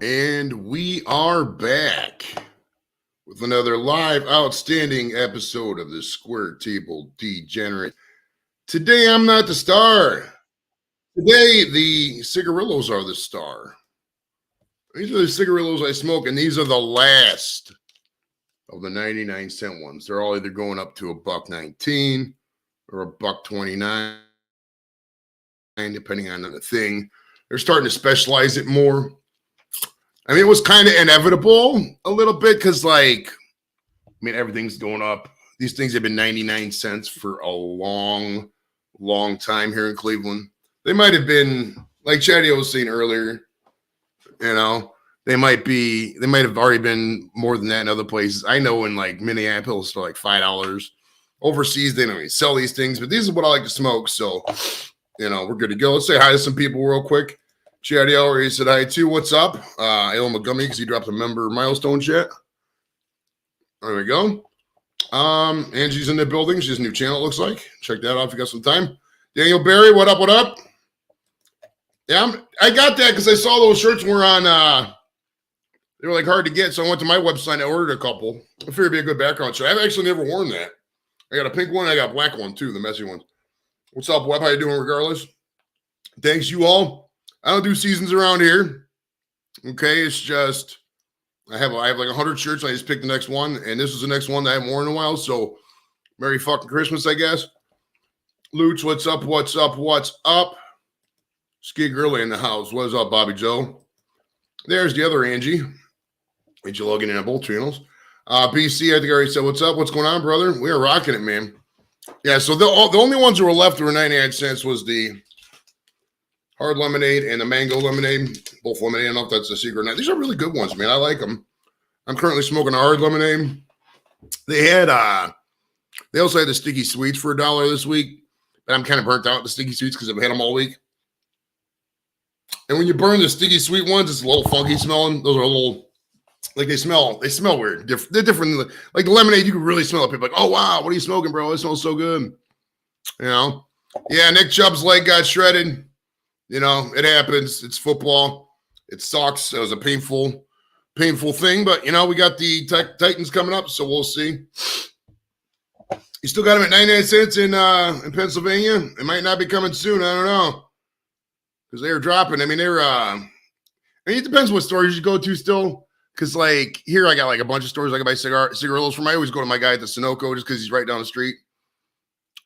And we are back with another live outstanding episode of the Square Table Degenerate. Today I'm not the star. Today the cigarillos are the star. These are the cigarillos I smoke, and these are the last of the 99-cent ones. They're all either going up to $1.19 or $1.29, depending on the thing. They're starting to specialize it more. I mean, it was kind of inevitable a little bit because, everything's going up. These things have been 99 cents for a long, long time here in Cleveland. They might have been, like Chatty was saying earlier, they might have already been more than that in other places. I know in like Minneapolis for like $5. Overseas, they don't even sell these things, but these are what I like to smoke. So, we're good to go. Let's say hi to some people real quick. Chatty already said hi too. What's up? Elma Gummy, because he dropped a member milestone chat. There we go. Angie's in the building. She has a new channel, it looks like. Check that out if you got some time. Daniel Barry, what up, what up? Yeah, I got that because I saw those shirts were on, they were like hard to get, so I went to my website and I ordered a couple. I figured it'd be a good background shot. I've actually never worn that. I got a pink one, I got a black one too, the messy one. What's up, Web? How you doing regardless? Thanks, you all. I don't do seasons around here. Okay, it's just I have like 100 shirts. I just picked the next one, and this is the next one that I haven't worn in a while. So, Merry fucking Christmas, I guess. Luch, what's up? What's up? What's up? Cigarillo in the house. What's up, Bobby Joe? There's the other Angie. Angie logging in on both channels. BC, I think I already said what's up. What's going on, brother? We are rocking it, man. Yeah. So the only ones that were left that were 99 cents was the hard lemonade and the mango lemonade, both lemonade. I don't know if that's a secret or not. These are really good ones, man. I like them. I'm currently smoking a hard lemonade. They also had the sticky sweets for $1 this week, but I'm kind of burnt out with the sticky sweets because I've had them all week. And when you burn the sticky sweet ones, it's a little funky smelling. Those are a little, like they smell weird. They're different. Like the lemonade, you can really smell it. People are like, oh wow, what are you smoking, bro? It smells so good. Yeah, Nick Chubb's leg got shredded. It happens. It's football. It sucks. It was a painful thing, but we got the Titans coming up, so we'll see. You still got them at 99 cents in Pennsylvania. It might not be coming soon. I don't know, because they were dropping. I mean, it depends what stores you go to still. Because like here, I got like a bunch of stores I can buy cigarillos from. I always go to my guy at the Sunoco just because he's right down the street.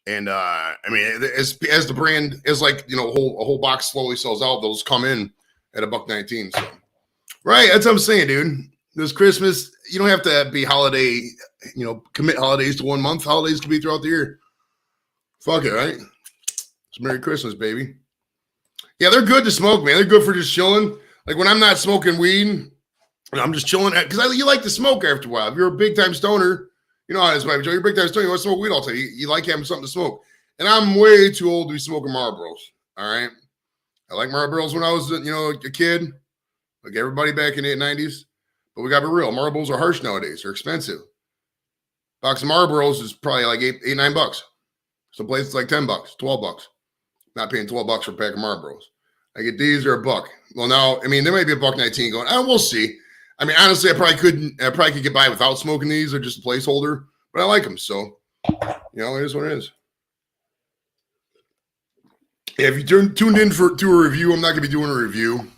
And as the brand is like, a whole box slowly sells out, those come in at $1.19. So, right, that's what I'm saying, dude. This Christmas, you don't have to be holiday, commit holidays to 1 month. Holidays can be throughout the year. Fuck it, right? It's Merry Christmas, baby. Yeah, they're good to smoke, man. They're good for just chilling. Like when I'm not smoking weed, and I'm just chilling because you like to smoke after a while. If you're a big time stoner. You know how it is, Joe. You're big time stoner. You want to smoke weed all the time. You like having something to smoke. And I'm way too old to be smoking Marlboros. All right. I like Marlboros when I was, a kid, like everybody back in the 90s. But we got to be real. Marlboros are harsh nowadays. They're expensive. Box of Marlboros is probably like $8-9. Some places like $10, $12. Not paying $12 for a pack of Marlboros. I get these, they're $1. Well, now, there might be $1.19 going. We'll see. Honestly, I probably could get by without smoking these. They're just a placeholder, but I like them. So, it is what it is. Yeah, if you tuned in to a review, I'm not going to be doing a review.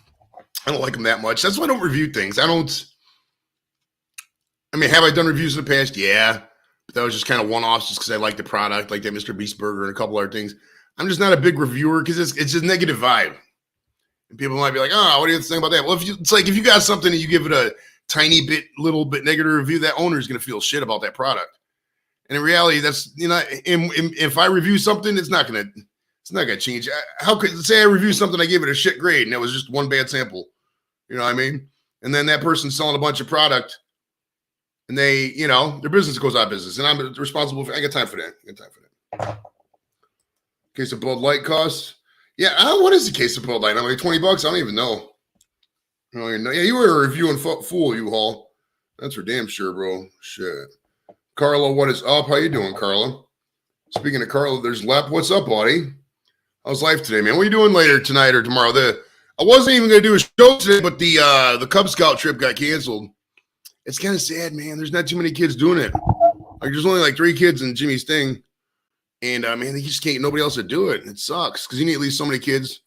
I don't like them that much. That's why I don't review things. Have I done reviews in the past? Yeah, but that was just kind of one-offs just because I like the product, like that Mr. Beast Burger and a couple other things. I'm just not a big reviewer because it's just negative vibe. And people might be like, oh, what do you think about that? Well, if you got something and you give it a little bit negative review, that owner is going to feel shit about that product. And in reality, that's, if I review something, it's not going to change. How could, say I review something, I gave it a shit grade and it was just one bad sample. You know what I mean? And then that person's selling a bunch of product and they, their business goes out of business. And I'm responsible for, I got time for that. Case of Bud Light costs. Yeah, what is the case of Bud Light? Like $20? I don't even know. Yeah, you were reviewing Fool U-Haul. That's for damn sure, bro. Shit. Carla, what is up? How you doing, Carla? Speaking of Carla, there's Lep. What's up, buddy? How's life today, man? What are you doing later tonight or tomorrow? I wasn't even gonna do a show today, but the Cub Scout trip got canceled. It's kind of sad, man. There's not too many kids doing it. Like there's only like 3 kids in Jimmy's thing, and man, they just can't get nobody else to do it. It sucks because you need at least so many kids.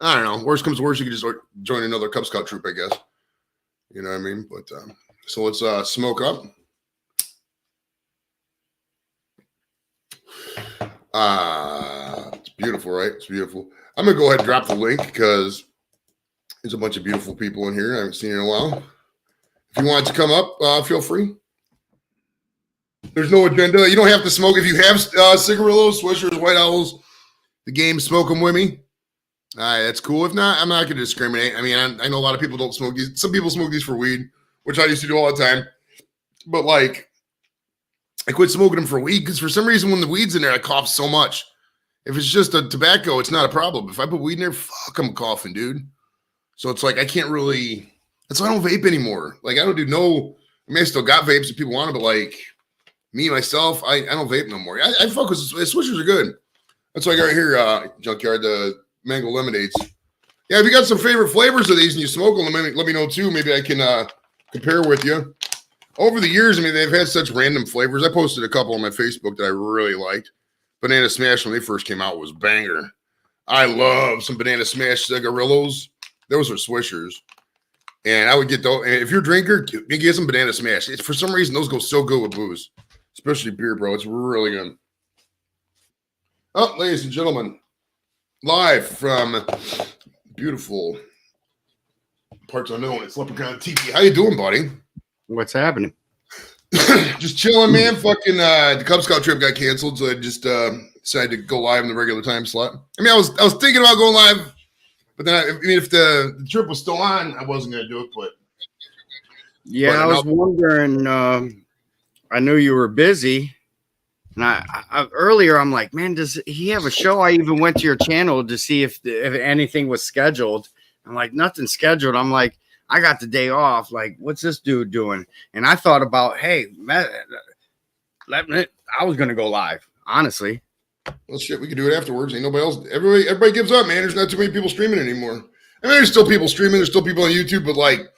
I don't know. Worst comes to worst, you could just join another Cub Scout troop, I guess. You know what I mean? But so let's smoke up. It's beautiful, right? It's beautiful. I'm gonna go ahead and drop the link because there's a bunch of beautiful people in here I haven't seen in a while. If you want to come up, feel free. There's no agenda. You don't have to smoke. If you have cigarillos, Swishers, White Owls, the game, smoke them with me. All right, that's cool. If not, I'm not going to discriminate. I mean, I know a lot of people don't smoke these. Some people smoke these for weed, which I used to do all the time. But, like, I quit smoking them for weed because for some reason when the weed's in there, I cough so much. If it's just a tobacco, it's not a problem. If I put weed in there, fuck, I'm coughing, dude. So it's like I can't really – that's why I don't vape anymore. Like, I don't do no – I mean, I still got vapes if people want it, but, like, me, myself, I don't vape no more. I fuck with – Swishers are good. That's why I got right here, Junkyard, the – mango lemonades. Yeah, if you got some favorite flavors of these and you smoke them, let me know too. Maybe I can compare with you. Over the years, I mean, they've had such random flavors. I posted a couple on my Facebook that I really liked. Banana Smash, when they first came out, was banger. I love some Banana Smash Cigarillos. Those are Swishers. And I would get those. And if you're a drinker, get some Banana Smash. For some reason, those go so good with booze, especially beer, bro. It's really good. Oh, ladies and gentlemen, live from beautiful parts unknown. It's Leprechaun TV. How you doing, buddy? What's happening? Just chilling, man. Fucking the Cub Scout trip got canceled, so I just decided to go live in the regular time slot. I mean, I was thinking about going live, but then I mean, if the trip was still on, I wasn't gonna do it. But yeah, I was wondering. I knew you were busy. And I earlier, I'm like, man, does he have a show? I even went to your channel to see if anything was scheduled. I'm like, nothing's scheduled. I'm like, I got the day off. Like, what's this dude doing? And I thought about, hey, I was gonna go live, honestly. Well, shit, we could do it afterwards. Ain't nobody else. Everybody gives up, man. There's not too many people streaming anymore. I mean, there's still people streaming. There's still people on YouTube, but like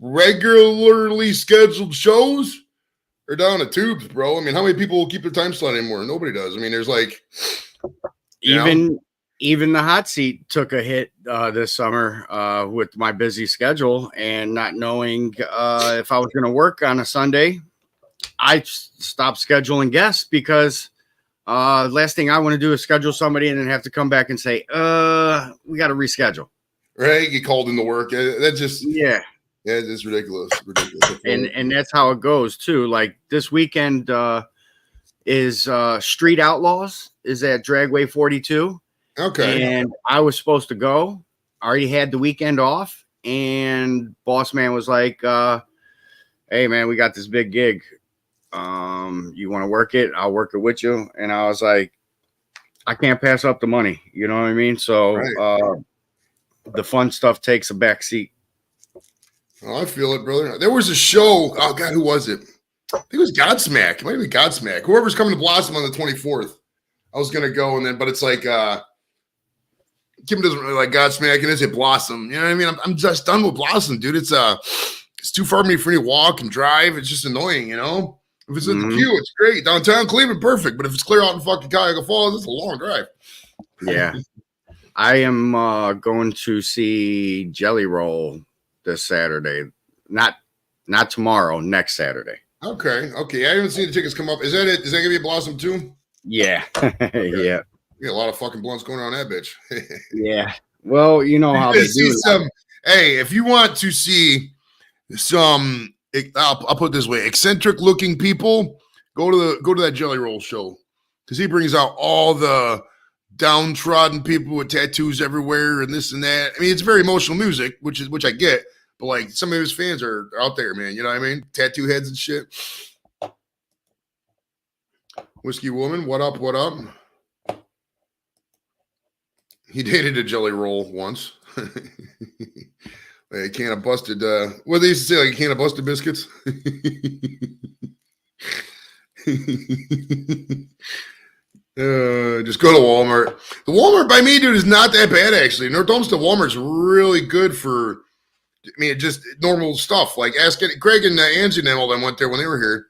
regularly scheduled shows. They're down to tubes, bro. I mean, how many people will keep their time slot anymore? Nobody does. I mean, there's like even the hot seat took a hit this summer with my busy schedule and not knowing if I was going to work on a Sunday. I stopped scheduling guests because last thing I want to do is schedule somebody and then have to come back and say, we got to reschedule. Right? Get called into work. That's just Yeah, it's ridiculous. And that's how it goes too. Like this weekend is Street Outlaws is at Dragway 42. Okay. And I was supposed to go. I already had the weekend off, and boss man was like, "Hey man, we got this big gig. You want to work it? I'll work it with you." And I was like, "I can't pass up the money." You know what I mean? So right. The fun stuff takes a back seat. Oh, I feel it, brother. There was a show. Oh, God, who was it? I think it was Godsmack. It might be Godsmack. Whoever's coming to Blossom on the 24th. I was going to go, and then, but it's like, Kim doesn't really like Godsmack, and it's at Blossom. You know what I mean? I'm just done with Blossom, dude. It's too far for me to walk and drive. It's just annoying, you know? If it's in the queue, it's great. Downtown Cleveland, perfect. But if it's clear out in fucking Cuyahoga Falls, it's a long drive. Yeah. I am going to see Jelly Roll this Saturday, not tomorrow, next Saturday. Okay. I haven't seen the tickets come up. Is that it? Is that gonna be a Blossom too? Yeah. Yeah. We got a lot of fucking blunts going on that bitch. Yeah. Well, you know how they do. Hey, if you want to see some, I'll put it this way: eccentric looking people, go to that Jelly Roll show because he brings out all the downtrodden people with tattoos everywhere and this and that. I mean, it's very emotional music, which I get, but like some of his fans are out there, man. You know what I mean? Tattoo heads and shit. Whiskey Woman, what up? What up? He dated a Jelly Roll once. A can of busted. What they used to say, like a can of busted biscuits. Just go to Walmart. The Walmart by me, dude, is not that bad actually. North Olmsted Walmart's really good for. I mean, just normal stuff. Like ask Greg and Angie and all them went there when they were here.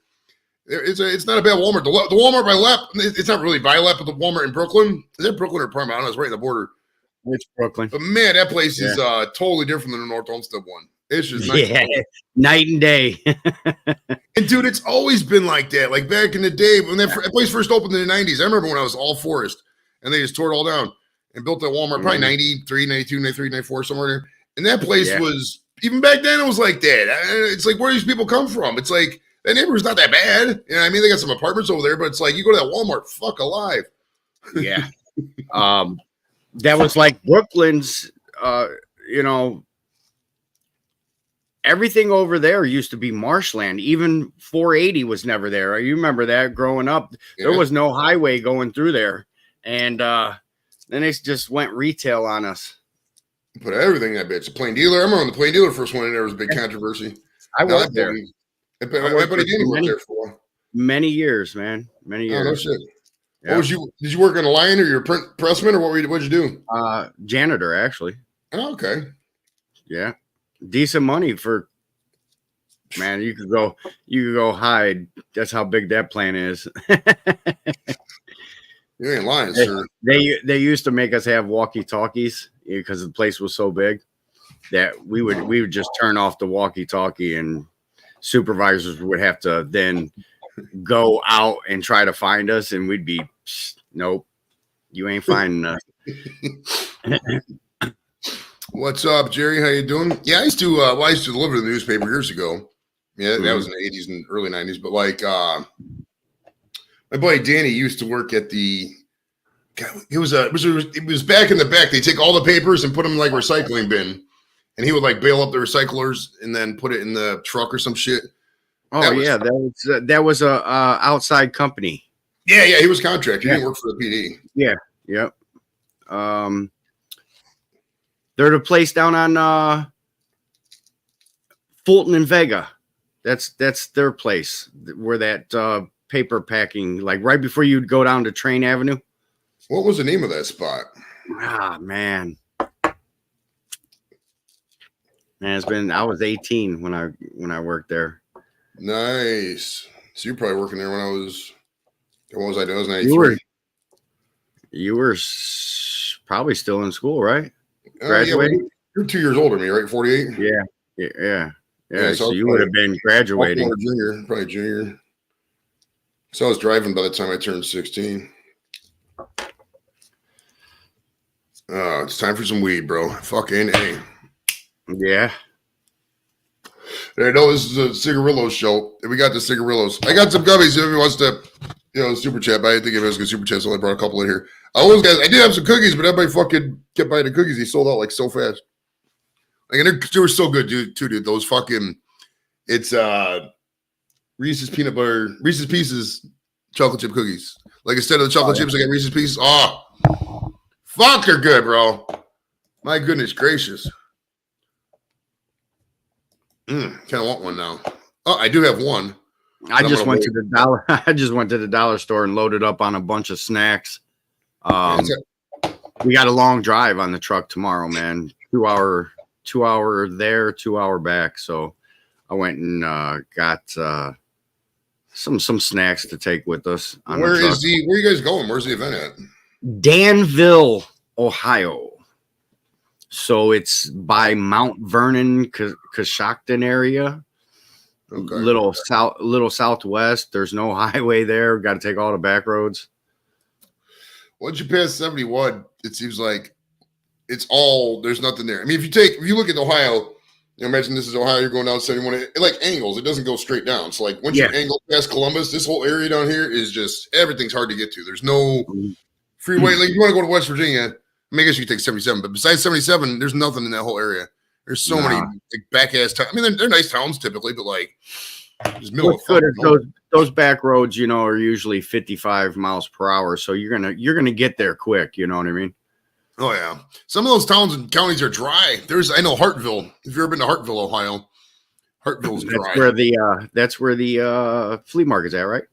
It's not a bad Walmart. The Walmart by Lep, it's not really by Lep, but the Walmart in Brooklyn. Is that Brooklyn or Parma? I don't know. It's right in the border. It's Brooklyn. But man, that place is totally different than the North Olmsted one. It's just night and day. And dude, it's always been like that. Like back in the day when that place first opened in the 90s. I remember when I was all forest and they just tore it all down and built that Walmart probably 93, 92, 93, 94, somewhere there. And that place was, even back then, it was like that. It's like, where do these people come from? It's like, that neighborhood's not that bad. You know what I mean? They got some apartments over there, but it's like, you go to that Walmart, fuck alive. Yeah. That was like Brooklyn's, everything over there used to be marshland. Even 480 was never there. You remember that growing up? Yeah. There was no highway going through there. And then they just went retail on us. Put everything in that bitch. A Plain Dealer. I remember when the Plain Dealer first went in there was a big controversy. I worked there. Everybody did work there for many years, man. Many years. Oh, no shit. Yeah. Did you work on a line or your pressman or what'd you do? Janitor, actually. Oh, okay. Yeah. Decent money for, man. You could go hide. That's how big that plant is. You ain't lying, sir. They used to make us have walkie-talkies because the place was so big that we would just turn off the walkie-talkie and supervisors would have to then go out and try to find us, and we'd be, nope, you ain't finding us. What's up, Jerry? How you doing? Yeah, I used to deliver the newspaper years ago. Yeah, that was in the 80s and early 90s. But like my buddy Danny used to work at the. It was back in the back. They take all the papers and put them in like a recycling bin, and he would like bail up the recyclers and then put it in the truck or some shit. Oh, that was a outside company. Yeah, he was contracted. He didn't work for the PD. Yeah, yep. They're the place down on Fulton and Vega. That's their place where that paper packing, like right before you'd go down to Train Avenue. What was the name of that spot? Ah, man. I was 18 when I worked there. Nice. So you're probably working there when I was. What was I doing? I was 93. You were probably still in school, right? Graduating. Yeah, you're 2 years older than me, right? 48. Yeah. So you would have been graduating. Probably junior. So I was driving by the time I turned 16. It's time for some weed, bro. Fucking A. Yeah. I know this is a Cigarillo show. We got the Cigarillos. I got some gummies. If anyone wants to, super chat, but I didn't think everyone was going to super chat, so I brought a couple in here. I did have some cookies, but everybody fucking kept buying the cookies. He sold out like so fast. Like, and they were so good, dude. Those fucking, it's Reese's peanut butter, Reese's Pieces chocolate chip cookies. Like instead of the chocolate chips, I got Reese's Pieces. Oh, fuck, they're good, bro. My goodness gracious. Kind of want one now. Oh, I do have one. I just went to the dollar store and loaded up on a bunch of snacks. We got a long drive on the truck tomorrow, man. 2 hour there, 2 hour back. So I went and got some snacks to take with us. Where are you guys going? Where's the event at? Danville, Ohio. So it's by Mount Vernon, Coshocton area. Okay. Little southwest. There's no highway there. Got to take all the back roads. Once you pass 71, it seems like there's nothing there. I mean, if you look at Ohio, imagine this is Ohio, you're going down 71, it like angles, it doesn't go straight down. So like once you angle past Columbus, this whole area down here is just, everything's hard to get to. There's no freeway. Like you want to go to West Virginia, I mean, I guess you can take 77, but besides 77, there's nothing in that whole area. There's so many like back-ass towns. I mean, they're nice towns typically, but like just middle of those back roads, are usually 55 miles per hour. So you're gonna get there quick. You know what I mean? Oh yeah. Some of those towns and counties are dry. I know Hartville. If you've ever been to Hartville, Ohio, Hartville's dry. That's where the flea market's at, right?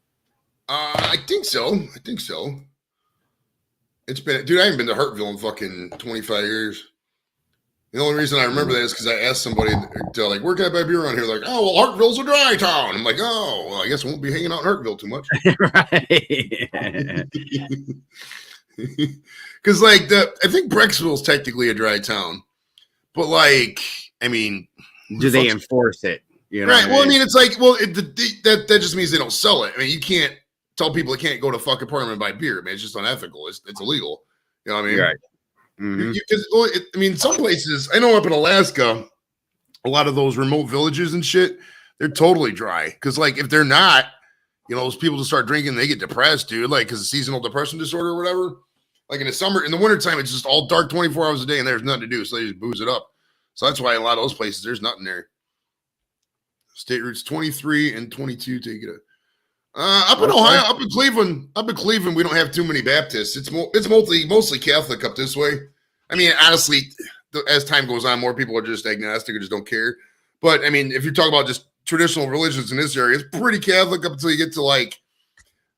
I think so. It's been, dude, I haven't been to Hartville in fucking 25 years. The only reason I remember that is because I asked somebody to like, where can I buy beer around here? Like, oh, well, Hartville's a dry town. I'm like, oh, well, I guess I won't be hanging out in Hartville too much. Right. Because like I think Brecksville's technically a dry town, but like, I mean, do they enforce it? You know, right? Well, I mean, it's like, well, that just means they don't sell it. I mean, you can't tell people they can't go to a fucking apartment and buy beer. Man, it's just unethical. It's illegal. You know what I mean? Right. Mm-hmm. I mean, some places, I know up in Alaska, a lot of those remote villages and shit, they're totally dry. Because like, if they're not, you know, those people just start drinking, they get depressed, dude. Like, because of seasonal depression disorder or whatever. Like in the summer, in the wintertime, it's just all dark 24 hours a day and there's nothing to do. So they just booze it up. So that's why a lot of those places, there's nothing there. State routes 23 and 22 take it. Up in Ohio, up in Cleveland, we don't have too many Baptists. It's mostly Catholic up this way. I mean, honestly, as time goes on, more people are just agnostic or just don't care. But I mean, if you're talking about just traditional religions in this area, it's pretty Catholic up until you get to like,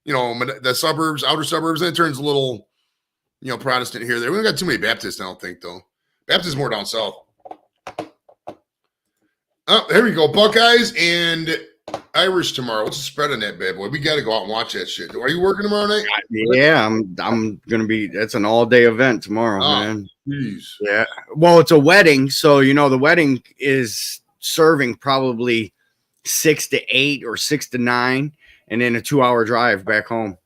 you know, the suburbs, outer suburbs, and it turns a little, you know, Protestant here. There, we don't got too many Baptists, I don't think, though. Baptists more down south. Oh, there we go, Buckeyes and Irish tomorrow. What's the spread on that bad boy? We got to go out and watch that shit. Are you working tomorrow night? Yeah, I'm gonna be. It's an all-day event tomorrow, man. Geez. Yeah. Well, it's a wedding, so you know the wedding is serving probably 6 to 8 or 6 to 9, and then a 2-hour drive back home.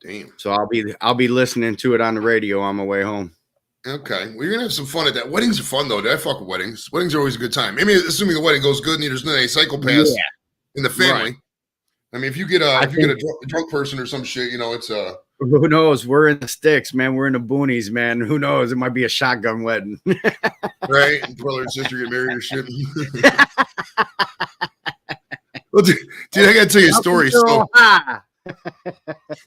Damn. So I'll be listening to it on the radio on my way home. Okay. Well, you're gonna have some fun at that. Weddings are fun though. Dude, I fuck with weddings. Weddings are always a good time. I mean, assuming the wedding goes good and there's not any psychopaths in the family. Right. I mean, if you get a drunk person or some shit, you know, it's who knows? We're in the sticks, man. We're in the boonies, man. Who knows? It might be a shotgun wedding. Right? Brother and sister get married or shit. Well, dude, I gotta tell you a story. So,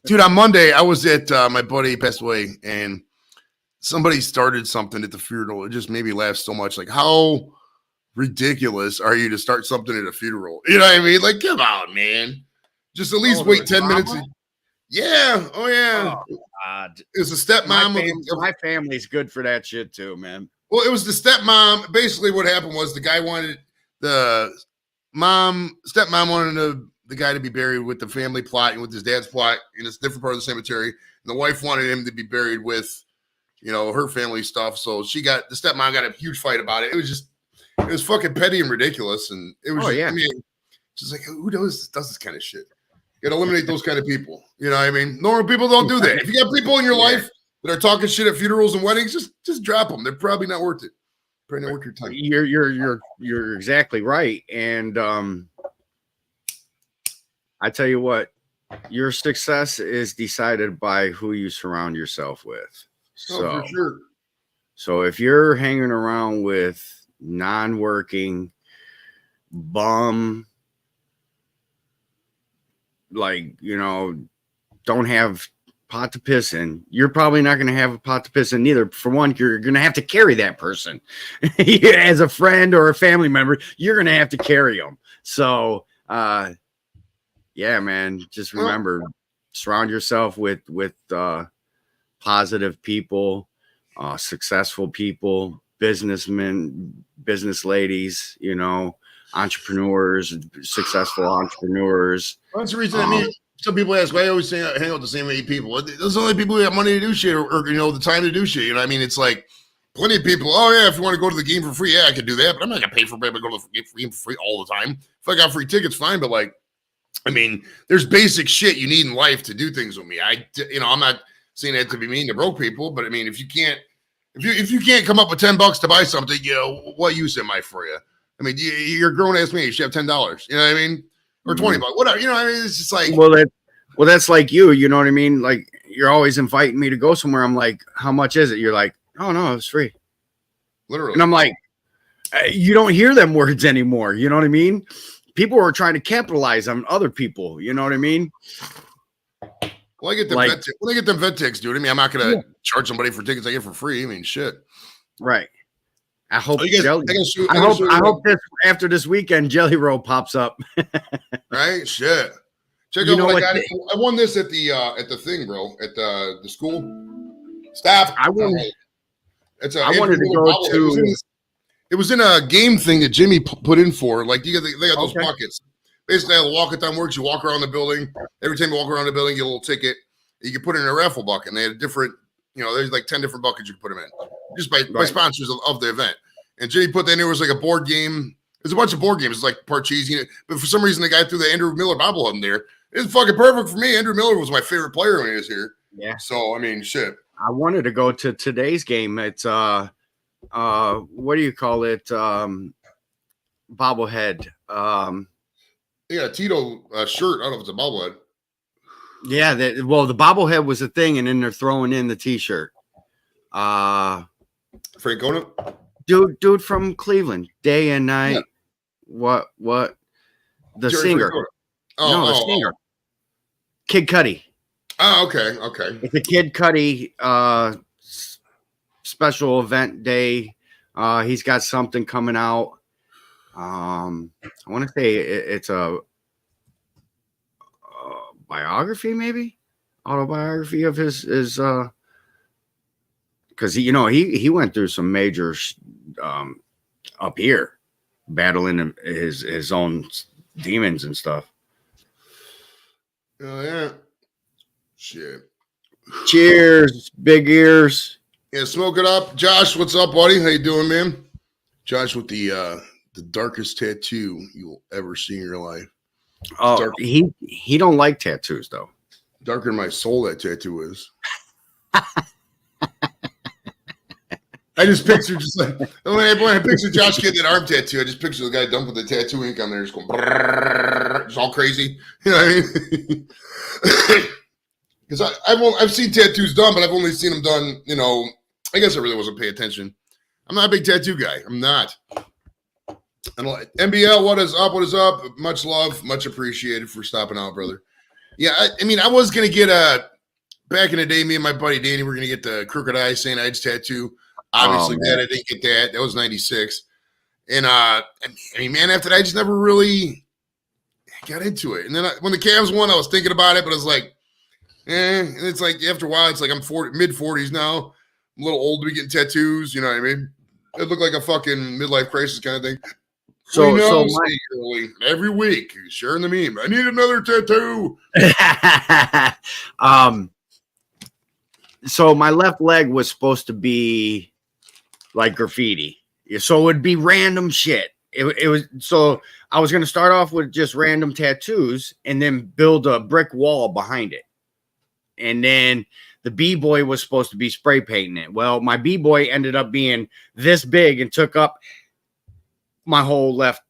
dude, on Monday, I was at my buddy passed away, and somebody started something at the funeral. It just made me laugh so much. Like, how ridiculous are you to start something at a funeral? You know what I mean? Like, come on, man. Just at least wait 10 minutes. Yeah. Oh, yeah. Oh, God. It was a stepmom. My family's good for that shit, too, man. Well, it was the stepmom. Basically, what happened was the guy wanted stepmom wanted the guy to be buried with the family plot and with his dad's plot in a different part of the cemetery. And the wife wanted him to be buried with, you know, her family stuff. So the stepmom got a huge fight about it. It was fucking petty and ridiculous. And it was, I mean, just like, who does this kind of shit? You gotta eliminate those kind of people. You know what I mean? Normal people don't do that. If you got people in your life that are talking shit at funerals and weddings, just drop them. They're probably not worth it. Probably not worth your time. You're exactly right. And I tell you what, your success is decided by who you surround yourself with. For sure. So if you're hanging around with non-working bum, like, you know, don't have pot to piss in, you're probably not going to have a pot to piss in either. For one, you're going to have to carry that person as a friend or a family member. You're going to have to carry them. So, yeah, man, just remember, surround yourself with positive people, successful people, businessmen, business ladies, you know, entrepreneurs, successful entrepreneurs. Well, that's the reason. I mean, some people ask why I always hang out with the same 8 people. Those are the only people who have money to do shit or you know, the time to do shit. You know what I mean? It's like plenty of people. Oh yeah, if you want to go to the game for free, yeah, I could do that. But I'm not gonna pay for people to go to the game for free all the time. If I got free tickets, fine. But like, I mean, there's basic shit you need in life to do things with me. I'm not saying that to be mean to broke people, but I mean, if you can't come up with $10 to buy something, you know, what use am I for you? I mean, you're a grown ass man. You should have $10. You know what I mean? Or $20, whatever. You know what I mean? It's just like, well, that's like you know what I mean? Like, you're always inviting me to go somewhere. I'm like, how much is it? You're like, oh no, it's free. Literally. And I'm like, you don't hear them words anymore. You know what I mean? People are trying to capitalize on other people. You know what I mean? Well, I get them vet ticks, dude. I mean, I'm not gonna charge somebody for tickets I get for free. I mean, shit. Right. I hope I hope this after this weekend, Jelly Roll pops up. Right? Shit. Check out what I got. I won this at the thing, bro. At the school. Stop. I wanted to go to. It was in a game thing that Jimmy put in for. Like they got those buckets. Basically, how the walk-a-thon works. You walk around the building. Every time you walk around the building, you get a little ticket. You can put it in a raffle bucket. And they had different, there's like 10 different buckets you can put them in, just by sponsors of the event. And Jimmy put that in. There was like a board game. There's a bunch of board games. It's like Parcheesi. But for some reason, the guy threw the Andrew Miller bobblehead in there. It's fucking perfect for me. Andrew Miller was my favorite player when he was here. Yeah. So, I mean, shit. I wanted to go to today's game. It's, what do you call it? Bobblehead. Yeah, Tito shirt. I don't know if it's a bobblehead. Yeah. The bobblehead was a thing, and then they're throwing in the T-shirt. Francona? Dude from Cleveland. Day and night. Yeah. What? The Jerry singer. Francona. The singer. Kid Cudi. Oh, okay. It's a Kid Cudi special event day. He's got something coming out. I want to say it's a biography, maybe autobiography of his because he went through some major up here, battling his own demons and stuff. Oh yeah. Shit. Cheers, big ears. Yeah, smoke it up. Josh, what's up, buddy? How you doing, man? Josh with the darkest tattoo you'll ever see in your life. Oh, he don't like tattoos though. Darker than my soul, that tattoo is. I just picture when I picture Josh getting that arm tattoo, I just picture the guy dumping the tattoo ink on there, just going brrr, it's all crazy. You know what I mean? Because I've seen tattoos done, but I've only seen them done, I guess I really wasn't paying attention. I'm not a big tattoo guy. I'm not. And MBL, what is up? What is up? Much love, much appreciated for stopping out, brother. Yeah, I was going to get back in the day, me and my buddy Danny were going to get the Crooked Eye St. Ides tattoo. Obviously, I didn't get that. That was 96. And, man, after that, I just never really got into it. And then when the Cavs won, I was thinking about it, but I was like, and it's like after a while, it's like I'm mid-40s now. I'm a little old to be getting tattoos, you know what I mean? It looked like a fucking midlife crisis kind of thing. So every week, sharing the meme. I need another tattoo. So my left leg was supposed to be like graffiti. So it would be random shit. It was so I was going to start off with just random tattoos and then build a brick wall behind it. And then the B-boy was supposed to be spray painting it. Well, my B-boy ended up being this big and took up my whole left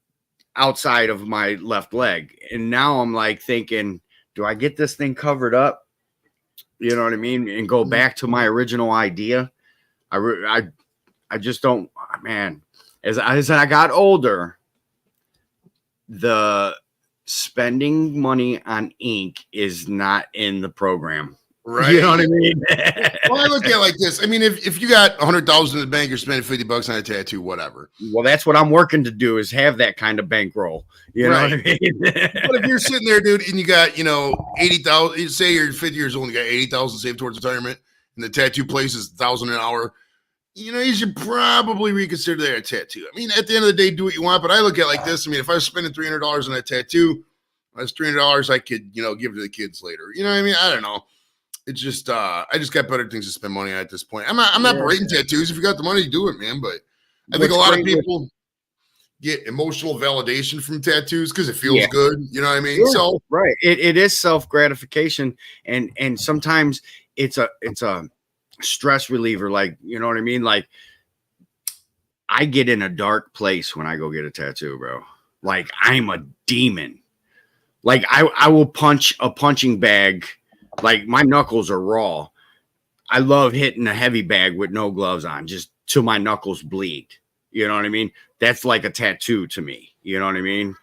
outside of my left leg. And now I'm like thinking, do I get this thing covered up? You know what I mean? And go back to my original idea. I just don't, man, as I got older, the spending money on ink is not in the program. Right. You know what I mean? Well, I look at it like this. I mean, if you got $100,000 in the bank, you're spending $50 on a tattoo, whatever. Well, that's what I'm working to do, is have that kind of bankroll. You know what I mean? But if you're sitting there, dude, and you got, 80,000, say you're 50 years old and you got 80,000 saved towards retirement, and the tattoo place is $1,000 an hour, you should probably reconsider that tattoo. I mean, at the end of the day, do what you want. But I look at it like this. I mean, if I was spending $300 on that tattoo, that's $300 I could, give to the kids later. You know what I mean? I don't know. It's just I just got better things to spend money on at this point. I'm not berating tattoos. If you got the money, do it, man. But I think a lot of people get emotional validation from tattoos because it feels good. You know what I mean? Yeah, so right. It is self-gratification, and sometimes it's a stress reliever, like, you know what I mean? Like, I get in a dark place when I go get a tattoo, bro. Like, I'm a demon. Like, I will punch a punching bag. Like, my knuckles are raw. I love hitting a heavy bag with no gloves on, just till my knuckles bleed. You know what I mean? That's like a tattoo to me. You know what I mean?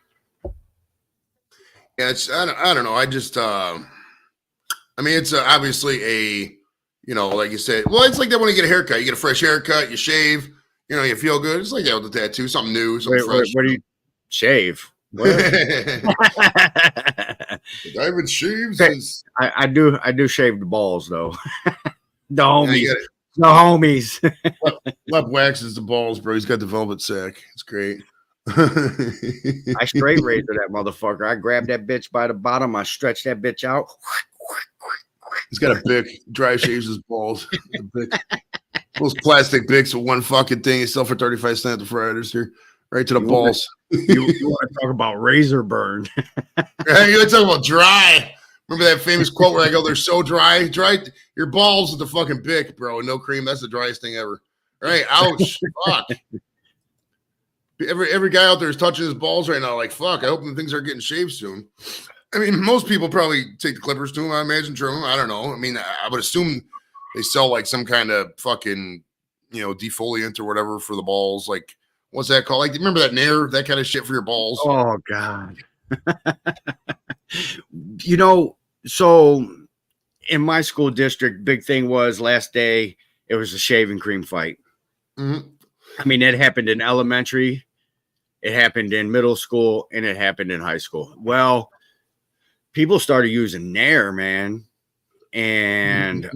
Yeah, I don't know. I just it's obviously a, like you said. Well, it's like that when you get a haircut. You get a fresh haircut, you shave. You feel good. It's like that with the tattoo, something new, something fresh. Where do you shave? What? David shaves his. I do shave the balls though. The homies. Yeah, The homies. Lep waxes the balls, bro. He's got the velvet sack. It's great. I straight razor that motherfucker. I grab that bitch by the bottom. I stretch that bitch out. He's got a bic. Dry shaves his balls. Those plastic bics with one fucking thing. They sell for 35 cents at the Fridays here. Right to the balls. You want to talk about razor burn? Right, you want to talk about dry. Remember that famous quote where I go, they're so dry? Dry your balls with the fucking bic, bro. No cream. That's the driest thing ever. Right? Ouch. Fuck. Every guy out there is touching his balls right now. Like, fuck. I hope the things are getting shaved soon. I mean, most people probably take the clippers to them. I imagine, trim them. I don't know. I mean, I would assume they sell like some kind of fucking, defoliant or whatever for the balls. Like, what's that called? Like, remember that Nair, that kind of shit for your balls? Oh, God. So in my school district, big thing was last day, it was a shaving cream fight. Mm-hmm. I mean, it happened in elementary, it happened in middle school, and it happened in high school. Well, people started using Nair, man, and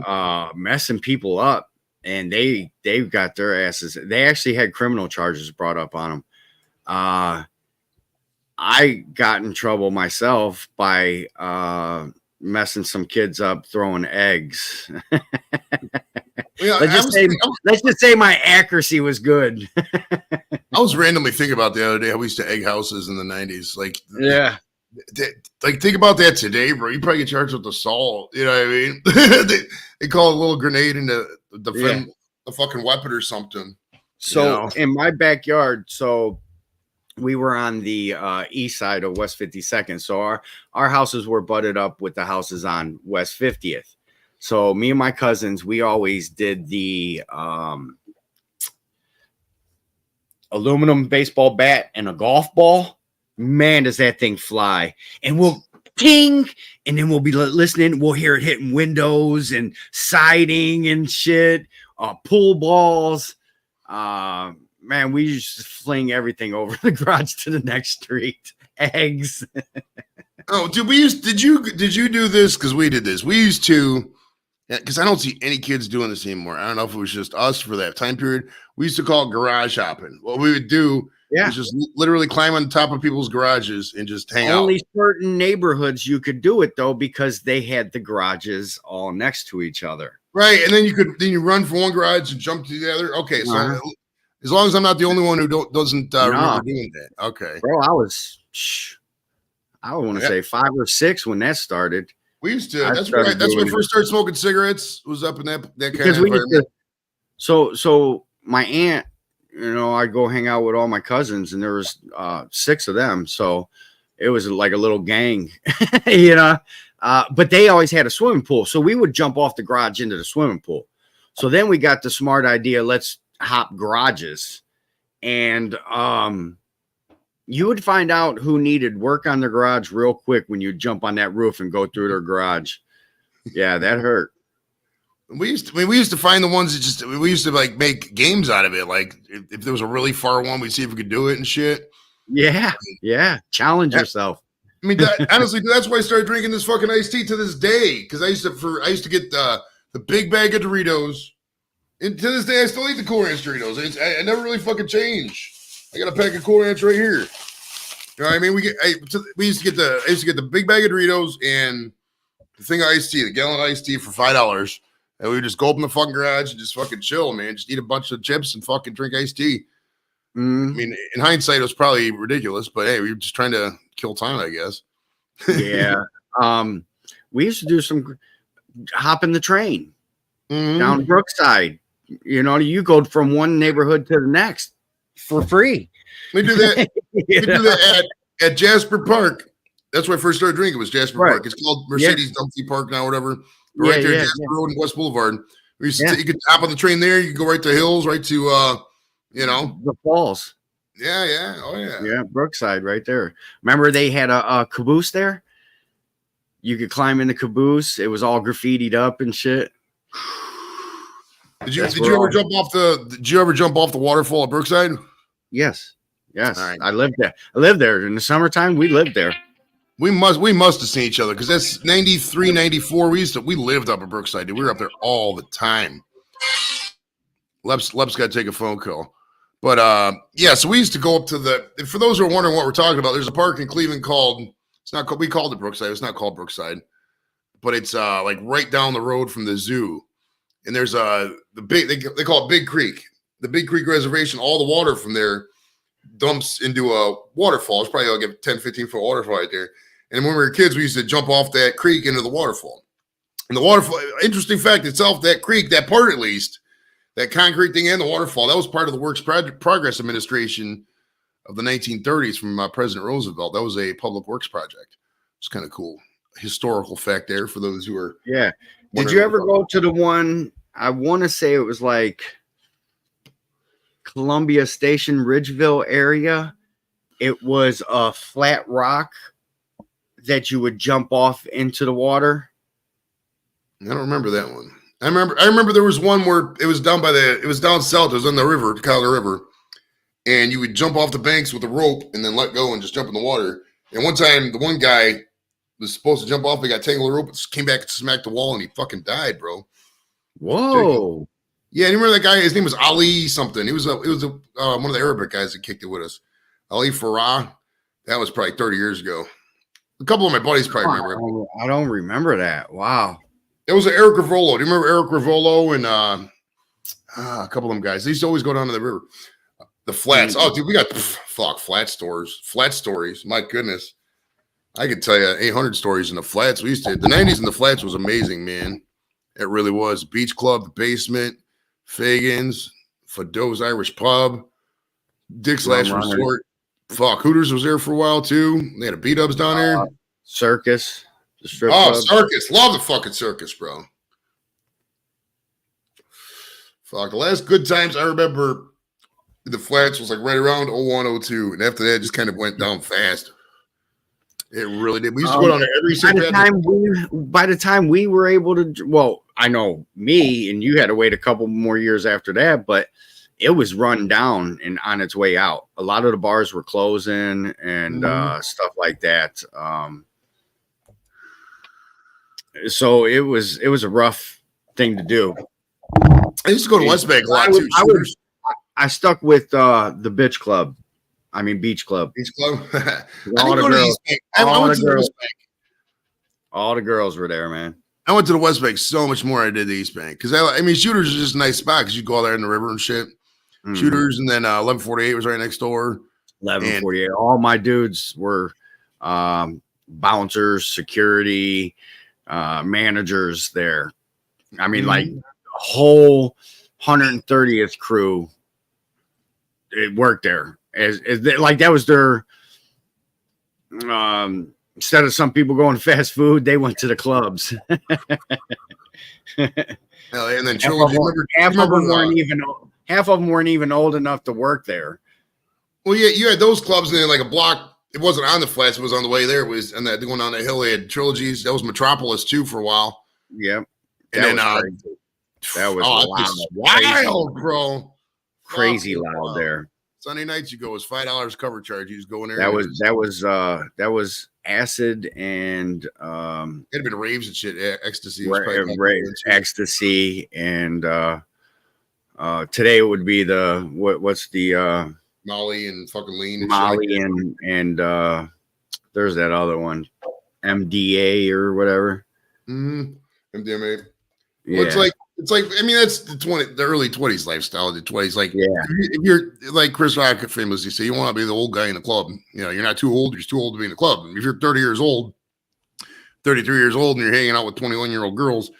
messing people up, and they've got their asses. They actually had criminal charges brought up on them. I got in trouble myself by messing some kids up throwing eggs. Yeah, let's just say my accuracy was good. I was randomly thinking about the other day how we used to egg houses in the 90s. Like, yeah. Like, think about that today, bro. You probably get charged with assault. You know what I mean? they call a little grenade into defend the fucking weapon or something. So in my backyard, we were on the east side of West 52nd. So our houses were butted up with the houses on West 50th. So me and my cousins, we always did the aluminum baseball bat and a golf ball. Man, does that thing fly. And we'll ting, and then we'll be listening. We'll hear it hitting windows and siding and shit, pool balls. Man, we used to fling everything over the garage to the next street. Eggs. Oh, did you do this? Because we did this. We used to, because I don't see any kids doing this anymore. I don't know if it was just us for that time period. We used to call it garage hopping. What we would do is just literally climb on top of people's garages and just hang out. Only certain neighborhoods you could do it though, because they had the garages all next to each other. Right, and then you run from one garage and jump to the other. Okay, so as long as I'm not the only one who doesn't remember doing that. Okay, bro, I want to say 5 or 6 when that started. We used to. That's when I first started smoking cigarettes. Was up in that kind of environment. So my aunt, I'd go hang out with all my cousins, and there was 6 of them. So it was like a little gang, but they always had a swimming pool. So we would jump off the garage into the swimming pool. So then we got the smart idea, let's hop garages. And you would find out who needed work on their garage real quick when you jump on that roof and go through their garage. Yeah, that hurt. We used to find the ones that we used to like make games out of it. Like if there was a really far one, we'd see if we could do it and shit. Yeah. Challenge yourself. I mean, honestly, that's why I started drinking this fucking iced tea to this day. Because I used to get the big bag of Doritos, and to this day I still eat the Cool Ranch Doritos. I never really fucking change. I got a pack of Cool Ranch right here. You know what I mean? I used to get the big bag of Doritos and the thing of iced tea, the gallon of iced tea for $5. And we would just go up in the fucking garage and just fucking chill, man. Just eat a bunch of chips and fucking drink iced tea. I mean, in hindsight, it was probably ridiculous, but hey, we were just trying to kill time, I guess. Yeah. We used to do some hopping the train down Brookside. You go from one neighborhood to the next for free. We do that. We do that at Jasper Park. That's where I first started drinking. Was Jasper Park. It's called Mercedes Dumpty Park now, whatever. But right there, Jasper Road and West Boulevard. You could hop on the train there. You could go right to Hills, right to the Falls. Yeah. Oh yeah. Yeah, Brookside, right there. Remember they had a caboose there. You could climb in the caboose. It was all graffitied up and shit. Did you ever jump off the waterfall at Brookside? Yes. Yes, All right. I lived there. I lived there in the summertime. We lived there. We must have seen each other because that's 93, 94. We lived up at Brookside, dude. We were up there all the time. Lep's got to take a phone call. But yeah, so we used to go up to for those who are wondering what we're talking about, there's a park in Cleveland we called it Brookside. It's not called Brookside, but it's like right down the road from the zoo. And there's they call it Big Creek. The Big Creek Reservation, all the water from there dumps into a waterfall. It's probably like a 10, 15-foot waterfall right there. And when we were kids, we used to jump off that creek into the waterfall. And the waterfall, interesting fact itself, that creek, that part at least, that concrete thing and the waterfall, that was part of the Works Progress Administration of the 1930s from President Roosevelt. That was a public works project. It's kind of cool. Historical fact there for those who are. Yeah. Did you ever go to the one, I want to say it was like Columbia Station, Ridgeville area? It was a flat rock that you would jump off into the water. I don't remember that one. I remember there was one where it was down south. It was on the river, the Colorado River. And you would jump off the banks with a rope and then let go and just jump in the water. And one time, the one guy was supposed to jump off. He got tangled in the rope, came back and smacked the wall, and he fucking died, bro. Whoa. Yeah, you remember that guy? His name was Ali something. It was one of the Arabic guys that kicked it with us. Ali Farah. That was probably 30 years ago. A couple of my buddies probably remember. I don't remember that. Wow. It was Eric Rivolo. Do you remember Eric Rivolo and a couple of them guys? They used to always go down to the river. The flats. Oh, dude, we got flat stories. My goodness. I could tell you 800 stories in the flats. The 90s in the flats was amazing, man. It really was. Beach Club, the Basement, Fagan's, Fado's Irish Pub, Dick's Last Resort. Hooters was there for a while, too. They had a beat-ups down there. Circus. The strip club. Circus. Love the fucking circus, bro. The last good times I remember the flats was like right around 01, 02. And after that, it just kind of went down fast. It really did. We used to go down there every single by the time we were able to, well, I know me and you had to wait a couple more years after that, but it was run down and on its way out. A lot of the bars were closing and stuff like that. So it was a rough thing to do. I used to go to West Bank a lot too. I stuck with the Beach Club. Beach Club. Beach Club. All the girls. All the girls were there, man. I went to the West Bank so much more than I did the East Bank because Shooters is just a nice spot because you go out there in the river and shit. Mm-hmm. Shooters, and then 1148 was right next door. 1148. All my dudes were bouncers, security, managers there. Like whole 130th crew. It worked there. Like that was their. Instead of some people going to fast food, they went to the clubs. And then half of them weren't even old enough to work there. Well, yeah, you had those clubs, and then like a block. It wasn't on the flats; it was on the way there. It was, and that going down the hill, they had Trilogies. That was Metropolis too for a while. Yep, and then that was wild, bro. Crazy loud there. Sunday nights you go was $5 cover charge. You just go in there. That was acid and it had been raves and shit. Ecstasy, ecstasy, and today it would be the what's the Molly and fucking lean. And Molly and there's that other one, MDA or whatever. MDMA. Yeah. Well, it's like that's the early 20s lifestyle. The 20s, if you're like Chris Rock famously say, you want to be the old guy in the club. You're not too old. You're too old to be in the club. If you're 30 years old, 33 years old, and you're hanging out with 21-year-old girls, or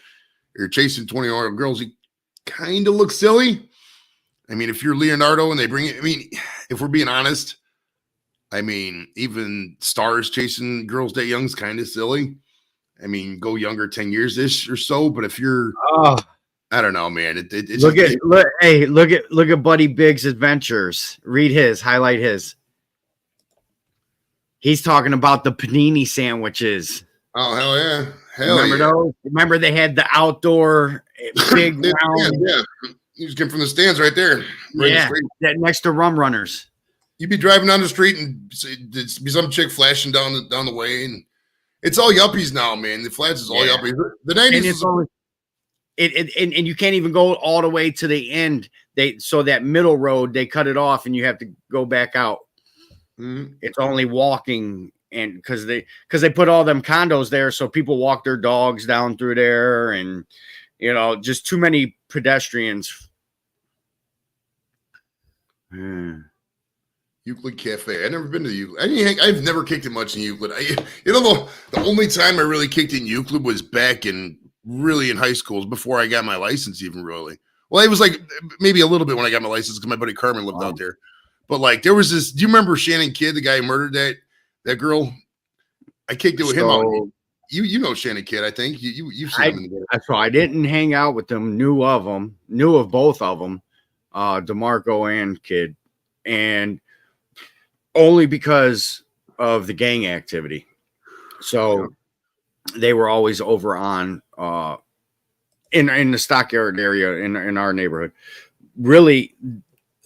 you're chasing 20-year-old girls, you kind of look silly. If you're Leonardo and they bring it, if we're being honest, even stars chasing girls that young is kind of silly. Go younger 10 years ish or so. But if you're, I don't know, man. Look at Buddy Biggs' adventures. Highlight his. He's talking about the panini sandwiches. Oh, hell yeah. Remember those? Remember they had the outdoor big round. Yeah. You just came from the stands right there. That next to Rum Runners. you'd be driving down the street and there'd be some chick flashing down the way, and it's all yuppies now, man. The flats is all yuppies. The 90s and you can't even go all the way to the end. So that middle road, they cut it off and you have to go back out. Mm-hmm. It's only walking, and because they put all them condos there, so people walk their dogs down through there, and just too many pedestrians. Euclid Cafe. I've never been to Euclid. I've never kicked it much in Euclid. The only time I really kicked in Euclid was back in high school, before I got my license, even really. Well, it was like maybe a little bit when I got my license because my buddy Carmen lived out there. But like there was this. Do you remember Shannon Kidd, the guy who murdered that girl? I kicked it with him out. You know Shannon Kidd, I think. You've seen him. So I didn't hang out with them. Knew of both of them, DeMarco and Kidd, and only because of the gang activity. So they were always over on in the stockyard area in our neighborhood. Really,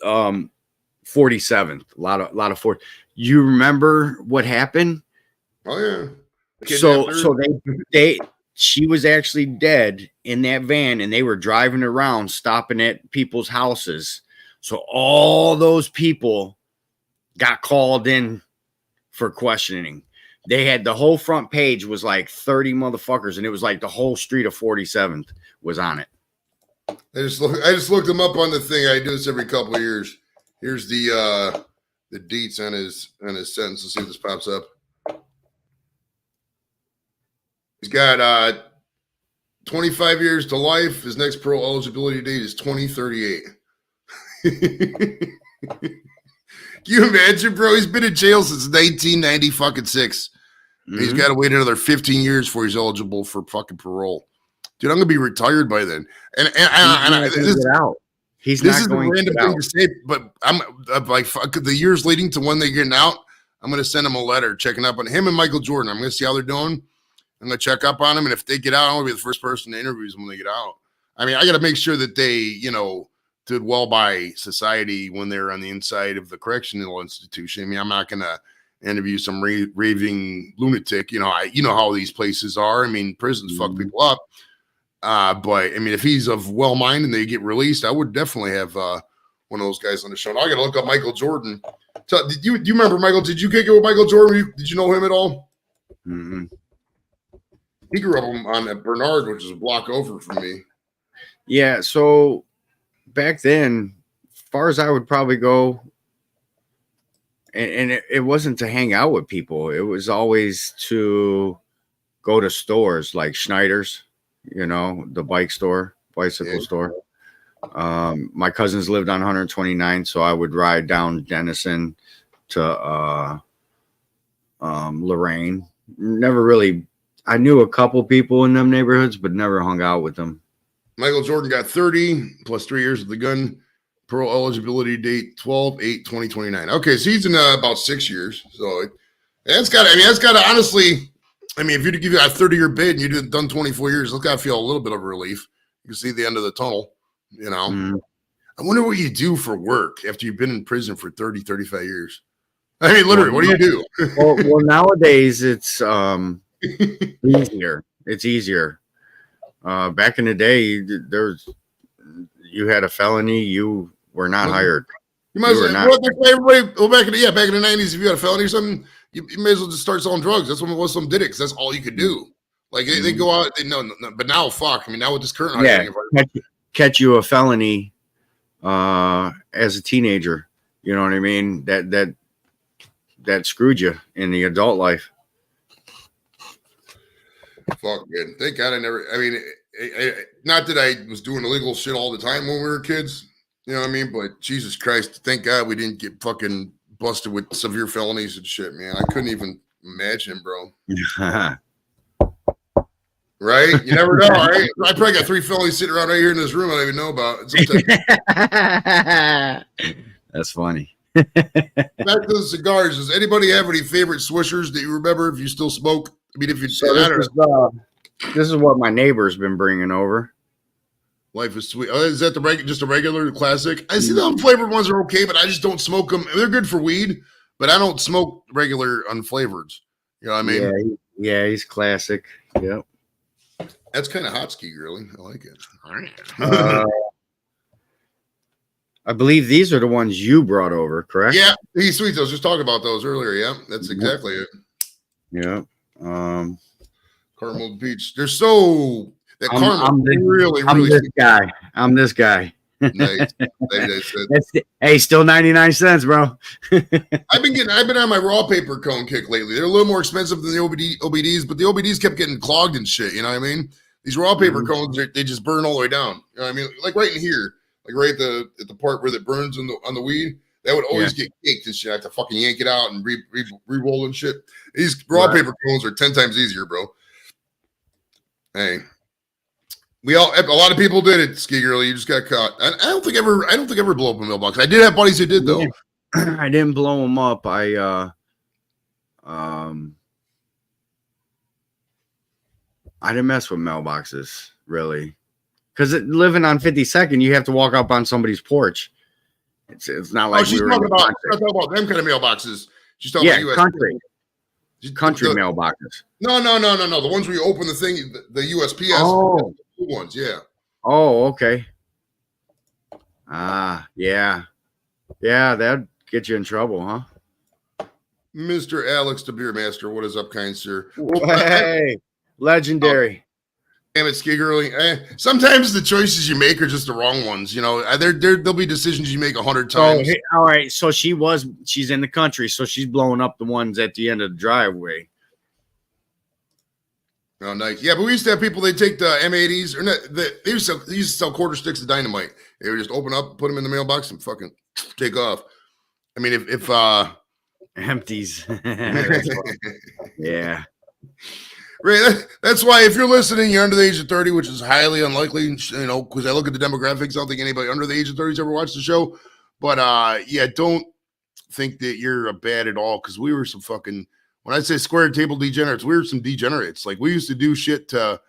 47th, a lot of 40. You remember what happened? Oh yeah. So she was actually dead in that van, and they were driving around, stopping at people's houses. So all those people got called in for questioning. They had the whole front page was like 30 motherfuckers, and it was like the whole street of 47th was on it. I just looked them up on the thing. I do this every couple of years. Here's the deets on his sentence. Let's see if this pops up. He's got 25 years to life. His next parole eligibility date is 2038. Can you imagine, bro? He's been in jail since 1996. Mm-hmm. He's got to wait another 15 years before he's eligible for fucking parole. Dude, I'm gonna be retired by then. And this is a random thing to say, but I'm like, fuck, the years leading to when they're getting out, I'm gonna send him a letter checking up on him and Michael Jordan. I'm gonna see how they're doing. I'm gonna check up on them, and if they get out, I'm gonna be the first person to interview them when they get out. I mean, I got to make sure that they, did well by society when they're on the inside of the correctional institution. I mean, I'm not gonna interview some raving lunatic. You know how these places are. I mean, prisons fuck people up. But I mean, if he's of well mind and they get released, I would definitely have one of those guys on the show. Now I got to look up Michael Jordan. So, do you remember Michael? Did you kick it with Michael Jordan? Did you know him at all? Mm-hmm. He grew up on Bernard, which is a block over from me. Yeah. So back then, as far as I would probably go, and it wasn't to hang out with people. It was always to go to stores like Schneider's. The bicycle store. My cousins lived on 129, so I would ride down Denison to Lorraine. Never really, I knew a couple people in them neighborhoods, but never hung out with them. Michael Jordan got 30 plus 3 years with the gun. Parole eligibility date 12/8/2029. Okay, so he's in about 6 years. So that's got to honestly. I mean, if you give you a 30-year bid and you've done 24 years, it's got to feel a little bit of relief. You can see the end of the tunnel, Mm-hmm. I wonder what you do for work after you've been in prison for 30, 35 years. I mean, literally, what do you do? well, nowadays it's easier. It's easier. Back in the day, you had a felony, you were not hired. You might as well back in the 90s, if you had a felony or something, you may as well just start selling drugs. That's when most of them did it, because that's all you could do. Like they go out, no, but now fuck. I mean, now with this current catch you a felony as a teenager. You know what I mean? That screwed you in the adult life. Fuck, man. Thank God I never. I mean, not that I was doing illegal shit all the time when we were kids. You know what I mean? But Jesus Christ, thank God we didn't get fucking busted with severe felonies and shit, man. I couldn't even imagine, bro. Right? You never know, right? I probably got 3 felonies sitting around right here in this room I don't even know about. That's funny. Back to the cigars. Does anybody have any favorite Swishers that you remember if you still smoke? I mean, if you this is what my neighbor's been bringing over. Life is Sweet. Oh, is that just a regular classic? I see the unflavored ones are okay, but I just don't smoke them. They're good for weed, but I don't smoke regular unflavored. You know what I mean? Yeah, he's classic. Yep. That's kind of hot, Cigarillo. I like it. I believe these are the ones you brought over, correct? Yeah, these sweets. I was just talking about those earlier. Yeah, that's exactly it. Yeah. Caramel peach. They're so that caramel. I'm this guy. Nice. Hey, still 99 cents, bro. I've been on my raw paper cone kick lately. They're a little more expensive than the OBDs, but the OBDs kept getting clogged and shit. You know what I mean? These raw paper cones, they just burn all the way down. You know what I mean? Like right in here. Like right at the part where it burns on the weed, that would always get caked and shit. I have to fucking yank it out and re-roll and shit. These raw paper cones are 10 times easier, bro. Hey, a lot of people did it, Cigarillo. You just got caught. I don't think ever blow up a mailbox. I did have buddies who did though. I didn't blow them up. I didn't mess with mailboxes really. Because living on 52nd, you have to walk up on somebody's porch. It's not like she's talking about them kind of mailboxes. She's talking about US country mailboxes. No. The ones where you open the thing, the USPS. Oh, ones, yeah. Oh, okay. Yeah, that'd get you in trouble, huh? Mr. Alex, the beer master. What is up, kind sir? Hey, legendary. Damn it, Cigarillo. Sometimes the choices you make are just the wrong ones. You know, there'll be decisions you make 100 times. All right. So she's in the country, so she's blowing up the ones at the end of the driveway. Oh, nice. Yeah, but we used to have people. They take the M80s, or not, they used to sell quarter sticks of dynamite. They would just open up, put them in the mailbox, and fucking take off. I mean, if empties, yeah. Right, that's why if you're listening, you're under the age of 30, which is highly unlikely, you know, because I look at the demographics. I don't think anybody under the age of 30 has ever watched the show. But yeah, don't think that you're bad at all, because we were some fucking, when I say square table degenerates, we were some degenerates. Like, we used to do shit to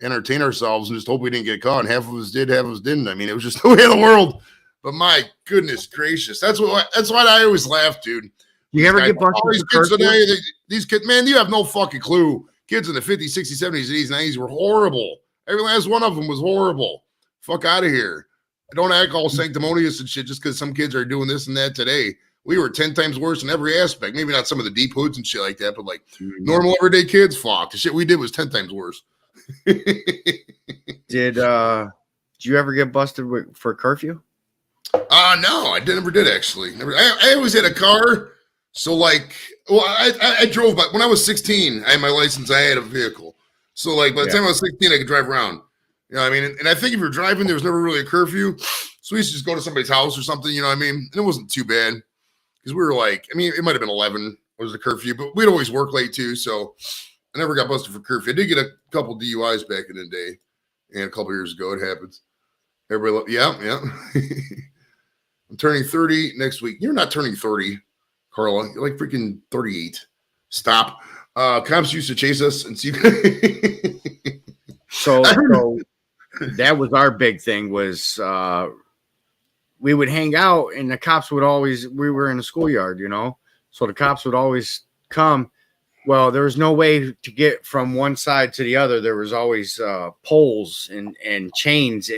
entertain ourselves and just hope we didn't get caught. And half of us did, half of us didn't. I mean, it was just the way of the world. But my goodness gracious, that's why I always laugh, dude. You ever get busted? These kids today, these kids, man, you have no fucking clue. Kids in the 50s, 60s, 70s, 80s, 90s were horrible. Every last one of them was horrible. Fuck out of here. Don't act all sanctimonious and shit just because some kids are doing this and that today. We were 10 times worse in every aspect. Maybe not some of the deep hoods and shit like that, but like normal everyday kids, fuck. The shit we did was 10 times worse. Did you ever get busted for curfew? No, I never did actually. Never. I always had a car. So like, well, I drove, but when I was 16, I had my license. I had a vehicle. So like, by the time I was 16, I could drive around. You know what I mean? And I think if you're driving, there was never really a curfew. So we used to just go to somebody's house or something. You know what I mean? And it wasn't too bad because we were like, I mean, it might have been 11 was the curfew, but we'd always work late too. So I never got busted for curfew. I did get a couple DUIs back in the day, and a couple years ago, it happens. Everybody, yeah. I'm turning 30 next week. You're not turning 30. Carla, you're like freaking 38. Stop. Cops used to chase us and see. So that was our big thing was we would hang out and the cops would always, we were in a schoolyard, you know, so the cops would always come. Well, there was no way to get from one side to the other. There was always poles and chains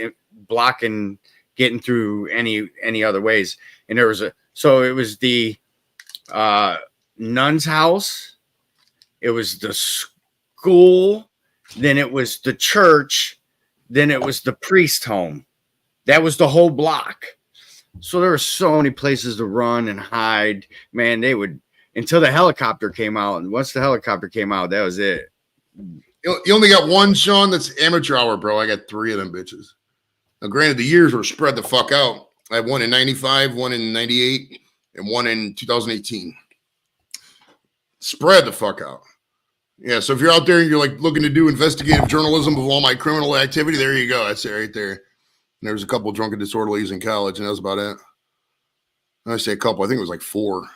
blocking getting through any other ways. And there was so it was the nun's house, it was the school, then it was the church, then it was the priest home. That was the whole block. So there were so many places to run and hide. Man, they would until the helicopter came out. And once the helicopter came out, that was it. You only got one, Sean. That's amateur hour, bro. I got 3 of them bitches. Now, granted, the years were spread the fuck out. I had one in 95, one in 98, and one in 2018. Spread the fuck out. Yeah, so if you're out there and you're like looking to do investigative journalism of all my criminal activity, there you go. That's it right there. And there was a couple of drunken disorderlies in college, and that was about it. I say a couple. I think it was like 4.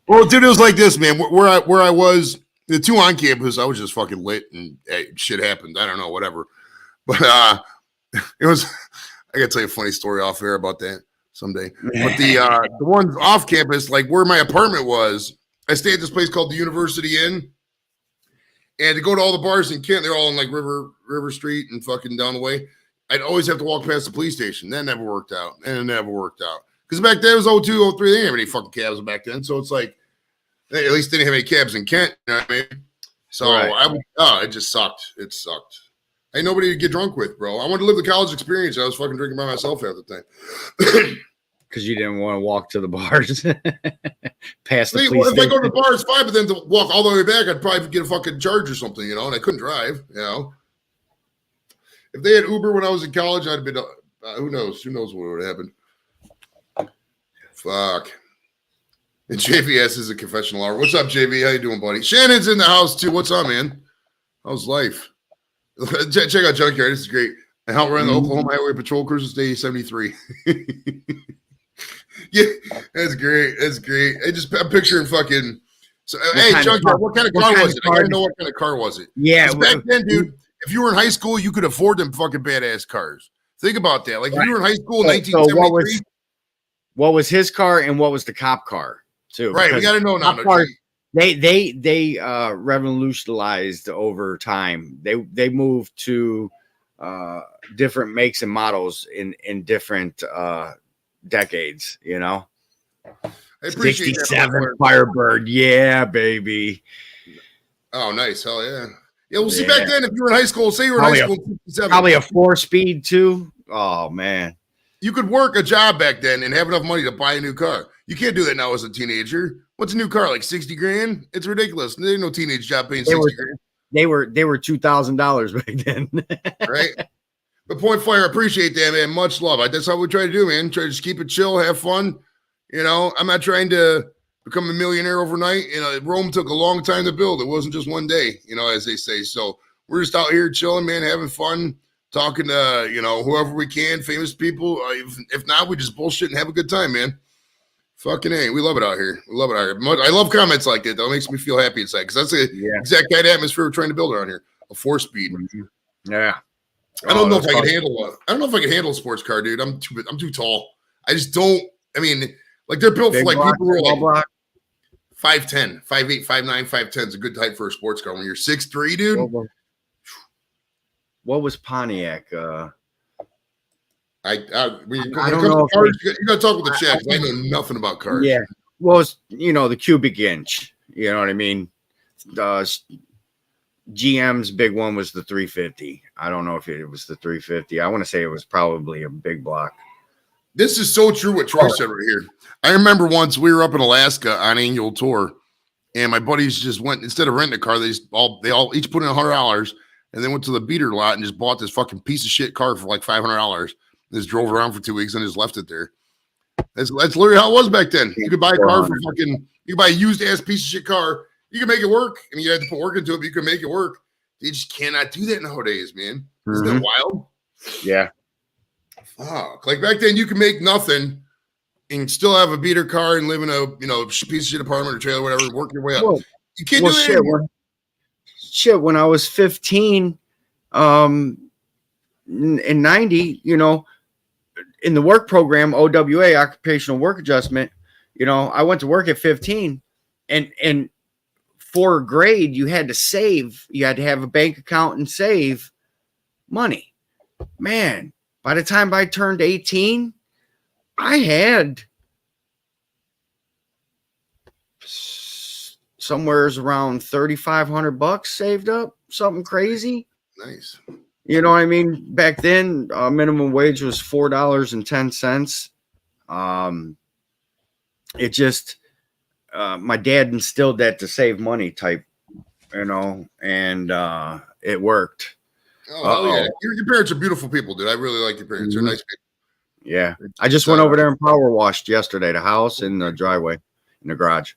Well, dude, it was like this, man. Where I was, the 2 on campus, I was just fucking lit, and hey, shit happened. I don't know, whatever. But it was. I gotta tell you a funny story off air about that someday. But the ones off campus, like where my apartment was, I stayed at this place called the University Inn. And to go to all the bars in Kent, they're all in like River Street and fucking down the way. I'd always have to walk past the police station. That never worked out. And it never worked out. Because back then it was 02, 03. They didn't have any fucking cabs back then. So it's like, at least they didn't have any cabs in Kent. You know what I mean? So it just sucked. It sucked. I had nobody to get drunk with, bro. I wanted to live the college experience. I was fucking drinking by myself half the time. Because you didn't want to walk to the bars past the police if station. I go to the bar, it's fine, but then to walk all the way back, I'd probably get a fucking charge or something, you know, and I couldn't drive, you know. If they had Uber when I was in college, I'd have been, who knows? Who knows what would have happened? Fuck. And JVS is a confessional hour. What's up, JV? How you doing, buddy? Shannon's in the house, too. What's up, man? How's life? Check out Junkyard. This is great. I helped run the Oklahoma Highway Patrol Cruiser Day 73. Yeah, that's great. That's great. I'm picturing fucking. So, hey, Junkyard, what kind of car was it? I gotta know what kind of car was it. Yeah, back then, dude, if you were in high school, you could afford them fucking badass cars. Think about that. Like if you were in high school in 1973. What was his car and what was the cop car too? Right, we got to know now. They revolutionized over time. They moved to different makes and models in different decades, you know. I appreciate 67 Firebird, yeah, baby. Oh, nice, hell yeah. Yeah, we'll see back then if you were in high school. Say you were in high school, probably a 4-speed too. Oh man, you could work a job back then and have enough money to buy a new car. You can't do that now as a teenager. What's a new car, like 60 grand? It's ridiculous. There's no teenage job paying 60 grand. They were $2,000 back then, right? But Point Fire, appreciate that, man. Much love. That's how we try to do, man. Try to just keep it chill, have fun. You know, I'm not trying to become a millionaire overnight. You know, Rome took a long time to build. It wasn't just one day, you know, as they say. So we're just out here chilling, man, having fun, talking to, you know, whoever we can, famous people. If not, we just bullshit and have a good time, man. Fucking A. We love it out here. We love it out here. I love comments like that, though. It makes me feel happy inside because that's the exact kind of atmosphere we're trying to build around here. A 4-speed. Yeah. I don't know if I can handle I don't know if I can handle a sports car, dude. I'm too tall. I just don't. I mean, like they're built for like people who are like 5'10", 5'8", 5'9", 5'10" is a good height for a sports car. When you're 6'3", dude. What was Pontiac? I don't know. Cars, you got to talk with the chat because I know nothing about cars. Yeah. Well, it's, you know, the cubic inch. You know what I mean? GM's big one was the 350. I don't know if it was the 350. I want to say it was probably a big block. This is so true what Troy said right here. I remember once we were up in Alaska on an annual tour, and my buddies just went, instead of renting a car, they all each put in $100, and then went to the beater lot and just bought this fucking piece of shit car for like $500. Just drove around for 2 weeks and just left it there. That's literally how it was back then. You could buy a car for you could buy a used ass piece of shit car. You can make it work. I mean, you had to put work into it, but you can make it work. You just cannot do that nowadays, man. Isn't that wild? Yeah. Fuck. Like back then, you could make nothing and still have a beater car and live in a piece of shit apartment or trailer, or whatever, and work your way up. Well, you can't do that anymore. Shit, when I was 15, in 90, you know, in the work program, OWA, occupational work adjustment, you know, I went to work at 15, and for a grade, you had to save. You had to have a bank account and save money. Man, by the time I turned 18, I had somewhere around $3,500 saved up, something crazy. Nice. You know what I mean? Back then, minimum wage was $4.10. It just, my dad instilled that to save money type, you know, and it worked. Oh, yeah. Your parents are beautiful people, dude. I really like your parents. They're nice people. Yeah. I just went over there and power washed yesterday, the house and the driveway in the garage.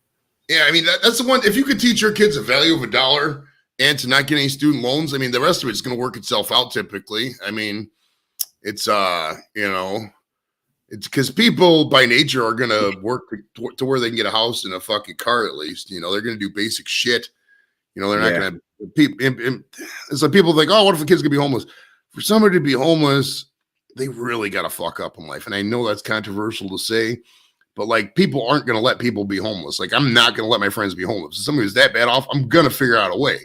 Yeah, I mean, that's the one. If you could teach your kids the value of $1 and to not get any student loans, I mean, the rest of it's going to work itself out typically. I mean, it's, you know, it's because people by nature are going to work to where they can get a house and a fucking car at least. You know, they're going to do basic shit. You know, they're not going to, people, it's like people think, oh, what if the kid's going to be homeless? for somebody to be homeless, they really got to fuck up in life. And I know that's controversial to say, but like people aren't going to let people be homeless. Like I'm not going to let my friends be homeless. If somebody who's that bad off, I'm going to figure out a way.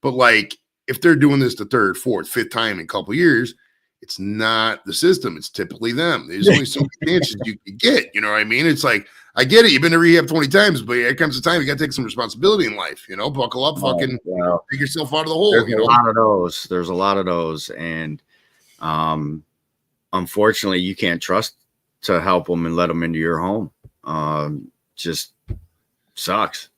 But like if they're doing this the third, fourth, fifth time in a couple of years, it's not the system. It's typically them. There's only so many chances you can get. You know what I mean? It's like, I get it. You've been to rehab 20 times, but here comes the time you got to take some responsibility in life. You know, buckle up, fucking take yourself out of the hole. There's a lot of those. There's a lot of those. And unfortunately, you can't trust to help them and let them into your home. Just sucks.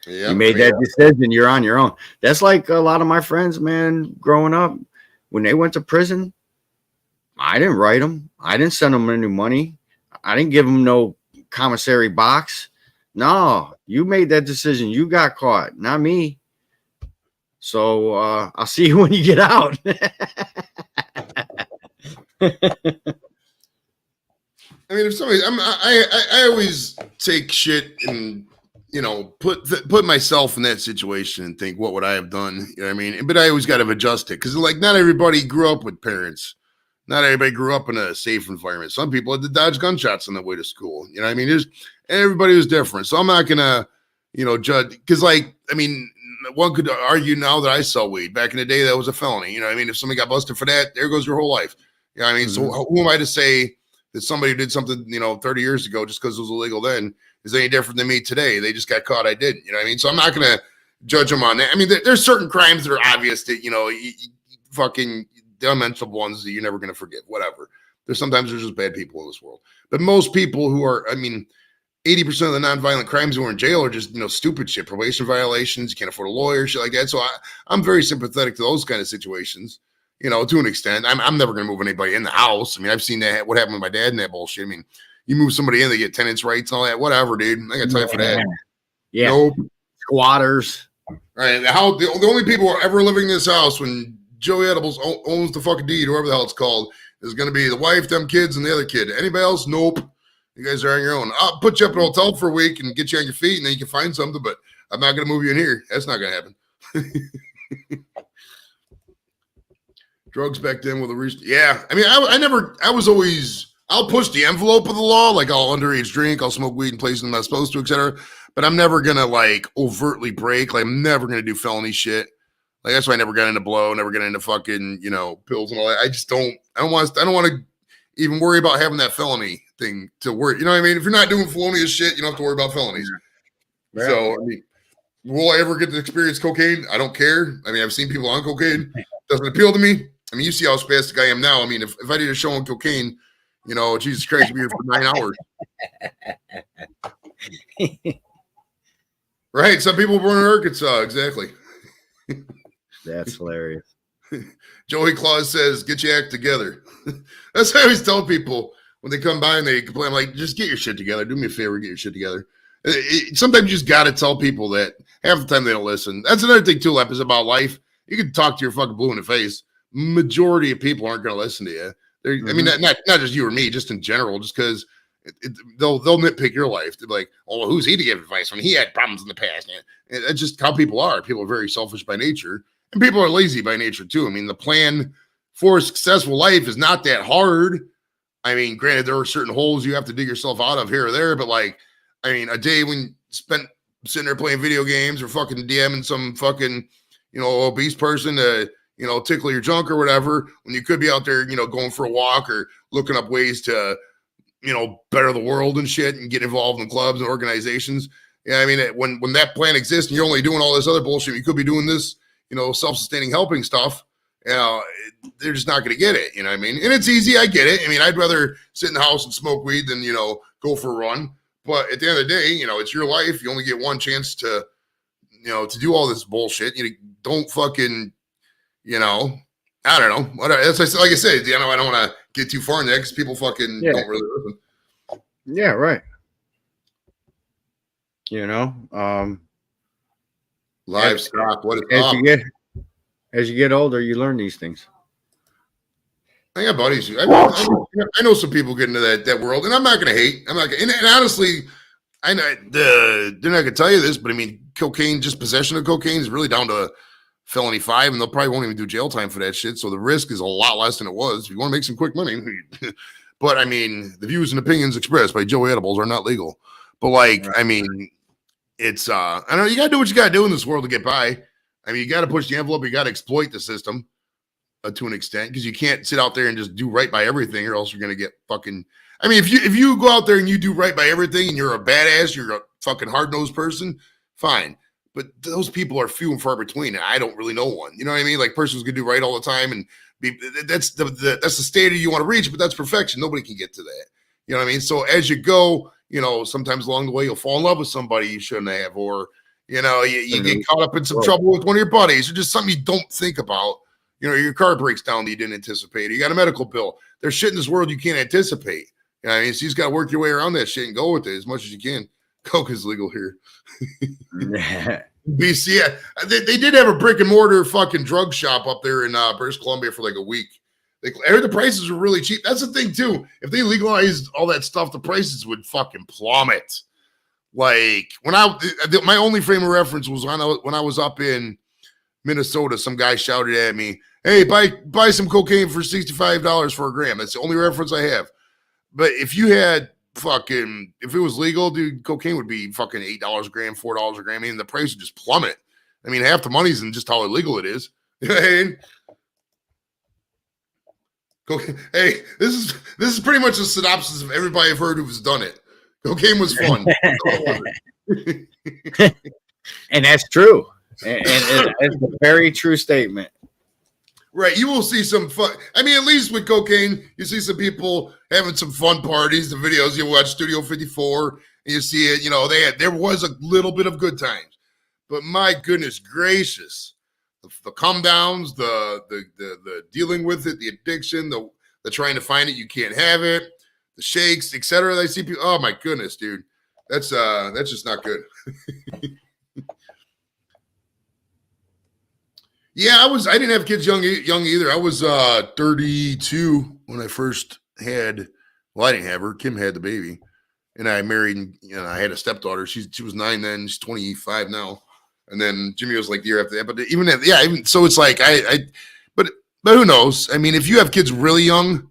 Yeah, you made that decision. You're on your own. That's like a lot of my friends, man, growing up, when they went to prison, I didn't write them. I didn't send them any money. I didn't give them no commissary box. No, you made that decision. You got caught, not me. So I'll see you when you get out. I mean, if somebody, I always take shit and, you know, put myself in that situation and think, what would I have done? You know what I mean? But I always got to adjust it because, like, not everybody grew up with parents. Not everybody grew up in a safe environment. Some people had to dodge gunshots on their way to school. You know what I mean? Everybody was different. So I'm not going to, you know, judge. Because, like, I mean, one could argue now that I sell weed. Back in the day, that was a felony. You know what I mean? If somebody got busted for that, there goes your whole life. You know what I mean? Mm-hmm. So who am I to say that somebody who did something, you know, 30 years ago just because it was illegal then is any different than me today? They just got caught. I didn't. You know what I mean? So I'm not going to judge them on that. I mean, there's certain crimes that are obvious that, you know, fucking the unmentionable ones that you're never going to forget, whatever. There's just bad people in this world. But most people who are, I mean, 80% of the nonviolent crimes who are in jail are just, you know, stupid shit, probation violations, you can't afford a lawyer, shit like that. So I'm very sympathetic to those kind of situations, you know, to an extent. I'm never going to move anybody in the house. I mean, I've seen that, what happened with my dad and that bullshit. I mean, you move somebody in, they get tenants' rights and all that, whatever, dude. I got to tell you for that. Yeah. Nope. Squatters. Right. The only people who are ever living in this house when Joey Edibles owns the fucking deed, whoever the hell it's called, is going to be the wife, them kids, and the other kid. Anybody else? Nope. You guys are on your own. I'll put you up in a hotel for a week and get you on your feet, and then you can find something, but I'm not going to move you in here. That's not going to happen. Drugs back then with a reason. Yeah. I mean, I was always, I'll push the envelope of the law. Like I'll underage drink, I'll smoke weed in places I'm not supposed to, etc. But I'm never going to like overtly break. Like I'm never going to do felony shit. Like that's why I never got into blow, never got into fucking, you know, pills and all that. I don't want to even worry about having that felony thing to worry. You know what I mean? If you're not doing felonious shit, you don't have to worry about felonies. Right. So, I mean, will I ever get to experience cocaine? I don't care. I mean, I've seen people on cocaine. Doesn't appeal to me. I mean, you see how spastic I am now. I mean, if I did a show on cocaine, you know, Jesus Christ, I'd be here for 9 hours. Right. Some people born in Arkansas. Exactly. That's hilarious. Joey Claus says, get your act together. That's what I always tell people when they come by and they complain. I'm like, just get your shit together. Do me a favor, get your shit together. Sometimes you just got to tell people that. Half the time they don't listen. That's another thing, too, Lep, is about life. You can talk to your fucking blue in the face. Majority of people aren't going to listen to you. I mean, not just you or me, just in general, just because they'll nitpick your life. They're like, oh, who's he to give advice when he had problems in the past? And that's just how people are. People are very selfish by nature. And people are lazy by nature, too. I mean, the plan for a successful life is not that hard. I mean, granted, there are certain holes you have to dig yourself out of here or there. But, like, I mean, a day when you spent sitting there playing video games or fucking DMing some fucking, you know, obese person to, you know, tickle your junk or whatever, when you could be out there, you know, going for a walk or looking up ways to, you know, better the world and shit and get involved in clubs and organizations. Yeah, I mean, when that plan exists and you're only doing all this other bullshit, you could be doing this, you know, self-sustaining helping stuff, you know, they're just not going to get it. You know what I mean? And it's easy. I get it. I mean, I'd rather sit in the house and smoke weed than, you know, go for a run. But at the end of the day, you know, it's your life. You only get one chance to, you know, to do all this bullshit. You don't fucking, you know, I don't know. Like I said, you know, I don't want to get too far in there because people fucking don't really listen. Yeah, right. You know, livestock. What is up? As you get older, you learn these things. I got buddies. I know some people get into that world, and I'm not going to hate. I'm not. And honestly, I know they're not going to tell you this, but I mean, cocaine, just possession of cocaine, is really down to felony 5, and they'll probably won't even do jail time for that shit. So the risk is a lot less than it was. If you want to make some quick money, but I mean, the views and opinions expressed by Joe Edibles are not legal. But like, I mean, it's I don't know, you gotta do what you gotta do in this world to get by. I mean, you gotta push the envelope, you gotta exploit the system to an extent, because you can't sit out there and just do right by everything, or else you're gonna get fucking. I mean, if you go out there and you do right by everything and you're a badass, you're a fucking hard-nosed person, fine. But those people are few and far between, and I don't really know one. You know what I mean? Like, persons gonna do right all the time, and that's the standard you want to reach, but that's perfection. Nobody can get to that. You know what I mean? So as you go, you know, sometimes along the way you'll fall in love with somebody you shouldn't have, or you know, you get caught up in some trouble with one of your buddies, or just something you don't think about. You know, your car breaks down that you didn't anticipate, or you got a medical bill. There's shit in this world you can't anticipate. You know what I mean? So you just got to work your way around that shit and go with it as much as you can. Coke is legal here. BC, yeah. They did have a brick and mortar fucking drug shop up there in British Columbia for like a week. I heard the prices were really cheap. That's the thing too. If they legalized all that stuff, the prices would fucking plummet. Like my only frame of reference was when I was up in Minnesota. Some guy shouted at me, "Hey, buy some cocaine for $65 for a gram." That's the only reference I have. But if you had if it was legal, dude, cocaine would be fucking $8 a gram, $4 a gram. I mean, the price would just plummet. I mean, half the money's in just how illegal it is. You know what I mean? Cocaine. Hey, this is pretty much a synopsis of everybody I've heard who's done it. Cocaine was fun. And that's true. And it's a very true statement. Right, you will see some fun. I mean, at least with cocaine, you see some people having some fun parties. The videos you watch, Studio 54, and you see it. You know, there was a little bit of good times, but my goodness gracious, the come downs, the dealing with it, the addiction, the trying to find it, you can't have it, the shakes, etc. I see people. Oh my goodness, dude, that's just not good. Yeah, I didn't have kids young either. I was 32 when I first had. Well, I didn't have her. Kim had the baby, and I married. You know, I had a stepdaughter. She was 9 then. She's 25 now. And then Jimmy was like the year after that. But even so, it's like but who knows? I mean, if you have kids really young,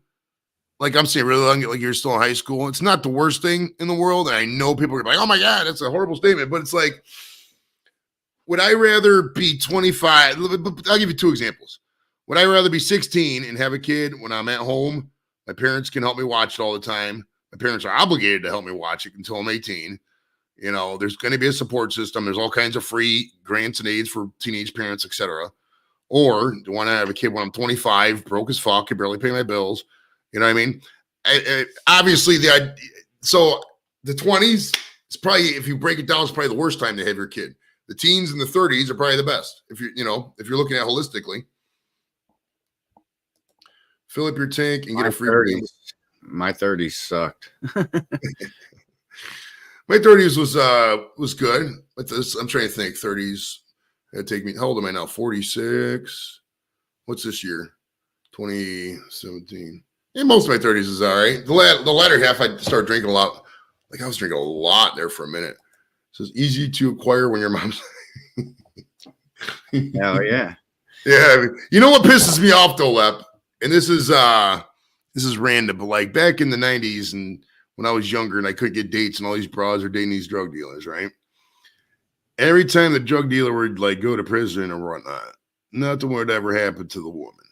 like I'm saying, really young, like you're still in high school, it's not the worst thing in the world. And I know people are like, "Oh my God, that's a horrible statement," but it's like. Would I rather be 25? I'll give you 2 examples. Would I rather be 16 and have a kid when I'm at home? My parents can help me watch it all the time. My parents are obligated to help me watch it until I'm 18. You know, there's going to be a support system. There's all kinds of free grants and aids for teenage parents, etc. Or do I want to have a kid when I'm 25, broke as fuck, can barely pay my bills? You know what I mean? Obviously, so the 20s, it's probably, if you break it down, it's probably the worst time to have your kid. The teens and the 30s are probably the best if you're looking at holistically. Fill up your tank and get a free meal. My 30s sucked. My 30s was good. But I'm trying to think. 30s had to take me. How old am I now? 46. What's this year? 2017. Yeah, most of my 30s is all right. The latter half, I started drinking a lot. Like I was drinking a lot there for a minute. So it's easy to acquire when your mom's. Oh yeah. Yeah. I mean, you know what pisses me off though, Lep? And this is random, but like back in the 90s and when I was younger and I couldn't get dates and all these bras are dating these drug dealers, right? Every time the drug dealer would like go to prison or whatnot, nothing would ever happen to the woman.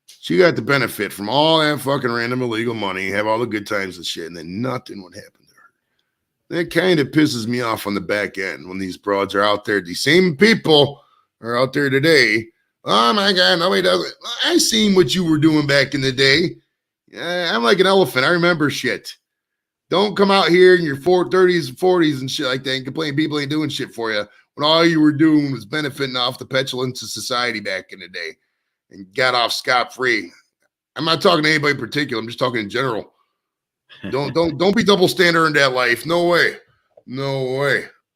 She got the benefit from all that fucking random illegal money, have all the good times and shit, and then nothing would happen. That kind of pisses me off on the back end when these broads are out there. These same people are out there today. Oh my God, nobody does it. I seen what you were doing back in the day. I'm like an elephant. I remember shit. Don't come out here in your 30s and 40s and shit like that and complain people ain't doing shit for you when all you were doing was benefiting off the petulance of society back in the day and got off scot-free. I'm not talking to anybody in particular. I'm just talking in general. Don't be double standard in that life. No way.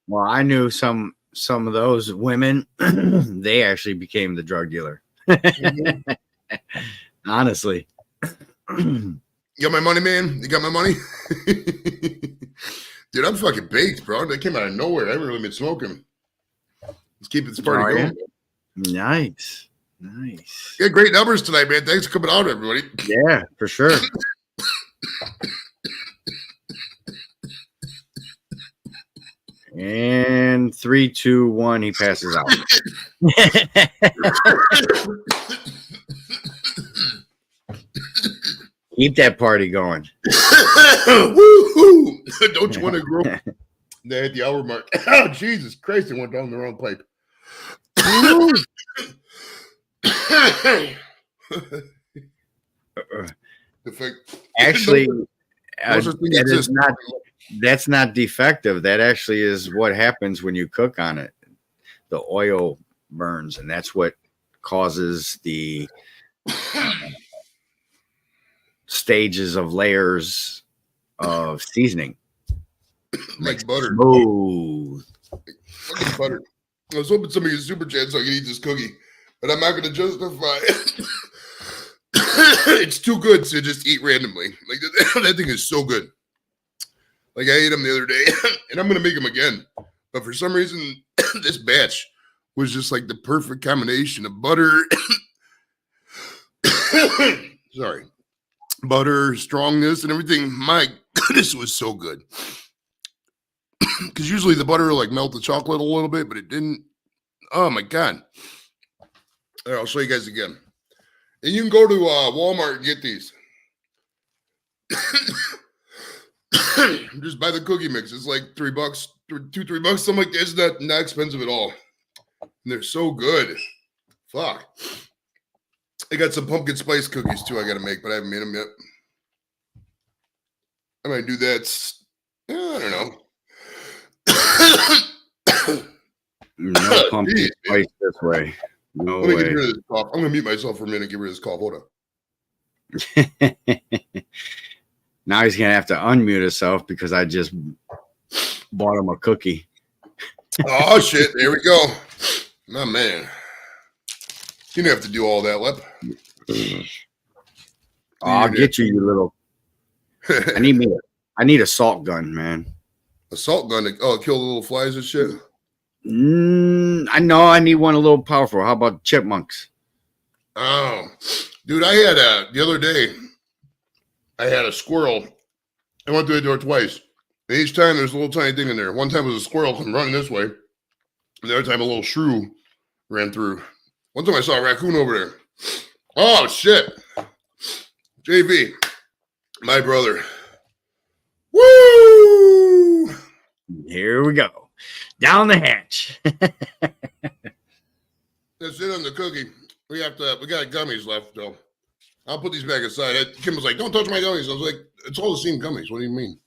Well, I knew some of those women. They actually became the drug dealer. Mm-hmm. Honestly. You got my money, man? You got my money? Dude, I'm fucking baked, bro. That came out of nowhere. I haven't really been smoking. Let's keep this party going. Nice. Yeah, great numbers tonight, man. Thanks for coming out, everybody. Yeah, for sure. And 3, 2, 1, he passes out. Keep that party going. Woo-hoo. Don't you want to grow? They hit the hour mark. Oh, Jesus Christ, it went down the wrong pipe. Actually, that's not defective. That actually is what happens when you cook on it. The oil burns, and that's what causes the stages of layers of seasoning. Like butter. Smooth. Like butter. I was hoping somebody could super chat so I could eat this cookie, but I'm not going to justify it. It's too good to just eat randomly. Like that thing is so good. Like I ate them the other day, and I'm going to make them again. But for some reason, this batch was just like the perfect combination of butter. Sorry. Butter, strongness, and everything. My goodness, it was so good. Because usually the butter will like melt the chocolate a little bit, but it didn't. Oh my God. All right, I'll show you guys again. And you can go to Walmart and get these. Just buy the cookie mix. It's like $3, $2-3, something like that. It's not expensive at all. And they're so good. Fuck. I got some pumpkin spice cookies too I got to make, but I haven't made them yet. I might do that. I don't know. No pumpkin spice this way. No way. Get rid of this cough. I'm going to mute myself for a minute and get rid of this cough. Hold on. Now he's going to have to unmute himself because I just bought him a cookie. Oh, shit. There we go. My man. You didn't have to do all that, Lep. I'll get you, you little. I need a salt gun, man. A salt gun to kill the little flies and shit? I know I need one a little powerful. How about chipmunks? Oh, dude, I had the other day, I had a squirrel. I went through the door twice. And each time there's a little tiny thing in there. One time it was a squirrel come running this way. And the other time a little shrew ran through. One time I saw a raccoon over there. Oh, shit. JV, my brother. Woo! Here we go. Down the hatch. That's it on the cookie. We got gummies left, though. I'll put these back aside. Kim was like, don't touch my gummies. I was like, it's all the same gummies. What do you mean?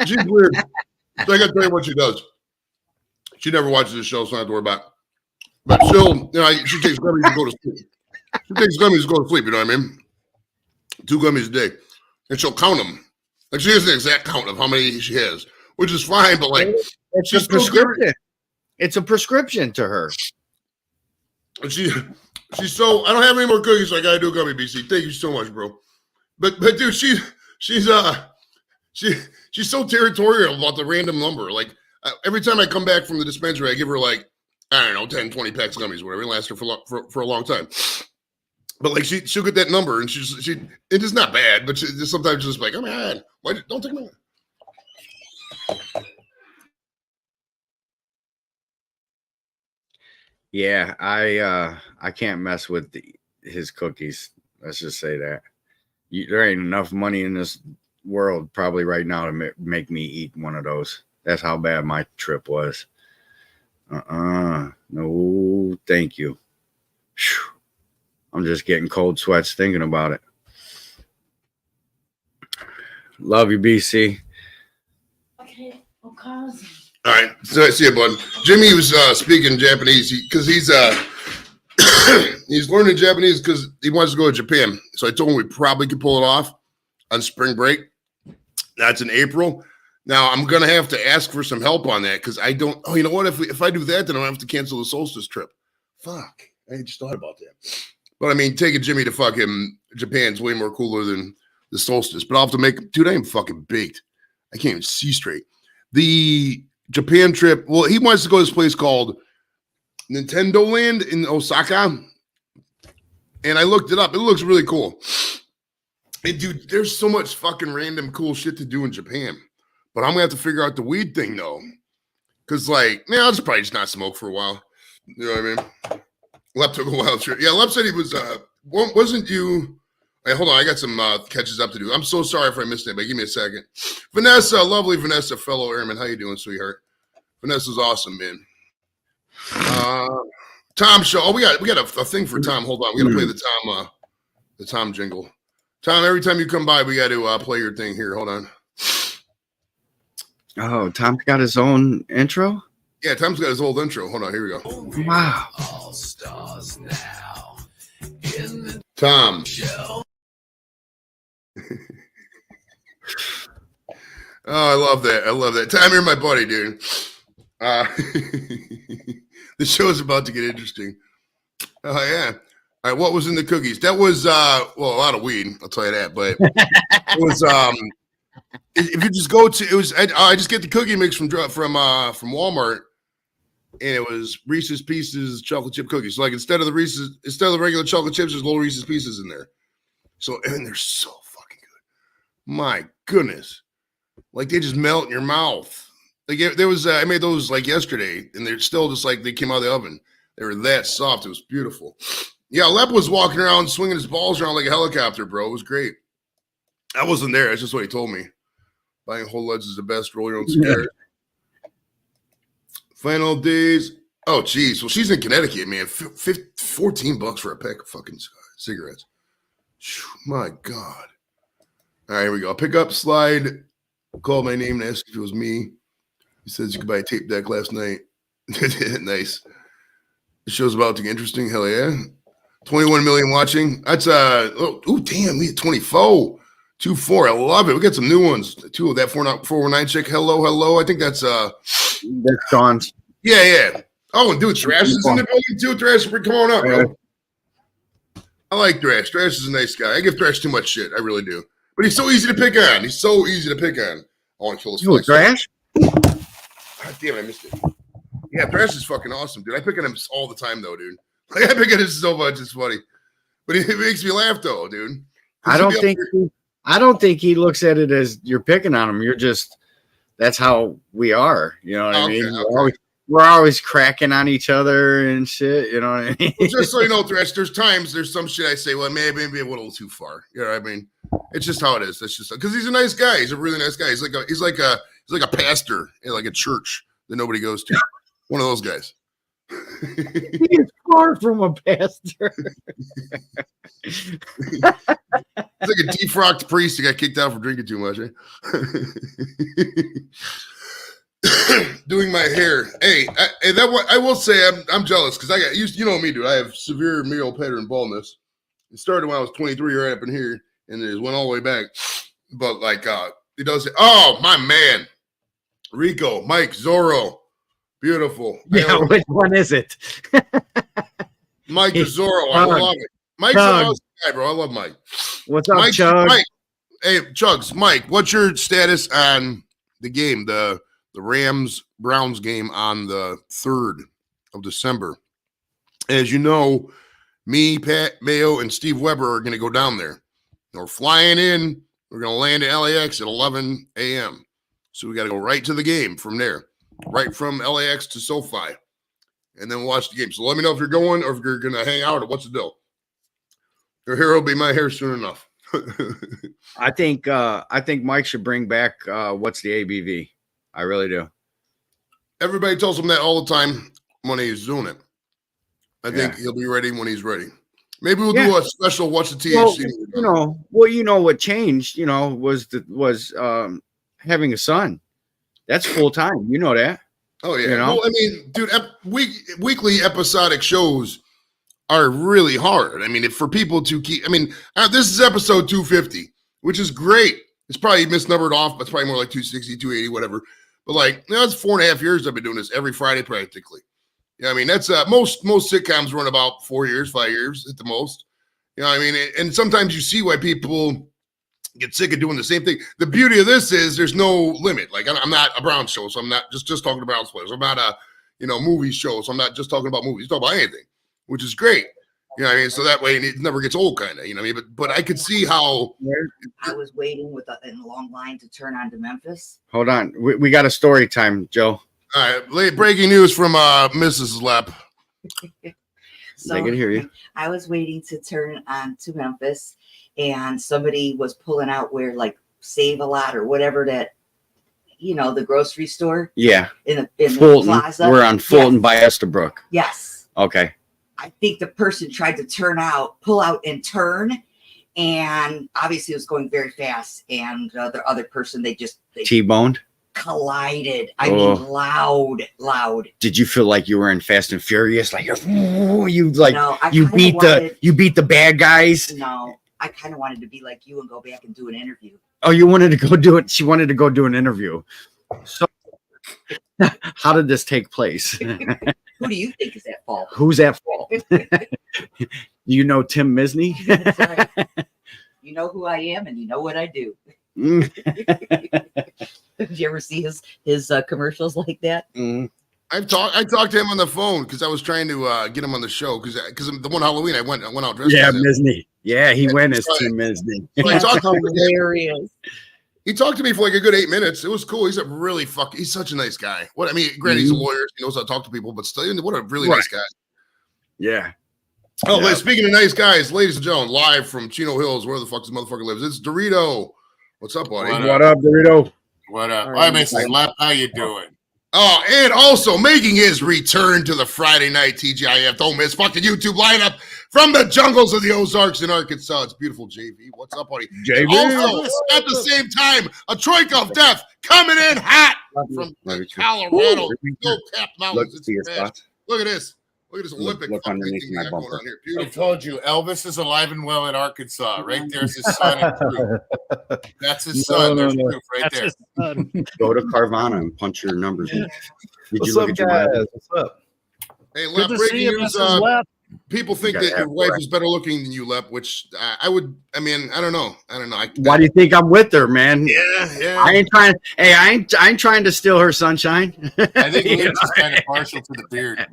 She's weird. So I got to tell you what she does. She never watches the show, so I don't have to worry about it. But still, she takes gummies to go to sleep. She takes gummies to go to sleep, you know what I mean? 2 gummies a day. And she'll count them. Like, she has the exact count of how many she has, which is fine, but like, it's a prescription. It's a prescription to her. And she's so, I don't have any more cookies, so I gotta do a gummy, BC. Thank you so much, bro. But dude, she's so territorial about the random number. Like, every time I come back from the dispensary, I give her like, I don't know, 10, 20 packs of gummies, whatever. It lasts her for a long time. But like she'll get that number, and it is not bad, but sometimes just like, oh my God, why don't take my. Yeah, I can't mess with his cookies. Let's just say that. There ain't enough money in this world probably right now to make me eat one of those. That's how bad my trip was. No, thank you. Whew. I'm just getting cold sweats thinking about it. Love you, BC. Okay, all right, so I see you, bud. Jimmy was speaking Japanese because he's learning Japanese because he wants to go to Japan. So I told him we probably could pull it off on spring break. That's in April. Now I'm gonna have to ask for some help on that because I don't. Oh, you know what? If I do that, then I don't have to cancel the solstice trip. Fuck! I just thought about that. But I mean, taking Jimmy to fucking Japan's way more cooler than the solstice. But I'll have to make. Dude, I am fucking baked. I can't even see straight. The Japan trip. Well, he wants to go to this place called Nintendo Land in Osaka. And I looked it up. It looks really cool. And dude, there's so much fucking random cool shit to do in Japan. But I'm gonna have to figure out the weed thing though. Cause like, man, I'll just probably just not smoke for a while. You know what I mean? Lep took a while. Yeah, Lep said he was wasn't you? Hey, hold on, I got some catches up to do. I'm so sorry if I missed it, but give me a second. Vanessa, lovely Vanessa, fellow airman. How you doing, sweetheart? Vanessa's awesome, man. Tom show. Oh, we got a thing for Tom. Hold on, we gotta play the Tom jingle. Tom, every time you come by, we got to play your thing here. Hold on. Oh, Tom's got his own intro? Yeah, Tom's got his old intro. Hold on, here we go. Wow. All stars now in the Tom. show. Oh, I love that. I love that. Tom, you're my buddy, dude. The show's about to get interesting. Oh, yeah. All right, what was in the cookies? That was, well, a lot of weed. I'll tell you that. But it was, if you just go to, it was, I just get the cookie mix from Walmart, and it was Reese's Pieces chocolate chip cookies. So like instead of the regular chocolate chips, there's little Reese's Pieces in there. So, and they're so fucking good. My goodness. Like they just melt in your mouth. Like there was, I made those like yesterday, and they're still just like they came out of the oven. They were that soft. It was beautiful. Yeah, Lep was walking around swinging his balls around like a helicopter, bro. It was great. I wasn't there. That's just what he told me. Buying whole leads is the best. Roll your own cigarette. Final days. Oh, geez. Well, she's in Connecticut, man. $14 for a pack of fucking cigarettes. My God. All right, here we go. Pick up slide. Called my name and asked if it was me. He says you could buy a tape deck last night. Nice. The show's about to get interesting. Hell yeah. 21 million watching. That's damn, we hit 24. 2-4. I love it. We got some new ones. Two of that 419 chick. Hello. I think that's Sean's. Yeah. Oh, and dude, Thrash is in the building too. Thrash, come on up, bro. I like Thrash. Thrash is a nice guy. I give Thrash too much shit. I really do. But he's so easy to pick on. I want to kill this fly. Thrash? God damn it, I missed it. Yeah, Thrash is fucking awesome, dude. I pick on him all the time, though, dude. Like, I pick on him so much, it's funny. But it makes me laugh, though, dude. I don't think he looks at it as you're picking on him. You're just, that's how we are. You know what I mean? Okay. We're always cracking on each other and shit. You know what I mean? Well, just so you know, Thrash, there's some shit I say, well, maybe a little too far. You know what I mean? It's just how it is. That's just because he's a nice guy. He's a really nice guy. He's like a pastor in like a church that nobody goes to. One of those guys. He's far from a pastor. He's like a defrocked priest who got kicked out for drinking too much. Doing my hair. Hey, I will say I'm jealous because I got you know me, dude. I have severe male pattern baldness. It started when I was 23 right up in here, and it went all the way back. But like it does. Oh, my man, Rico, Mike, Zorro, beautiful. Yeah, which one is it? Mike Zorro, I love it. Mike's an awesome guy, bro. I love Mike. What's up, Chug? Mike. Hey, Chugs, Mike, what's your status on the game, the Rams-Browns game on the 3rd of December? As you know, me, Pat Mayo, and Steve Weber are going to go down there. We're flying in. We're going to land at LAX at 11 a.m. So we got to go right to the game from there, right from LAX to SoFi, and then watch the game. So let me know if you're going or if you're going to hang out or what's the deal. Your hair will be my hair soon enough. I think Mike should bring back what's the ABV. I really do. Everybody tells him that all the time when he's doing it. I think he'll be ready when he's ready. Maybe we'll do a special what's the THC. You know what changed, was having a son. That's full time. You know that. Oh yeah. Well, I mean, dude, weekly episodic shows are really hard. I mean, for people to keep, this is episode 250, which is great. It's probably misnumbered off, but it's probably more like 260, 280, whatever. But it's 4.5 years I've been doing this every Friday practically. Yeah, that's most sitcoms run about 4 years, 5 years at the most. You know what I mean? And sometimes you see why people get sick of doing the same thing. The beauty of this is there's no limit. Like I'm not a Browns show, so I'm not just talking to Browns players. I'm not movie shows. So I'm not just talking about movies, talk about anything, which is great. You know what I mean? So that way it never gets old, kind of. You know what I mean? But I could see how I was waiting in a long line to turn on to Memphis. Hold on, we got a story time, Joe. All right, late breaking news from Mrs. Lepp. So I can hear you. I was waiting to turn on to Memphis, and somebody was pulling out where like Save a Lot or whatever that, the grocery store. Yeah, in Fulton. the plaza. We're on Fulton by Estabrook. Yes. Okay. I think the person tried to pull out and turn, and obviously it was going very fast. And the other person, they T-boned. collided. I mean, loud. Did you feel like you were in Fast and Furious? Like you beat the bad guys? No, I kind of wanted to be like you and go back and do an interview. Oh, you wanted to go do it? She wanted to go do an interview. So, how did this take place? Who do you think is at fault? Who's at fault? You know Tim Misney? That's right. You know who I am, and you know what I do. Did you ever see his commercials like that? I talked to him on the phone because I was trying to get him on the show because the one Halloween I went out dressed. Yeah, as him. Misney. Yeah, he went as Tim Misney. So I talked to him. Hilarious. He talked to me for like a good 8 minutes. It was cool. He's he's such a nice guy. Granted, he's a lawyer. He knows how to talk to people, but still, what a really nice guy. Yeah. Oh, yeah. Speaking of nice guys, ladies and gentlemen, live from Chino Hills, where the fuck this motherfucker lives, it's Dorito. What's up, buddy? What up, Dorito? What up? Hi, Mrs. Lepp. How you doing? Oh, and also making his return to the Friday night TGIF Don't Miss fucking YouTube lineup from the jungles of the Ozarks in Arkansas. It's beautiful, JV. What's up, buddy? JV. Also, at the same time, a troika of death coming in hot from Colorado. Snow-capped mountains. Look at this. Look at this Olympic look underneath my bumper. here. I Beautiful. told you, Elvis is alive and well in Arkansas. Right there's his son and proof. That's his son. There's proof right there. Go to Carvana and punch your numbers in. What's up, guys? What's up? Hey, Good Lep, to see breaking you, news. Mrs. Lepp. People think that your wife is better looking than you, Lep, which I don't know. Why do you think I'm with her, man? Yeah. I ain't trying to steal her sunshine. I think Luke's just kind of partial to the beard.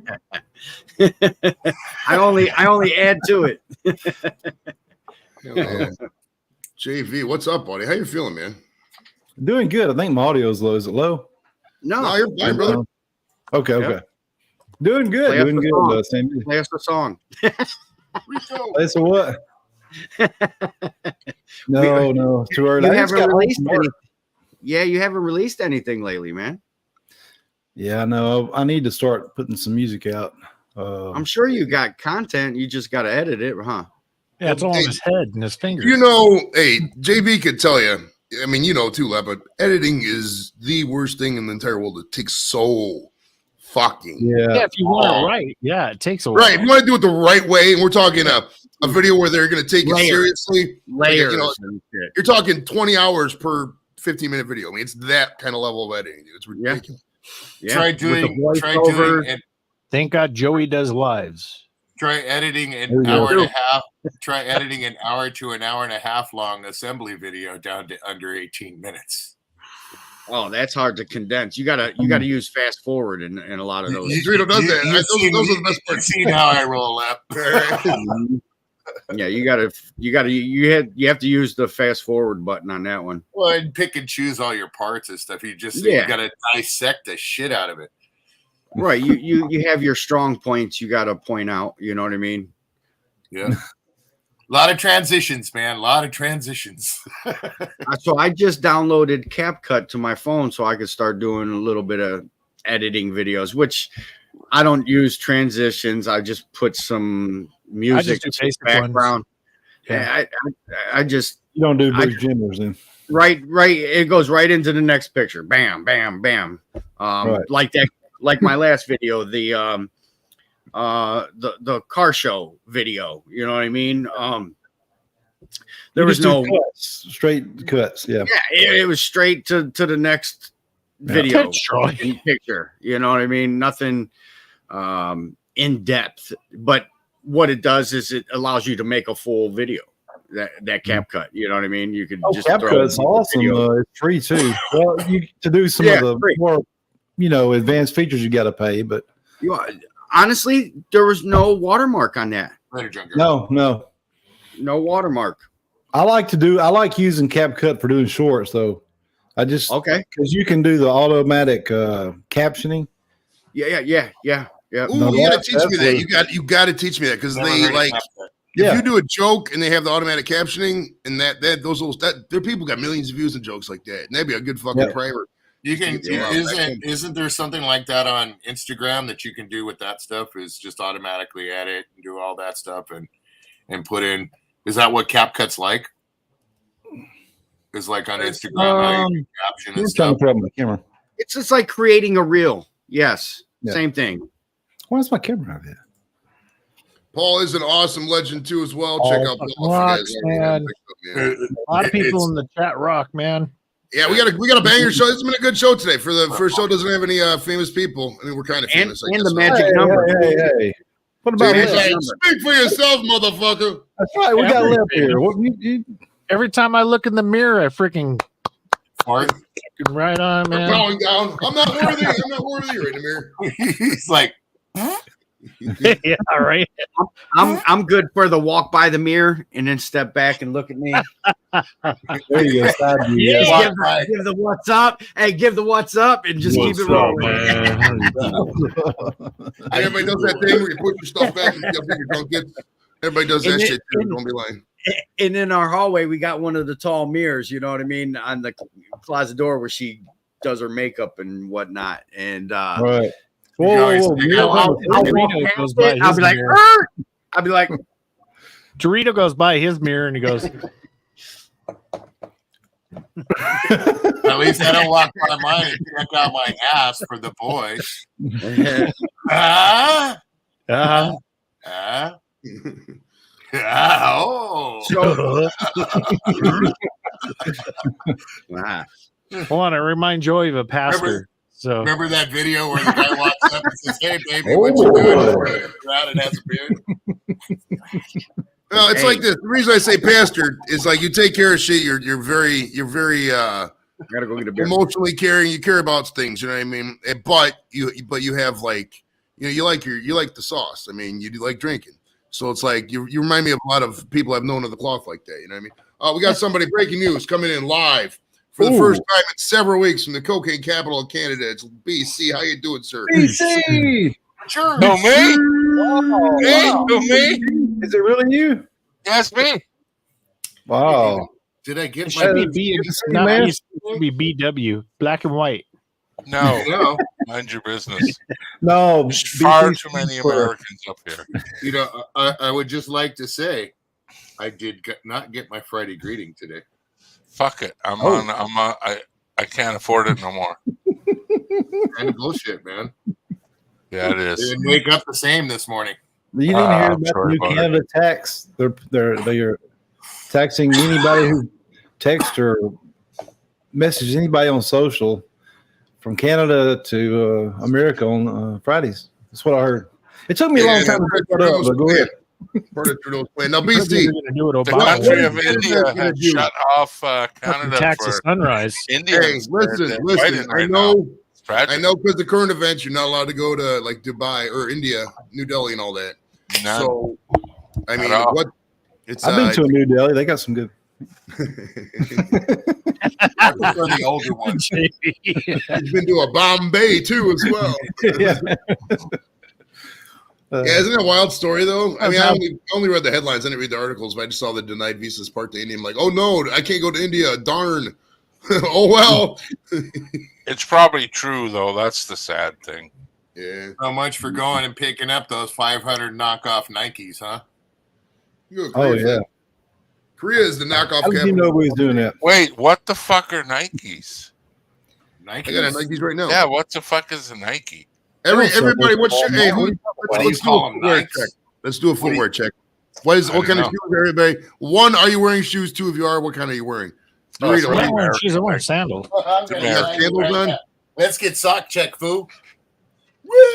I only add to it. JV, what's up, buddy? How you feeling, man? Doing good. I think my audio is low. Is it low? No, you're fine, brother. Okay. Yep. Doing good. Play us Doing the good. song. Same. Play us a song. Play us a what? No. Too early. You I just haven't got home released from work. anything. Yeah, you haven't released anything lately, man. Yeah, no. I need to start putting some music out. I'm sure you got content. You just got to edit it, huh? Yeah, it's all on his head and his fingers. Hey, JV could tell you. I mean, too, Lep, but editing is the worst thing in the entire world. It takes so fucking Yeah, if you want it right. Yeah, it takes a while. right. If you want to do it the right way, and we're talking a video where they're going to take it seriously, Layers. you're talking 20 hours per 15-minute video. I mean, it's that kind of level of editing, dude. It's ridiculous. Yeah. Try doing and Thank God Joey does lives. try editing an hour and a half. Try editing an hour to an hour and a half long assembly video down to under 18 minutes. Oh, that's hard to condense. You gotta use fast forward in a lot of those. Dorito does that. Those are the best You've parts. seen how I roll up. Yeah, you have to use the fast forward button on that one. Well, and pick and choose all your parts and stuff. You got to dissect the shit out of it. Right. You have your strong points you got to point out. You know what I mean? Yeah. A lot of transitions, man. A lot of transitions. So I just downloaded CapCut to my phone so I could start doing a little bit of editing videos, which I don't use transitions. I just put some music do to basic background. Yeah. I just You don't do Bruce Jenners then. right. It goes right into the next picture. Bam, bam, bam. Right. Like that. Like my last video, the car show video. You know what I mean? There was no straight cuts. Yeah. Yeah, it was straight to the next video and picture. You know what I mean? Nothing in depth. But what it does is it allows you to make a full video. That CapCut. You know what I mean? You could just CapCut's awesome. It's free too. Well, to do some of the more advanced features, you got to pay, but Honestly, there was no watermark on that. Later, Junker. No. No watermark. I like using CapCut for doing shorts though. Okay. Because you can do the automatic captioning. Yeah. Ooh, No, you gotta teach me that's that. You gotta teach me that because Never they heard of like CapCut. if you do a joke and they have the automatic captioning and their people got millions of views and jokes like that. And that'd be a good fucking primer. You can Yeah. isn't there something like that on Instagram that you can do with that stuff? Is just automatically edit and do all that stuff and put in. Is that what CapCut's like? Is like on Instagram how you can caption and stuff. Put up my camera. It's just like creating a reel. Yes. Yeah. Same thing. Why's my camera out here? Paul is an awesome legend too as well. Check out Paul. Rocks, if you guys man. yeah. A lot of people in the chat rock, man. Yeah, we got a banger show. It's been a good show today. For the first show, doesn't have any famous people. I mean, we're kind of And, famous. I and guess. the magic number. Hey. What about He's Lip? like, speak for yourself, motherfucker. That's right. We got Lip here. What, Every time I look in the mirror, I freaking Fart. right on, I'm man. bowing down. I'm not worthy. I'm not worthy right in the mirror. He's like, Yeah, right. I'm good for the walk by the mirror and then step back and look at me. there you go. Side view. Yeah. Yeah. Give the what's up. Hey, give the what's up and just keep it rolling. Everybody does that thing where you put your stuff back and you don't get. Everybody does that shit too. Don't be lying. And in our hallway, we got one of the tall mirrors, you know what I mean, on the closet door where she does her makeup and whatnot. And Right. guys Whoa. figure Whoa. out Dorito goes by I'll his be like, mirror. "Er!" I'll be like, Dorito goes by his mirror and he goes, at least I don't walk by mine and check out my ass for the boys. Ah, oh. so, wow. hold on, I remind Joey of a pastor. So Remember that video where the guy walks up and says, "Hey, baby, what you doing?" Around and has a beard. No, it's like this. The reason I say pastor is like you take care of shit. You're very I gotta go get a beer. emotionally caring. You care about things. You know what I mean? But you have like you like the sauce. I mean, you do like drinking. So it's like you remind me of a lot of people I've known of the cloth like that. You know what I mean? We got somebody breaking news coming in live for the first time in several weeks from the cocaine capital of Canada. It's BC. How you doing, sir? BC. Sure. No, me? Wow. Hey, no, me? Is it really you? That's me. Wow. Did I get it my should be Good B. to see you, Not man. B, it should be BW, black and white. No, No, mind your business. No. There's far BC too many for- Americans up here. you know, I would just like to say, I did not get my Friday greeting today. Fuck it. I can't afford it no more. Kind of bullshit, man. Yeah, it I is. didn't wake up the same this morning. You didn't hear I'm about the sorry new about it. Canada tax? They're taxing anybody who texts or messages anybody on social from Canada to America on Fridays. That's what I heard. It took me a long time to pick that up, but go ahead. Part of Trudeau's plan. Now, They're BC. going to do it, The Obama. country of what is India that gonna had do? shut off Canada Tax for of sunrise. Indians. Hey, listen. They're I fighting right now. know. It's tragic. I know because the current events, you're not allowed to go to like Dubai or India, New Delhi, and all that. None. So, I mean, At all. what? It's I've been to a New Delhi. They got some good. I prefer the older ones. He's been to a Bombay too as well. Yeah. Yeah, isn't that a wild story though? I mean, I only read the headlines. I didn't read the articles, but I just saw the denied visas part to India. I'm like, oh no, I can't go to India. Darn. Oh well. It's probably true, though. That's the sad thing. Yeah. So much for going and picking up those 500 knockoff Nikes, huh? You go Oh crazy. yeah. Korea is the knockoff How did you capital. know we was doing that? Wait, what the fuck are Nikes? I got a Nikes right now. Yeah, what the fuck is a Nike? Everybody, what's Oh, hey, no. let's do a footwear check. Let's do a footwear check. What I kind don't of know. shoes, everybody? One, are you wearing shoes? Two, if you are, what kind are you wearing? Oh, Dorito, so what do I'm you wearing wear? shoes. I'm wearing sandals. You got sandals on? Let's get sock check, fool.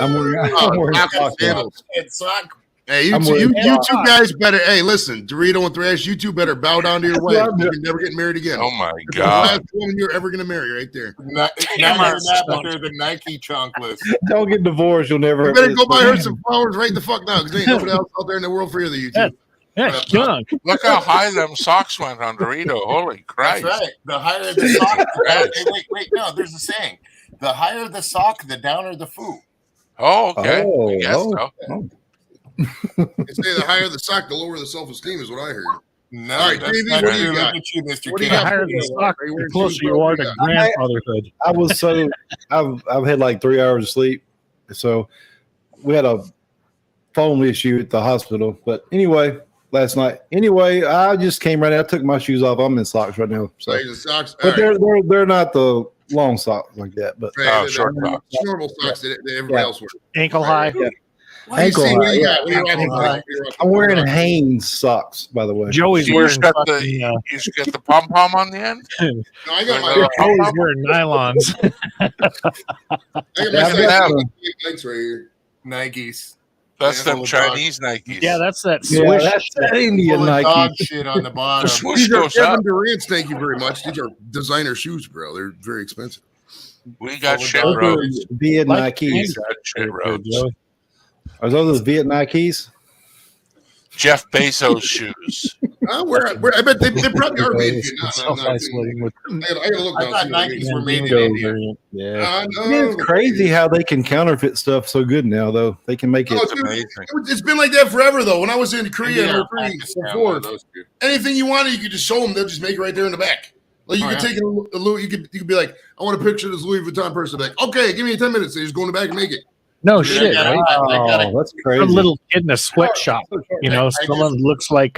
I'm wearing Knockoff socks. sandals. Get sock Hey, I'm you wearing two guys better. Hey, listen, Dorito and Thrash, you two better bow down to your That's wife. what I'm You doing. can never get married again. Oh my That's the last God. woman you're ever gonna marry, right there. Now you're not, but they're the Nike chunkless. Don't get divorced. You'll never. You better go buy her some flowers right the fuck now, because there ain't nobody else out there in the world for either of you two. That's junk. Look how high them socks went on Dorito. Holy That's Christ. right. The higher the sock. Wait. No, there's a saying. The higher the sock, the downer the foo. Oh, okay. Oh, I guess oh. so. They say the higher the sock, the lower the self-esteem is what I heard. No, All right, that's Davey, not what do true. you got? Look at you, Mr. What do you The King. got? higher the stock, Are you the wearing closer shoes, you bro? are What to do you got? grandfatherhood. I was so I've had like 3 hours of sleep, so we had a phone issue at the hospital. But anyway, last night. Anyway, I just came right out, took my shoes off. I'm in socks right now. So, Like the socks. but All right. they're not the long socks like that. But Right, Oh, they're short socks. normal socks that everybody else wears. Ankle high. Yeah. Ankle Ankle What do you high, got? What do you Ankle got? high. I'm wearing Hanes socks, by the way. Joey's You wearing just got fucking, the you just get the pom pom on the end. No, I got Where my Joey's wearing nylons. I got my Yeah, size I've 8 Nikes right here. Nikes. That's They're them full of Chinese Nikes. Yeah, that's that Yeah, swish. that's that Indian Full of Nike. dog shit on the The bottom. swoosh These are goes up. Kevin Durant's. Thank you very much. These are designer shoes, bro. They're very expensive. We got Full of shit dog roads. shit. Viet Like Nikes. We got shit roads. Joey. Are those Viet Nikes? Jeff Bezos shoes. I bet they probably are made in Vietnam. I'm not Self-isolating with I gotta look I now. thought see what they Nikes make. were made in India. Yeah. It's crazy how they can counterfeit stuff so good now, though. They can make it. Oh, dude, Amazing. it's been like that forever, though. When I was in Korea India or and Korea Pakistan, one before, of those two. anything you wanted, you could just show them. They'll just make it right there in the back. Like you Oh, could yeah. take a Louis. You could be like, I want a picture of this Louis Vuitton person. They're like, okay, give me 10 minutes. They just go in the back and make it. No Dude, shit, I right? gotta- Oh, that's Some crazy. little kid in a sweatshop. You know, someone looks like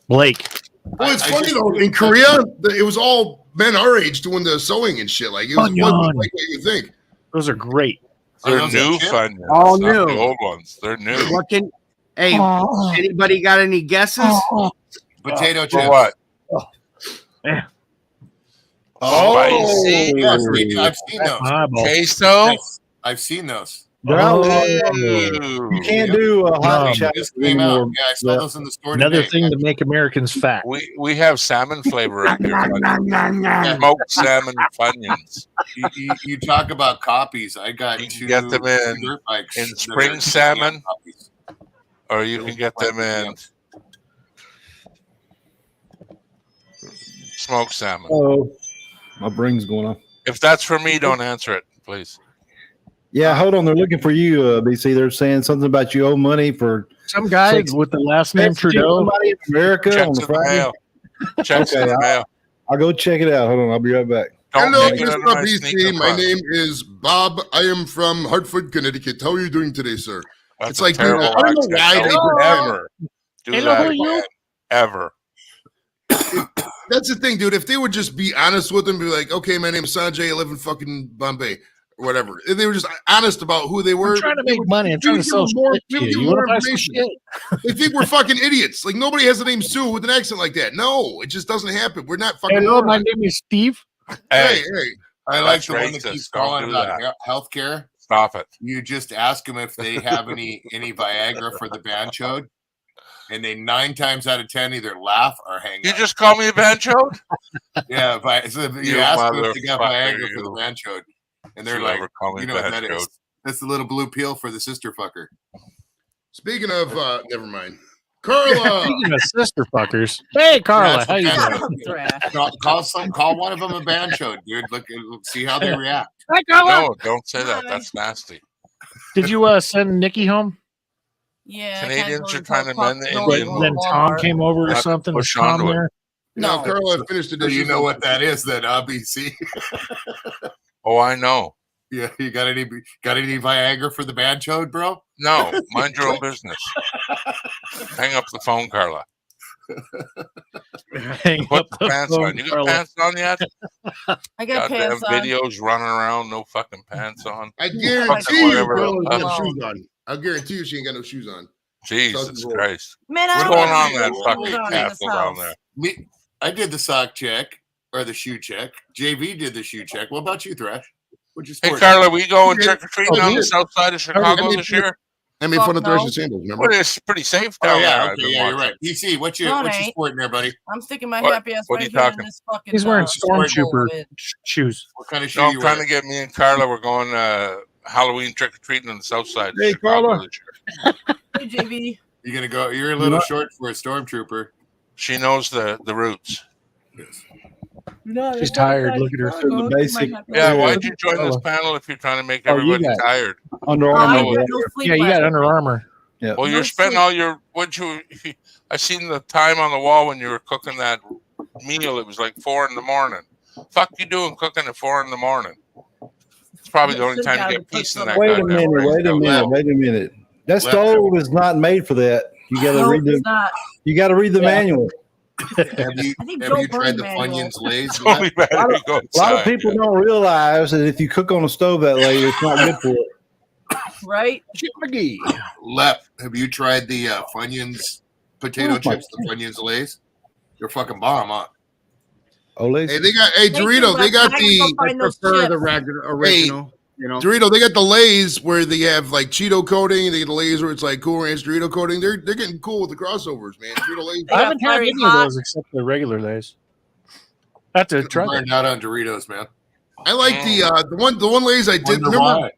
Blake. Well, it's I funny just- though. In Korea, it was all men our age doing the sewing and shit. Like it wasn't Yawn. like what you think. Those are great. They're those new are chip? Funyuns. All not new. The old ones. They're new. What can? Hey, anybody got any guesses? Potato For chips. what? Spicy. Yes, Ooh. I've seen those. Eyeball. Queso? Yes, I've seen those. They're out. Ooh. You can't do a hot No. chocolate Just came out. anymore. Yeah, I saw those in the store Another today. thing to make Americans fat. We have salmon flavor up here. Smoked salmon Funyuns. You talk about copies. I got You can two get them in- dirt bikes in that spring are salmon. copies. Or you can get them in smoked salmon. Oh, my brain's going on. If that's for me, don't answer it, please. Yeah, hold on. They're looking for you, BC. They're saying something about you owe money for Some guy Checks- with the last name Trudeau. Somebody in America on Checks the in the Friday. mail. Checks in Okay, the mail. I'll go check it out. Hold on, I'll be right back. Don't Hello, make it under Mr. my BC. sneaker My crust. name is Bob. I am from Hartford, Connecticut. How are you doing today, sir? That's It's a like, dude, terrible I don't know accent. why Don't they ever do Hello, that how are you? again. Ever. That's the thing, dude. If they would just be honest with them, be like, okay, my name is Sanjay. I live in fucking Bombay or whatever. If they were just honest about who they were. I'm trying to make money. I'm we trying would to sell give them more- shit we to would you. give You them want to more buy some information. shit? They think we're fucking idiots. Like nobody has the name Sue with an accent like that. No, it just doesn't happen. We're not fucking. Hello, my morons. name is Steve. Hey, Hey, I like That's the one that racist. keeps Don't calling do about that. healthcare. stop it. You just ask them if they have any Viagra for the banchode, and they 9 times out of 10 either laugh or hang You up. just call me a banjo? Yeah, so you You ask them if they got motherfucker, Viagra for the you. banchode, and they're You like, ever call me you know what that banjo? is? That's the little blue peel for the sister fucker. Speaking of, never mind. Carla. Speaking of sister fuckers. Hey, Carla, That's how you the doing? banchode. Call one of them a banchode, dude. Look, see how they react. Hi, Carla. No, don't say that. That's nasty. Did you send Nikki home? Yeah. Canadians are trying to mend the Then, Indian then Tom came over or Not to something. Was push Tom onto it. there? No, No. Carla finished the Do dishes. you know what that is? That BC. Oh, I know. Yeah, you got any Viagra for the banchode, bro? No, mind your own business. Hang up the phone, Carla. Hang Put up the the pants phone, on. You got Carla. pants on yet? I got Goddamn pants on. videos running around, no fucking pants on. I Fucking guarantee you, whatever the Carla's got no fuck. shoes on. I guarantee you, she ain't got no shoes on. Jesus roll. Christ. Man, I What's don't going have on in that shoes fucking on in this castle down house. there? I did the sock check or the shoe check. JV did the shoe check. What about you, Thresh? What'd you Hey, sport? Carla, we going trick or treating Oh, on yeah. the south side of Chicago this year? I made Fuck fun of no. thrashing sandals. Remember? Well, it's pretty safe Oh down yeah, there. okay, yeah, you're right. PC, what you No, it what you ain't. sporting there, buddy? I'm sticking my What- happy ass what are right you here in talking? this fucking. He's wearing sport stormtrooper bowl. shoes. What kind of shoe No, I'm you trying wearing? to get me and Carla. We're going Halloween trick or treating on the south side of Hey, Chicago Carla. this year. Hey, JB. You're gonna go. You're a little short for a stormtrooper. She knows the roots. Yes. No, She's that's tired. not Look at her. nice. The Go basic- to my happy Yeah, ass. why'd you join this Carla. panel if you're trying to make Oh, you everybody got- tired? Under Oh, I Armour. had no sleep Yeah, you last got night. Under Armour. Yeah. Well, No you're spending sleep. all your I seen the time on the wall when you were cooking that meal. It was like 4 a.m. Fuck you doing cooking at 4 a.m? It's probably the only time you get peace in that Wait a goddamn minute. place. Wait a minute. Wait a minute. That stove is not made for that. You got to No, read it's the. not. You got to read the manual. Have you I think have Joe you tried the Biden manual. Funyuns Lays? It's only better to go A lot of outside. people don't realize that if you cook on a stove that late, it's not good for it. Right? Lep, have you tried the Funyuns potato Oh, my chips? The Funyuns Lays? They're fucking bomb, huh? Olays? Hey, they got Thank you, Dorito. They Lex. got I can the go find those prefer the chips. regular original. You know, Dorito. They got the Lays where they have like Cheeto coating. They get the Lays where it's like Cool Ranch Dorito coating. They're getting cool with the crossovers, man. Dorito Lays. They I got haven't had very any hot. of those except the regular days. I have to try them. Burned out on Doritos, man. I like the one Lays I did. Wonder Remember, why.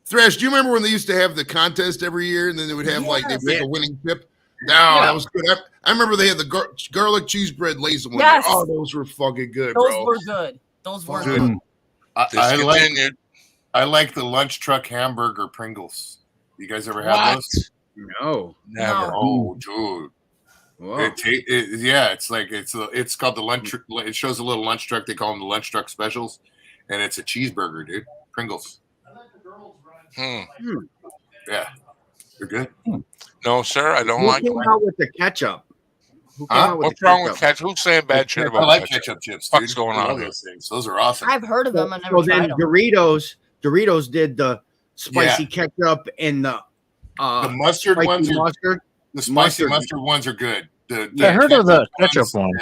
Thrash? Do you remember when they used to have the contest every year, and then they would have like they Yes. pick a winning chip? No, that was good. I remember they had the garlic cheese bread Lays one. Yes. Oh, those were fucking good, Those bro. were good. Those were Dude, good. Discontinued. I like the lunch truck hamburger Pringles. You guys ever have those? no. Never. Oh, dude. Whoa. Yeah, it's like it's called the lunch. It shows a little lunch truck. They call them the lunch truck specials, and it's a cheeseburger, dude. Pringles. Hmm. Yeah, they're good. No, sir, I don't Who like came them. out with the ketchup? Who came Huh? out with What's the wrong with ketchup? ketchup? Who's saying bad shit I about like ketchup? ketchup chips, What's dude. going I on love here? those things. Those are awesome. I've heard of them. I never So then tried them. Doritos did the spicy ketchup and the The mustard spicy ones are mustard. the spicy mustard. mustard ones are good. I heard of the ketchup ones, one.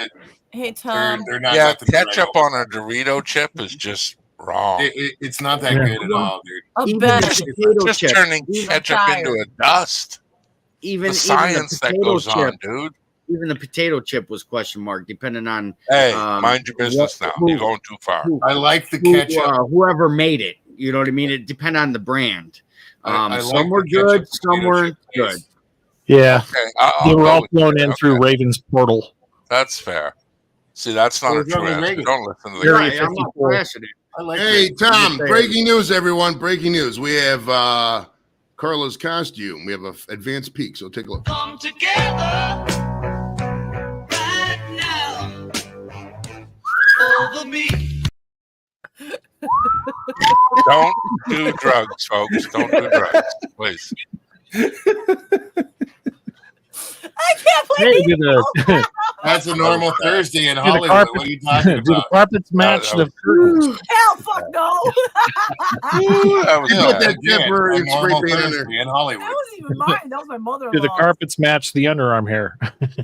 Hey, They're, Tom. they're not Yeah, nothing to write ketchup home. on a Dorito chip is just wrong. It's not that Yeah. good at all, dude. A Even bet. the potato Just chip. turning Even- ketchup tired. into a dust. Even The science that potato goes chip, on, dude. even the potato chip was question mark, depending on Hey, Um, mind your business now. who- You're going too far. I like the who, ketchup. whoever made it. You know what I mean? It depended on the brand. I like Some were the ketchup good, and some potato weren't chip good. taste. Yeah, Okay, I'll they were go all with flown that. in through Okay, Raven's portal. that's fair. See, that's not a There's true nothing answer. negative. Don't listen to the Area guy. I'm not 54. crashing it. I like Hey, that. Tom, saying. breaking news, everyone. Breaking news. We have Carla's costume. We have an advanced peek, so take a look. Come together right now over me. Don't do drugs, folks. Don't do drugs, please. I can't Hey, believe do the That's a normal Thursday in the Hollywood. carpet- What are you talking do the about? carpets match that the curtains? hell fuck no. That was You Yeah, put that again, pepper a and spray normal paint on there. Thursday in That Hollywood. wasn't even mine. That was my Do the mother-in-law. carpets match the underarm hair?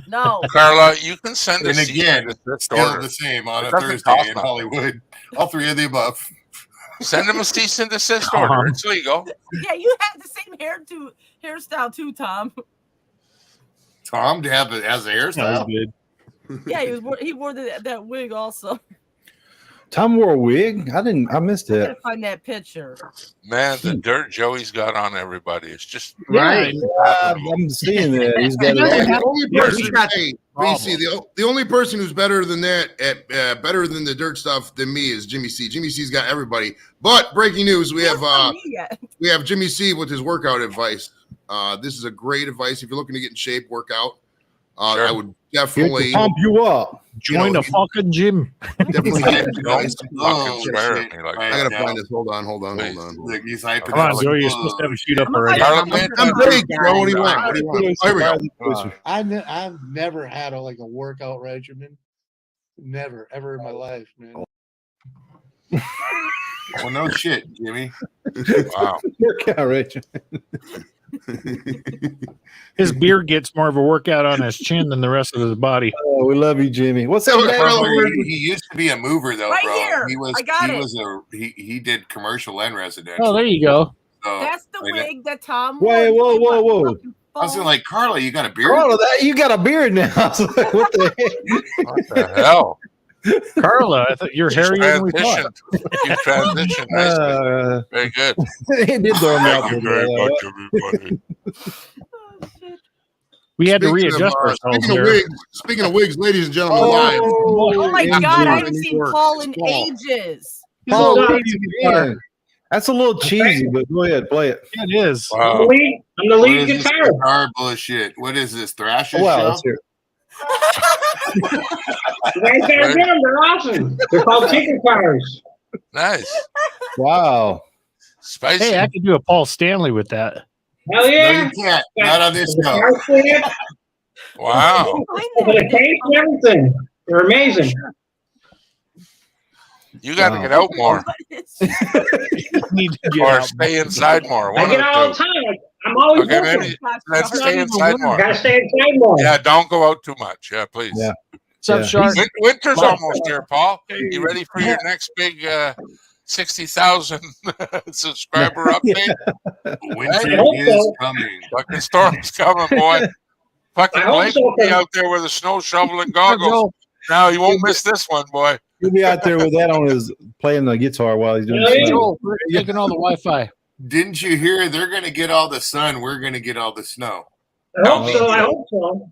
No. Carla, you can send And a cease again, and desist Still order. the same on It a doesn't Thursday cost in nothing. Hollywood. All three of the above. Send them a cease and desist Uh-huh. order. It's legal. Yeah, you have the same hairstyle too, Tom. Tom has a That was hairstyle. good. Yeah, he wore that wig also. Tom wore a wig. I missed I that. gotta find that picture. Man, the dirt Joey's got on everybody. It's just Right. I'm seeing that. He's got Hey, it. the only Yeah, person, he's got hey, problem. BC, the only person who's better than that at better than the dirt stuff than me is Jimmy C. Jimmy C's got everybody. But breaking news, we have Not me yet. we have Jimmy C with his workout advice. This is a great advice if you're looking to get in shape, work out. Sure. I would Here definitely to pump you up. Join know, a fucking gym. definitely He's get hyped this up. advice. fucking swear at me like I that. gotta find this. Hold on. Look, he's hyping Come on, up. Joey. You're supposed to have a shoot up already. Carla, man, I'm big, bro. What do you want? What do you want? Oh, here we go. I've never had a workout regimen. Never, ever in my life, man. Well, no shit, Jimmy. Wow. Workout regimen. His beard gets more of a workout on his chin than the rest of his body. Oh, we love you, Jimmy. What's up, man? He used to be a mover, though, Right bro. here. He was. I got he it. was he did commercial and residential. Oh, there you go. though. That's the wig that Tom Wait, wore. whoa. I was like, Carla, you got a beard? Carla, you got a beard now. I was like, what the heck? What the hell? Carla, I thought you're hairier than we thought. You transitioned nicely. Very good. He did throw him out Thank you there. very much, everybody. We had to Speaking of, readjust ourselves here. Speaking of wigs, ladies and gentlemen, live. Oh my God, I haven't seen Paul in ages. Paul, that's a little cheesy, but go ahead, play it. It is. Wow. I'm the lead What is this guitar. guitar bullshit. What is this? Thrasher Wow, show? let's hear it. You guys gotta get them. They're awesome. They're called chicken cars. Nice. Wow. Spicy. Hey, I could do a Paul Stanley with that. Hell yeah. No, you can't. Not on this show. Wow. For the taste and everything. They're amazing. You got to get out more. Or stay inside more. I One get of out all the the two. time. I'm always Okay, working. maybe let's stay inside more. Gotta stay inside more. Yeah, don't go out too much. Yeah, please. Yeah. What's up, Shark? Winter's almost here, Paul. You ready for your next big 60,000 subscriber update? Winter is coming. Fucking storm's coming, boy. Fucking Blake will be out there with a snow shovel and goggles. Now you won't miss this one, boy. He'll be out there with that on his playing the guitar while he's doing Joel, we're taking all the Wi-Fi. Didn't you hear? They're going to get all the sun. We're going to get all the snow. I hope so. I hope so.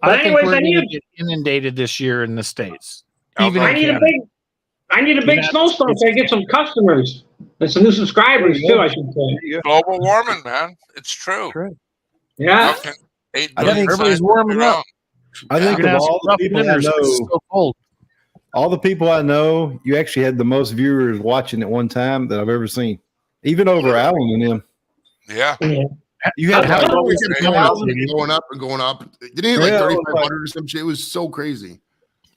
But I think anyways, we're I going need to get inundated this year in the States. Okay. Even I in need a Canada. big I need a big snowstorm so I get some customers and some new subscribers too, I should say. Global warming, man. It's true. Yeah. Okay. 8 I billion think everybody's signs warming around. up. I think You're of gonna have all some the rough people I winters. It's know, so cold. all the people I know, you actually had the most viewers watching at one time that I've ever seen, even over Alan and them. Yeah. You had How- like, We kept going up and going up. Didn't he hit like Yeah, 3,500 or some shit? It was so crazy.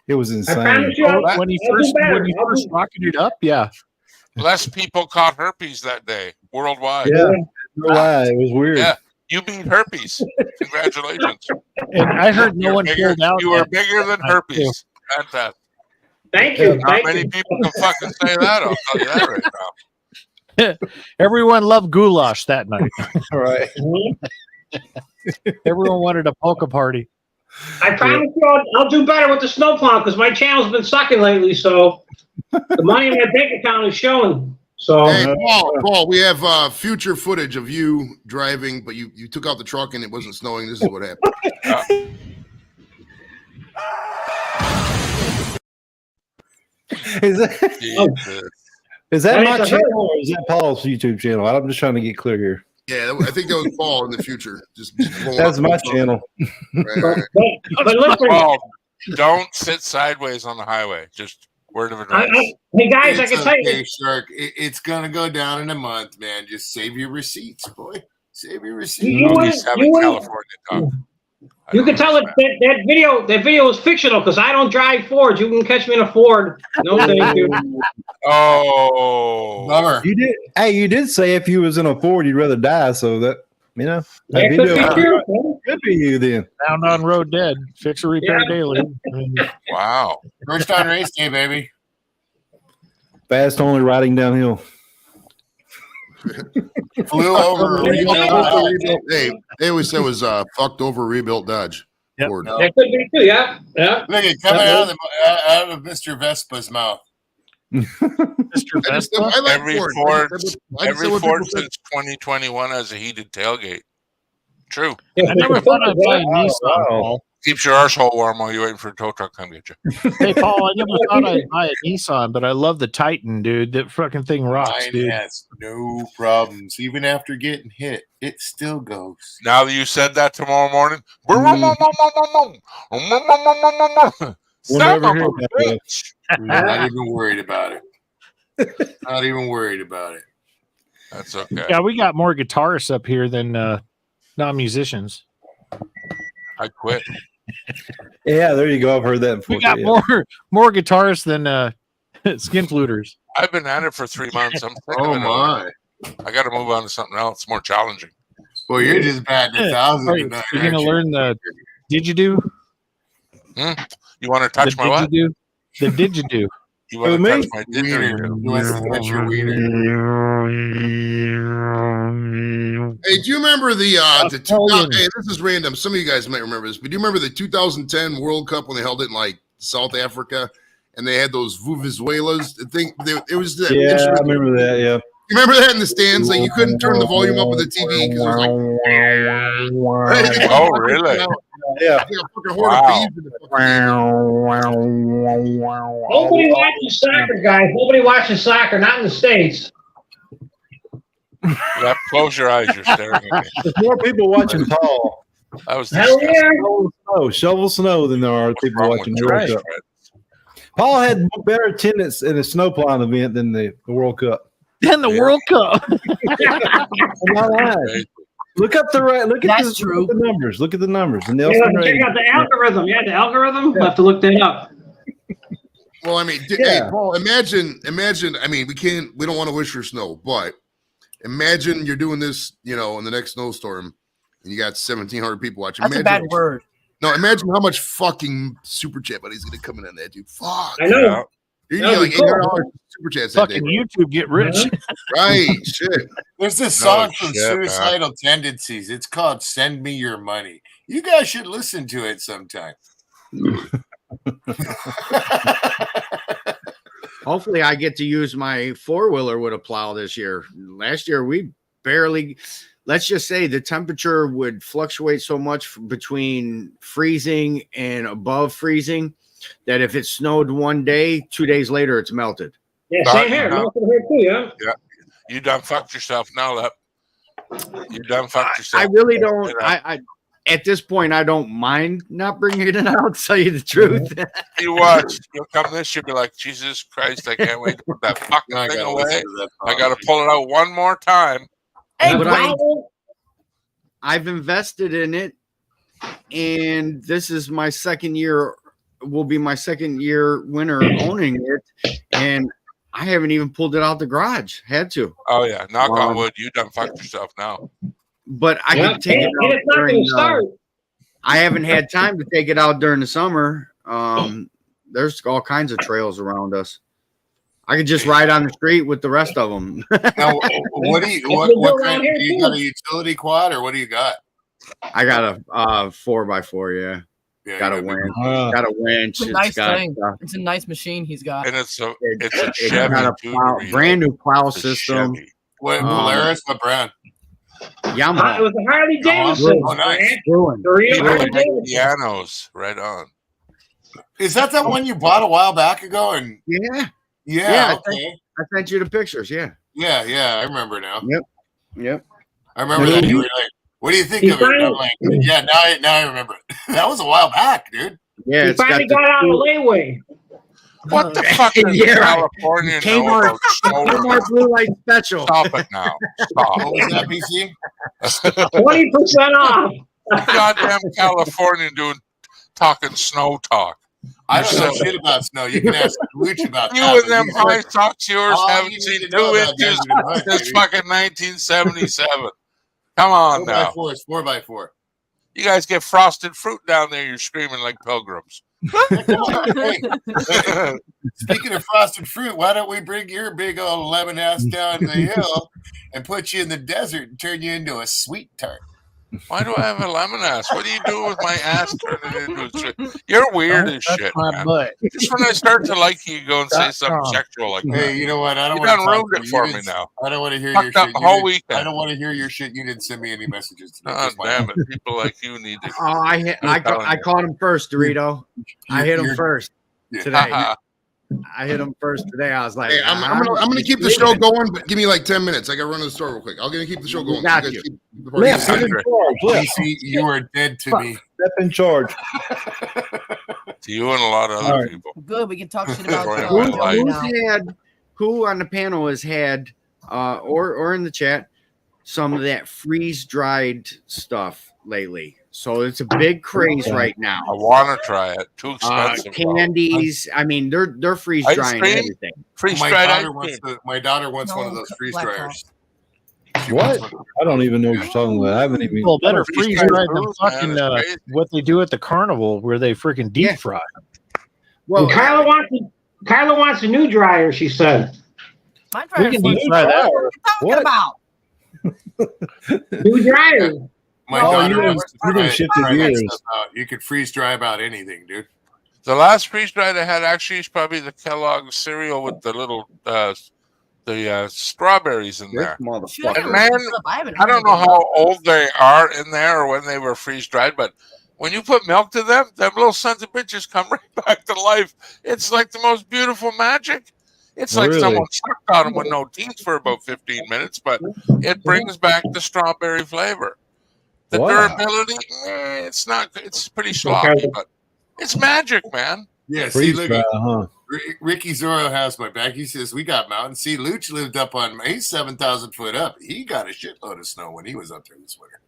it was I insane. promise you, I'll, When he I'll do first better. rocketed up, yeah. Less people caught herpes that day worldwide. Yeah, no lie, it was weird. Yeah. You beat herpes. Congratulations. And I heard no You're one bigger, pulled out. you were that- bigger than herpes. Fantastic. Thank you. Not Thank many you. people can fucking say that. I'll tell you that right now. Everyone loved goulash that night. All right. Everyone wanted a polka party. I promise you, I'll do better with the snowplow because my channel's been sucking lately. So the money in my bank account is showing. So Hey, Paul, we have future footage of you driving, but you took out the truck and it wasn't snowing. This is what happened. Is that, Jesus. is that my That's a channel or is that Paul's YouTube channel? I'm just trying to get clear here. Yeah, I think that was Paul in the future. Just blowing That's up my the truck. channel. Right, right. but listen, Paul, don't sit sideways on the highway. Just word of advice. hey guys, I It's can tell you, okay, Shark. It's going to go down in a month, man. Just save your receipts, boy. Save your receipts. You At wouldn't- least having you wouldn't- California talk. I you don't can tell that, understand. that video is fictional because I don't drive Fords. You can catch me in a Ford. No, thank you. Oh, Bummer. You did. Hey, you did say if you was in a Ford, you'd rather die. So that that That could video be true. man. could be you then. Down on road dead. Fix or repair Yeah. daily. wow. First on race day, baby. Fast only riding downhill. Flew over. Hey, they always said it was fucked over rebuilt Dodge. Yep. Ford. That could be too. Yeah, yeah. Look at coming out of Mr. Vespa's mouth. Mr. Vespa. I like Every Ford. Ford, I just said every what Ford people said. since 2021 has a heated tailgate. True. I never thought I'd buy a Nissan, wow. Paul. Keeps your arsehole warm while you're waiting for a tow truck to come get you. Hey, Paul, I never thought I'd buy a Nissan, but I love the Titan, dude. That fucking thing rocks, Mine dude. has no problems. Even after getting hit, it still goes. Now that you said that tomorrow morning, We'll son never of hear a about that. bitch. Not even worried about it. Not even worried about it. That's okay. Yeah, we got more guitarists up here than non-musicians. I quit. Yeah, there you go. I've heard that before. We got yeah. more guitarists than skin fluters. I've been at it for 3 months. I'm sick of Oh it my. I got to move on to something else more challenging. Well, you're just batting 1,000 Are you tonight. going to aren't you? learn the didgeridoo? You want to touch The my what? didgeridoo? The didgeridoo. You want Who, to me? touch my Wiener. didgeridoo? He wants to touch your wiener. Hey, do you remember the 2000? Hey, this is random. Some of you guys might remember this, but do you remember the 2010 World Cup when they held it in like South Africa, and they had those vuvuzelas? It was the I remember that. Yeah. You remember that in the stands? Like you couldn't turn the volume up with the TV because it was like. Oh, really? Yeah. Nobody watches soccer, guys. Nobody watches soccer, not in the States. Close your eyes. You're staring at me. There's more people watching Paul. That was Hell yeah. Shovel snow than there are people watching the World Cup. Paul had better attendance in a snowplowing event than the World Cup. Than the World Cup. Look up the Look at That's true. Look at the numbers. Look at the numbers. And Check out the algorithm. Yeah, the algorithm. We'll have to look that up. Well, I mean, hey, Paul, imagine. I mean, we don't want to wish for snow, but imagine you're doing this, in the next snowstorm, and you got 1,700 people watching. That's a bad word. No, imagine how much fucking super chat money's going to come in on that, dude. Fuck. I know. You're going to get like $800 super chats that day. Fucking YouTube get rich. Right, shit. There's this song from Suicidal Tendencies. It's called "Send Me Your Money." You guys should listen to it sometime. Hopefully, I get to use my 4-wheeler with a plow this year. Last year, we barely. Let's just say the temperature would fluctuate so much between freezing and above freezing that if it snowed one day, 2 days later, it's melted. Yeah, same here. Melted here too, yeah. Yeah. You done fucked yourself now, Lep. You done fucked yourself. I really don't. I at this point, I don't mind not bringing it out, to tell you the truth. You watch. You'll come this, you'll be like, Jesus Christ, I can't wait to put that fucking thing away. I got to pull it out one more time. Hey, but I've invested in it, and this is my second year. Will be my second year winter owning it, and I haven't even pulled it out the garage. Had to. Oh yeah, knock on wood. You done fucked yourself now. But I can take it out during. I haven't had time to take it out during the summer. There's all kinds of trails around us. I could just ride on the street with the rest of them. Now, what kind? Do you got a utility quad or what do you got? I got a 4x4. Yeah, got a winch. Got a winch. It's a nice thing. It's a nice machine he's got. And it's a Chevy. Got a brand new plow system. What Polaris? What brand? Yamaha. It was a Harley Davidson. Oh, nice. Pianos, right on. Is that one you bought a while back ago? And yeah. Okay. I sent you the pictures. Yeah. I remember now. Yep. I remember that. You were like, "What do you think of it?" I'm like, "Yeah, now I remember it." That was a while back, dude. Yeah, he finally got out of the layaway. What the fuck is California? Kmart Blue Light Special. Stop it now. Stop. What was that, BC? 20% off. Goddamn California talking snow talk. I don't know shit about snow. You can ask Luch about you that. And them high socks yours haven't seen 2 inches since fucking 1977. Come on now. 4x4 is 4x4. You guys get frosted fruit down there. You're screaming like pilgrims. Speaking of frosted fruit, why don't we bring your big old lemon ass down the hill and put you in the desert and turn you into a sweet tart? Why do I have a lemon ass? What are you doing with my ass turning into a sweet? You're weird as shit, man. Just when I start to like you, go and say something sexual like that. Hey, you know what? I don't want to ruin it for me now. I don't want to hear your shit. The whole weekend. I don't want to hear your shit. You didn't send me any messages today. Oh, damn it. People like you need to. Oh, I caught him first, Dorito. I hit him first today. I hit him first today. I was like, hey, I'm gonna keep the show going, but give me like 10 minutes. I gotta run to the store real quick. I'm gonna keep the show going. Got you. You are dead to me. Step in charge. To you and a lot of other people. Good. We can talk shit about who on the panel has had or in the chat some of that freeze dried stuff lately. So it's a big craze right now. I want to try it. Too expensive. Candies. I mean, they're freeze drying everything. My daughter wants one of those freeze dryers. What? I don't even know what you're talking about. I haven't even. Well, better freeze dry than fucking what they do at the carnival where they freaking deep fry. Well, Carla wants a new dryer. She said. My dryer. What are you talking about? New dryer. My Oh, daughter you done- wants to you done try shifted that gears. stuff out. You could freeze dry about anything, dude. The last freeze dried I had actually is probably the Kellogg cereal with the little strawberries in there. Shit, And man, haven't I don't know how old they are in there or when they were freeze dried, but when you put milk to them little sons of bitches come right back to life. It's like the most beautiful magic. It's like Really? someone sucked on them with no teeth for about 15 minutes, but it brings back the strawberry flavor. The Wow. durability, it's not. It's pretty sloppy, but it's magic, man. Yeah, see, Freeze look dry, at huh? Ricky Zorro has my back. He says, we got mountains. See, Luch lived up on, he's 7,000 foot up. He got a shitload of snow when he was up there this winter.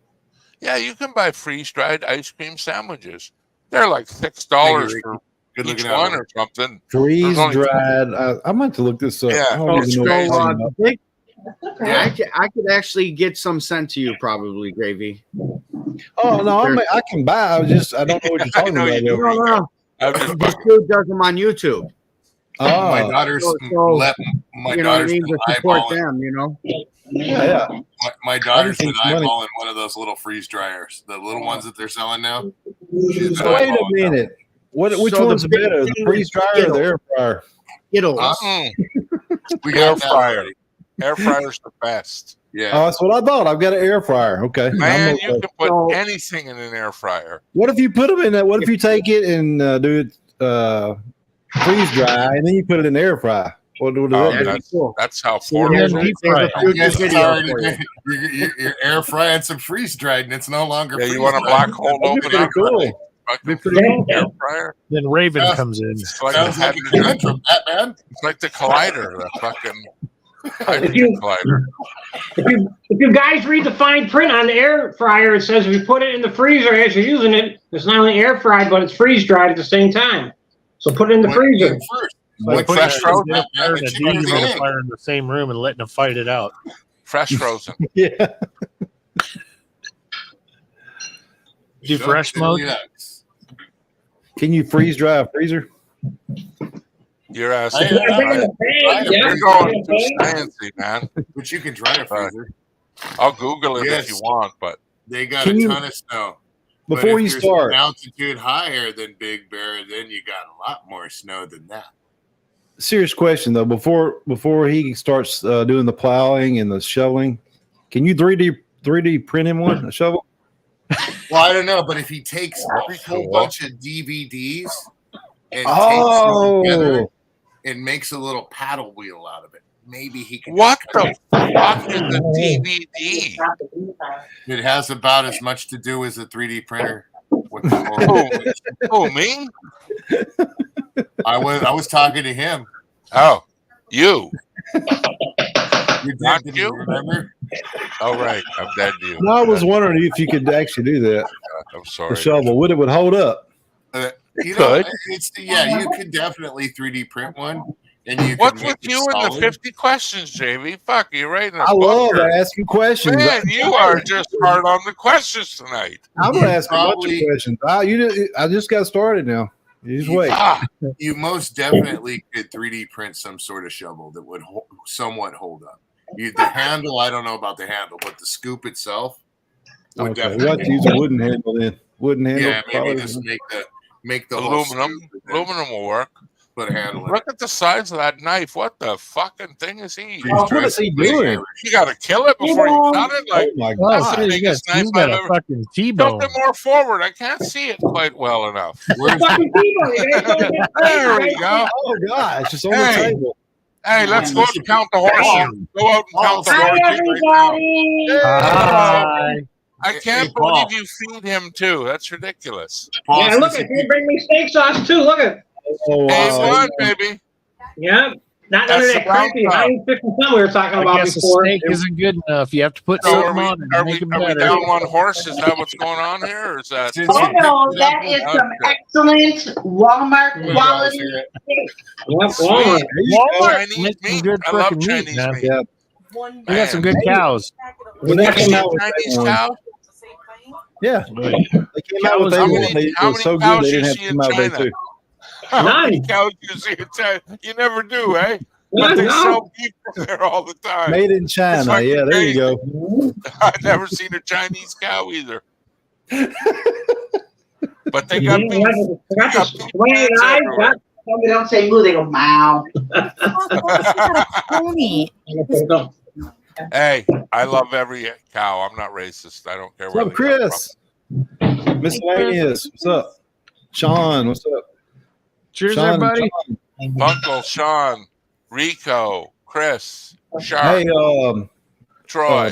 Yeah, you can buy freeze-dried ice cream sandwiches. They're like $6 Thank you, for Good each looking out. one or something. Freeze There's only- dried. I might have to look this up. Yeah. I don't Oh, even know it's what crazy. it's about. I could actually get some sent to you, probably, Gravy. Oh no, I can buy. I don't know what you're talking know about. you though. No. I'm just This dude does them on YouTube. Oh, My daughter's so, my you know what I daughter's mean? been To support eyeballing. them, you know. yeah. My daughter's been Everything's money. eyeballing one of those little freeze dryers, the little ones that they're selling now. She's So wait a eyeballing them. minute. Which So one's the big better, the thing freeze is dryer or the air fryer? Skittles. We Air got that fryer. already. Air fryer's the best. Yeah. Oh, that's what I thought. I've got an air fryer. Okay. Man, I'm you okay. can put So- anything in an air fryer. What if you put them in that? What if you take it and do it freeze dry and then you put it in the air fryer? What does Oh, that do? That'd be cool. That's how So there's portable. a- there's a I future guess it's video already for you. you're air frying some freeze dried and it's no longer Yeah, you freeze want a dried. black hole That'd be open pretty up? cool. Fucking air fryer. Then Raven Yeah. comes in. It's like, Sounds like a conundrum, Batman. it's like the collider, the fucking If hydrogen you, collider. if you guys read the fine print on the air fryer, it says if you put it in the freezer as you're using it, it's not only air fried, but it's freeze dried at the same time. So put it in the What freezer. came first? Like Like putting fresh a frozen. humidifier and a Chicken and egg. dehumidifier in the same room and letting them fight it out. Fresh frozen. Yeah. Do fresh mode? Yes. Can you freeze dry a freezer? Your ass. I- You're going too fancy, man. But you can dry a freezer. I'll Google it Yes. if you want, but They got Can a you- ton of snow. But Before if you there's start, an altitude higher than Big Bear, then you got a lot more snow than that. serious question though. Before he starts doing the plowing and the shoveling, can you 3D print him one, a shovel? Well, I don't know, but if he takes a whole cool. bunch of DVDs and Oh. takes them together and makes a little paddle wheel out of it, maybe he can. what the fuck is a DVD? It has about as much to do as a 3D printer. With the Oh, me? I was talking to him. Oh, you. You Not did, you? remember? Oh, right. I'm dead to you. No, I was wondering if you could actually do that. I'm The sorry. shovel, would it would hold up? You could. know, you could definitely 3D print one. And you What's can with make it you and the solid. 50 questions, JV? Fuck, you're writing a I book love or- asking questions. Man, you are just hard on the questions tonight. I'm gonna ask a bunch of Probably- questions. I just got started now. You just wait. Ah, You most definitely could 3D print some sort of shovel that would somewhat hold up. The handle, I don't know about the handle, but the scoop itself would Okay, we'll have definitely. to use a wooden handle then. Wooden handle. Yeah, maybe probably. just make the whole aluminum. scoop and then Aluminum will work. put a handle in Look it. at the size of that knife. What the fucking thing is he? Oh, what is he doing? You got to kill it before you cut it? Like, Oh my Oh, That's god! the so biggest knife he's got I've a ever- fucking tilt T-bone. it more forward. I can't see it quite well enough. Where's Fucking people, you guys don't get There we go. Oh god! It's just on the Hey. table. Hey, let's go out and count the horses. Go out and count the Hi, horses. right everybody. now. Hi. I can't Hey, Paul. believe you feed him too. That's ridiculous. Yeah, look at they bring me steak sauce too. Look at Oh Hey, wow! one, baby. yeah. Not none of That's that the brown crappy stuff. high fish and some we were talking I about guess the before. steak isn't good enough. You have to put So something on it to make it are we better. down one horse? Is that what's going on here? Or is that Since Oh you no, picked it that up, is Okay. some excellent Walmart you quality. guys hear it? Yep, Sweet. Walmart. Walmart Chinese makes some meat? good I love fucking meat, Chinese man. meat. Yeah, They got some good cows. when they came out with Chinese that one, cow? yeah, they came out with How that many- one. It how was many so good cows they you didn't have see to in come out there China? too. How many None. cows you see in China? You never do, eh? But they No. sell beef from there all the time. Made in China. fucking Yeah, there you crazy. go. I've never seen a Chinese cow either. But they got beef. Got the squinted eyes. Somebody don't say moo, they go meow. Pony. Hey, I love every cow. I'm not racist. I don't care What's up, Chris? Miscellaneous. What's up? Sean, what's up? Cheers, Sean, everybody. Sean. Uncle Sean, Rico, Chris, Sharp, Hey, Troy.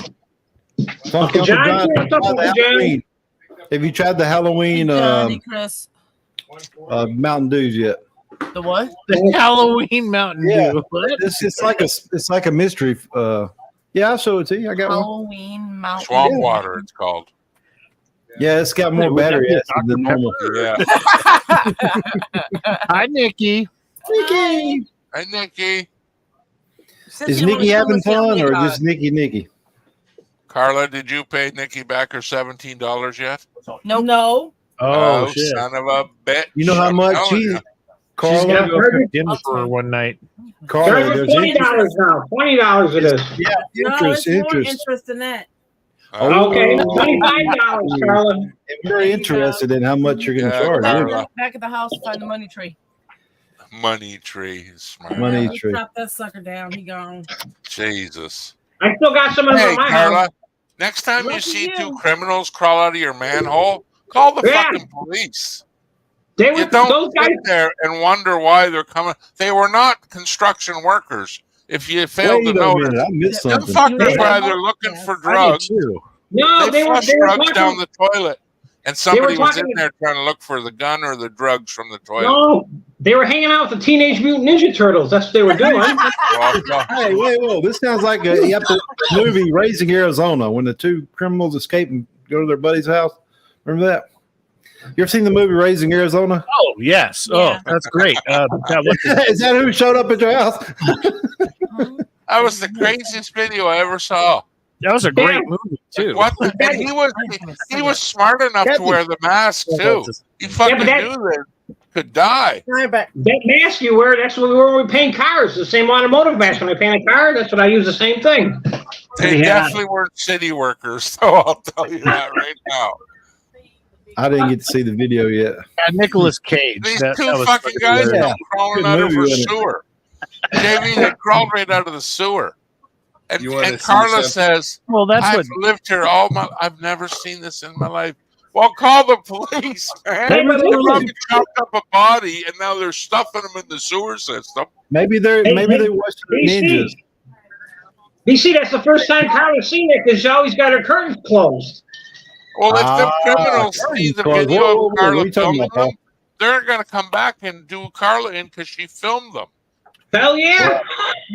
Funky Uncle John, John, what's up, Uncle John? Halloween. Have you tried the Halloween Johnny, Chris. Mountain Dews yet? The what? The Halloween Mountain Yeah. Dew. What? It's like a mystery. Yeah, I'll show it to you. I got one. Halloween Mountain. Swamp Yeah. water, it's called. Yeah, it's got more battery acid than normal. Yeah. Hi, Nikki. Nikki. Hey, Nikki. Is Nikki having fun or just Nikki? Carla, did you pay Nikki back her $17 yet? No. Oh, shit. Son of a bitch. You know how I'm much telling she's you. She's Carla? gonna go cook dinner for her one night. Carla, There's there's $20 now. $20 it is. Yeah, No, it's more interest. interest than that. Okay, Oh. $25, Carla. And we're interested in how much you're going to Yeah, charge. Carla. Yeah. Back at the house to find the money tree. Money tree is smart. Money Let's tree. Drop that sucker down. He gone. Jesus. I still got some of them Hey, in my Carla, house. next time you Lucky see you. two criminals crawl out of your manhole, call the Yeah. fucking police. They You were don't those guys. sit there and wonder why they're coming. They were not construction workers. If you failed Wait to a notice, minute, I missed them something. fuckers Yeah. were either looking for I did drugs. too. No, They they were flushed drugs down talking. the toilet, and somebody was in talking- there trying to look for the gun or the drugs from the toilet. No, they were hanging out with the Teenage Mutant Ninja Turtles. That's what they were doing. Well, Hey, wait, whoa. This sounds like a movie Raising Arizona when the two criminals escape and go to their buddy's house. Remember that? You ever seen the movie Raising Arizona? Oh, yes. Yeah. Oh, that's great. That was Is that who showed up at your house? that was the craziest video I ever saw. That was a great movie too. What? And he was smart enough to wear the mask too. He fucking but that- knew they could die. That mask you wear, that's what we wear when we paint cars. The same automotive mask. When I paint a car, that's what I use, the same thing. They Yeah. definitely weren't city workers, though. I'll tell you that right now. I didn't get to see the video yet. Nicolas Cage. These That two was fucking guys hilarious. come crawling Good out of movie, her wasn't it? sewer. JV, they crawled right out of the sewer. And, You wanna and see Carla something? says, Well, that's I've what. lived here all my I've never seen this in my life. Well, call the police, man. Hey, but They listen. probably chopped up a body and now they're stuffing them in the sewer system. Maybe they watched the ninjas. BC, that's the first time Carla's seen it because she always got her curtains closed. Well, if the criminals see the video Whoa, of Carla what are you talking filming about, Paul? them, they're going to come back and do Carla in because she filmed them. Hell yeah.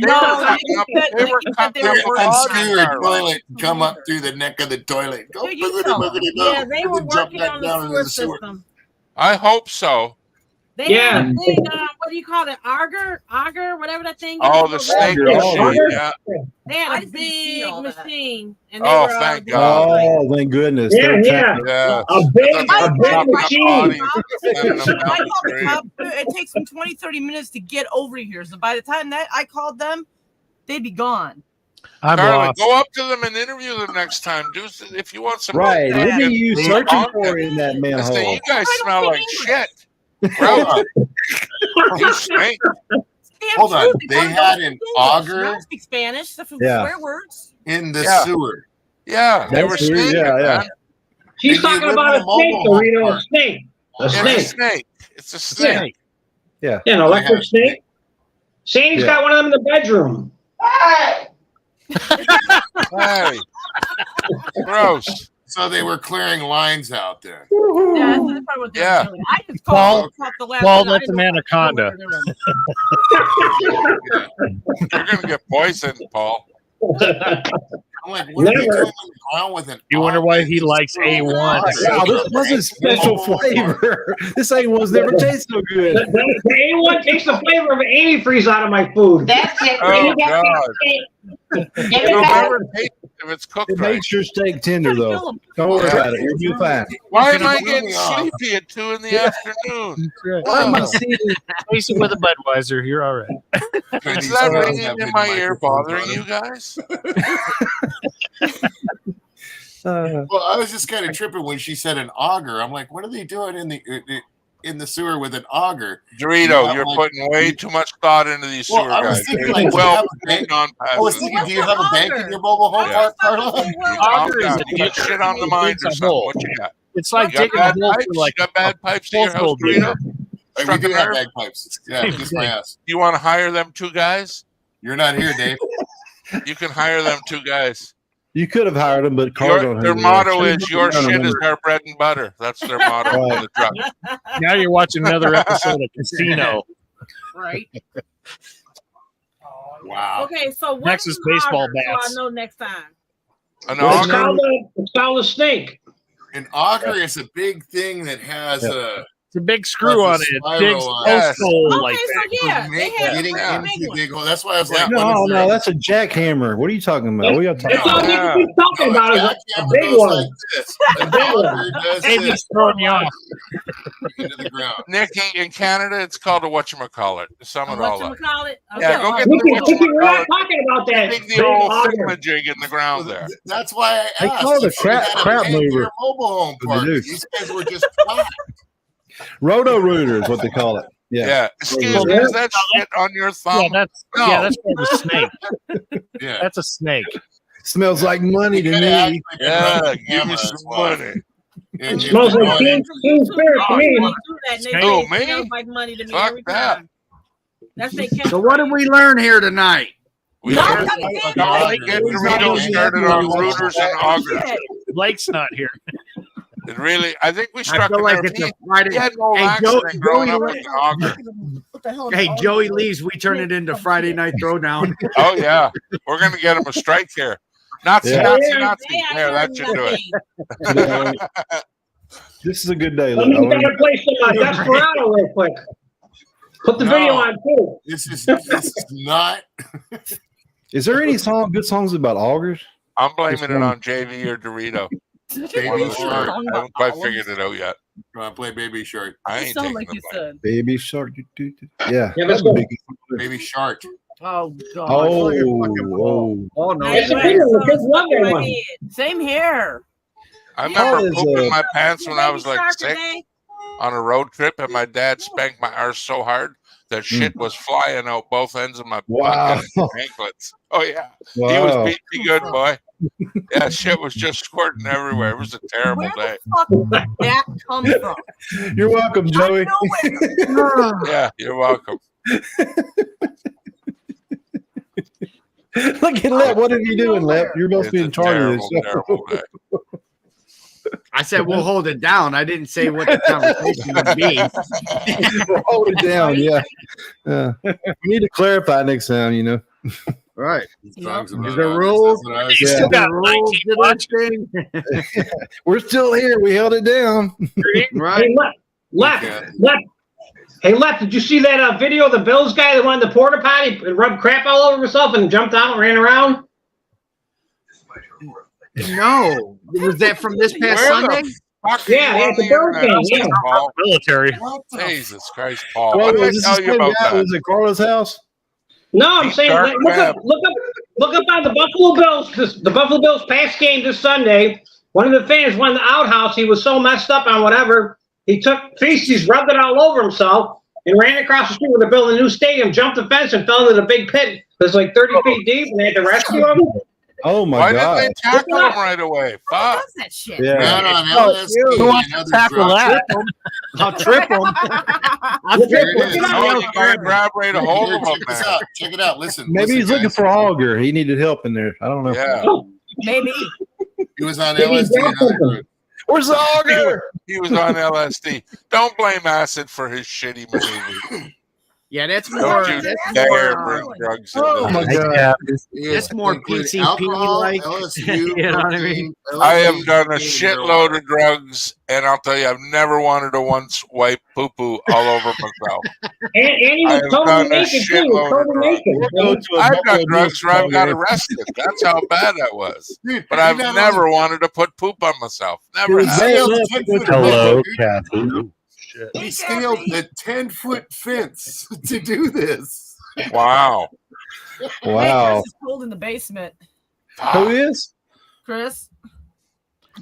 They No, were cutting they up, said- they were they said cutting they up were a body, Unscrew a Carla. toilet, come up through the neck of the toilet. Go Here you boogity, go. boogity, go. Yeah, they were And jump working back on down the into sewer the sewer. system. I hope so. They Yeah. had a thing, what do you call it? Auger, whatever that thing is. Oh, the snake Auger, machine. Auger. Yeah. They had I a didn't see big all that. machine. And they Oh, were, thank they God. were like- Oh, thank goodness. Yeah, They're yeah. trying- Yeah. A big Chopping up machine. bodies, sending them down I the called the street. cop. It takes them 20, 30 minutes to get over here. So by the time that I called them, they'd be gone. I'm Carla, lost. go up to them and interview them next time. Do if you want some. Right. What are you Leave searching content. for in that I say, manhole? you guys I don't smell like speak shit. Hold on. You stink. Damn Hold on. truth, They don't had speak an English. auger? I don't speak Spanish. Except for Yeah. swear words. In the Yeah. sewer. Yeah, they That's were weird. stinking, Yeah, yeah. man. She's And you talking live about in a a snake, mobile home Dorito. A park. snake. A It's a snake. snake. It's a snake. Yeah. Yeah, an electric They have snake. Sandy's Yeah. got one of them in the bedroom. Hey, gross. So they were clearing lines out there. Yeah, that's probably what they Yeah. were doing. I just Paul- called the last Paul, one. I that's didn't an know what anaconda. they were doing. You're gonna get poisoned, Paul. I'm like, what are you Never. doing around with an You wonder why auger? he likes A1. Wow, this wasn't special flavor. This A1's never tasted so good. The A1 takes the flavor of antifreeze out of my food. That's it. Oh, You got God. to- It'll never taste. if it's It cooked right. makes your steak tender, Kill though. 'em. Don't worry about it. You'll be fine. Why am I Moving getting on. sleepy at 2 in the afternoon? Why am I Oh. seeing Face it with a Budweiser? You're all right. Is that ringing in my ear bothering you guys? Well, I was just kind of tripping when she said an auger. I'm like, what are they doing in the sewer with an auger? Dorito, you're putting way too much thought into these sewer Well, I was guys. thinking, They're like, do you well have a bank? non-passive. I was thinking, do you have a bank in your mobile home Yeah. park, Carla? You calm down. You got shit on the mind or something. What you got? It's like You got digging a bad hole pipes? for like You got bad pipes to your house, household Dorito? digger. Hey, we Struck do a have nerve? bagpipes. Yeah, kiss my ass. You want to hire them 2 guys? You're not here, Dave. You can hire them 2 guys. You could have hired them, but Carl don't Their have motto it. is "Your shit is our bread and butter." That's their motto in the truck. Now you're watching another episode of Casino. Right. Wow. Okay, so what Next is is baseball auger, bats. So I know next time. An It's auger? called a snake. An auger is a big thing that has a. It's a big screw on Has a it. spiral Big on it. post hole Okay, like so that. yeah, they had Getting a into big the one. big hole. That's why I was like, No, what is no, that? that's a jackhammer. What are you talking about? What are you talking That's all about? Yeah. you keep talking about is a jackhammer big goes one. like this. An big one. auger does Maybe this it's throwing you off. into the ground. Nikki, in Canada, it's called a whatchamacallit. Sum it all up. Whatchamacallit? Yeah, go get Nikki, the we're not whatchamacallit. talking about that. Dig the big old auger. thingamajig in the ground there. That's why I They asked. call it a if you had crap bank in mover. your mobile home What park. they do. These guys were just flat. Roto rooter is what they call it. Yeah. Yeah. Excuse me, is that shit on your Yeah, thumb? that's No. that's called a snake. Yeah. That's a snake. Smells like money to You gotta me. actually put it on Yeah, the give camera, me some that's why. money. If Smells they're like going teen spirit to me. Who, me? Smells like money to me Fuck every that. time. That's they catch. So what did we learn here tonight? We No, gotta no, get Dorito started on rooters and augers. Blake's not here. It really, I think we I struck feel a like nerve. it's a He Friday. had no Hey, accident growing up Joey, with an auger. What the hell? hey, Joey leaves. We turn it into Friday Night Throwdown. Oh yeah, we're gonna get him a strike here. Nazi, Yeah. Nazi, Yeah. Nazi. Hey, I There, that heard should do it. nothing. This is a good day. Let Look, me gotta play some Desperado real quick. Put the video on too. This is not. is there any good songs about augers? I'm blaming it on JV or Dorito. Baby Shark. I haven't quite figured it out yet. Play Baby Shark. I It ain't sound taking like the you blame. said. Baby shark. Yeah. Yeah, let's that'd be go. big. Baby Shark. Oh God! Oh. Oh no! It's a good one. The kids love that one. Same here. I remember Paul is, pooping my pants when I was Baby like shark 6 today. on a road trip, and my dad spanked my arse so hard that shit was flying out both ends of my Wow. butt and anklets. Oh yeah, he Wow. was beating me good, boy. Yeah, shit was just squirting everywhere. It was a terrible Where day. the fuck did that come from? You're welcome, Joey. Nowhere. Yeah, you're welcome. Look at Lep. What are you doing, Lep? You're supposed to be It's in a charge of this. terrible, terrible day. I said we'll hold it down. I didn't say what the conversation would be. Hold it down. Yeah. We need to clarify next time, you know. Right. Songs Is about there us. rules? That's what I was You Yeah. still got Rules 19 to watching. this thing. We're still here. We held it down. Right. Hey, Left. Hey, Left, did you see that video of the Bills guy that went in the porta potty and rubbed crap all over himself and jumped out and ran around? No. Was that from this past Where the Sunday? fuck are Yeah, you yeah, on the the Bills internet? game, yeah. Paul? Military. Jesus Christ, Paul. Well, What did I was this tell the you same about guy? that? Was it Carla's house? No, I'm Deep saying dark look up on the Buffalo Bills. The Buffalo Bills past game this Sunday. One of the fans went in the outhouse. He was so messed up on whatever. He took feces, rubbed it all over himself, and ran across the street where they're building a new stadium, jumped the fence, and fell into the big pit. That's like 30 feet deep, and they had to rescue him. Oh my Why God. didn't they tackle him right away? Who Fuck. does that shit? Yeah. Man on Oh, LSD, who wants to another tackle drug. that? I'll trip him. I'll Look trip at him. it. Oh, you gotta grab right a hold of him, Check this man. out. Check it out. Listen. Maybe listen, he's looking guys. for auger. He needed help in there. I don't know. Yeah. Maybe. He was on Maybe he's LSD. got another something. drug. Where's the auger? He was on LSD. Don't blame acid for his shitty maneuver. Yeah, that's Don't more. you That's dare more. bring drugs Oh into my this. God. That's more Include PCP alcohol, like. LSU, You know what I mean? cocaine, I have LSD, done a and shitload marijuana. of drugs, and I'll tell you, I've never wanted to once wipe poo-poo all over myself. And he I was have totally done a naked too. He was shitload of totally drugs. naked. We'll go to a I've done Buffalo Bills drugs where I've got game. arrested. That's how bad that was. Dude, But he I've not never only- wanted to put poop on myself. Never Dude, have. they Scaled left 10 to go foot to Hello, fence, dude. Kathy. Shit. He scaled the 10-foot fence to do this. Wow. Hey, Wow. Chris is cold in the basement. Who is? Chris.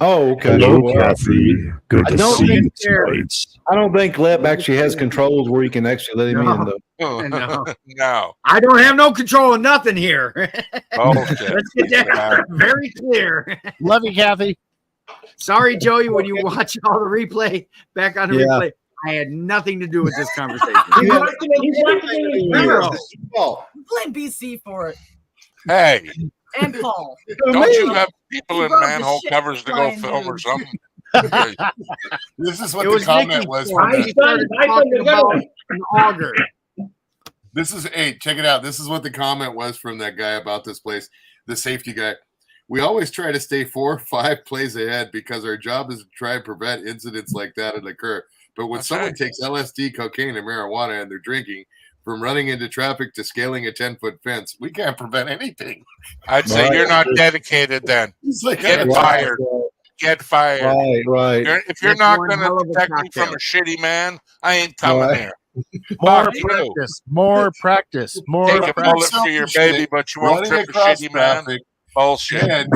Oh, okay. Hello, Well, Kathy. Good I to don't see think you they're- tonight. I don't think Lep actually has controls where you can actually let him in, though. No. No. I don't have no control of nothing here. Bullshit. Let's get that very clear. Love you, Kathy. Sorry, Joey, when you watch all the replay back on the Yeah. replay, I had nothing to do with this conversation. He's watching it in his mirror. You blame BC for it. Hey, And Paul. don't you have people He in rubbed the manhole shit covers to go flying film or dude. something? This is what It the was comment Nikki's was fault. from He the. started I thought talking the good about one. an auger. This is check it out. This is what the comment was from that guy about this place, the safety guy. We always try to stay 4 or 5 plays ahead because our job is to try and prevent incidents like that to occur. But when That's someone right. takes LSD, cocaine, and marijuana and they're drinking, from running into traffic to scaling a 10-foot fence, we can't prevent anything. I'd say Right. you're not dedicated then. It's like Get Right, fired. Get fired. right. If you're That's not one going hell to of a protect me cocktail. from a shitty man, I ain't coming Right. here. More Fuck you. practice. More practice. More Take a practice. bullet for your baby, but you won't running trip a across shitty man. traffic Bullshit. and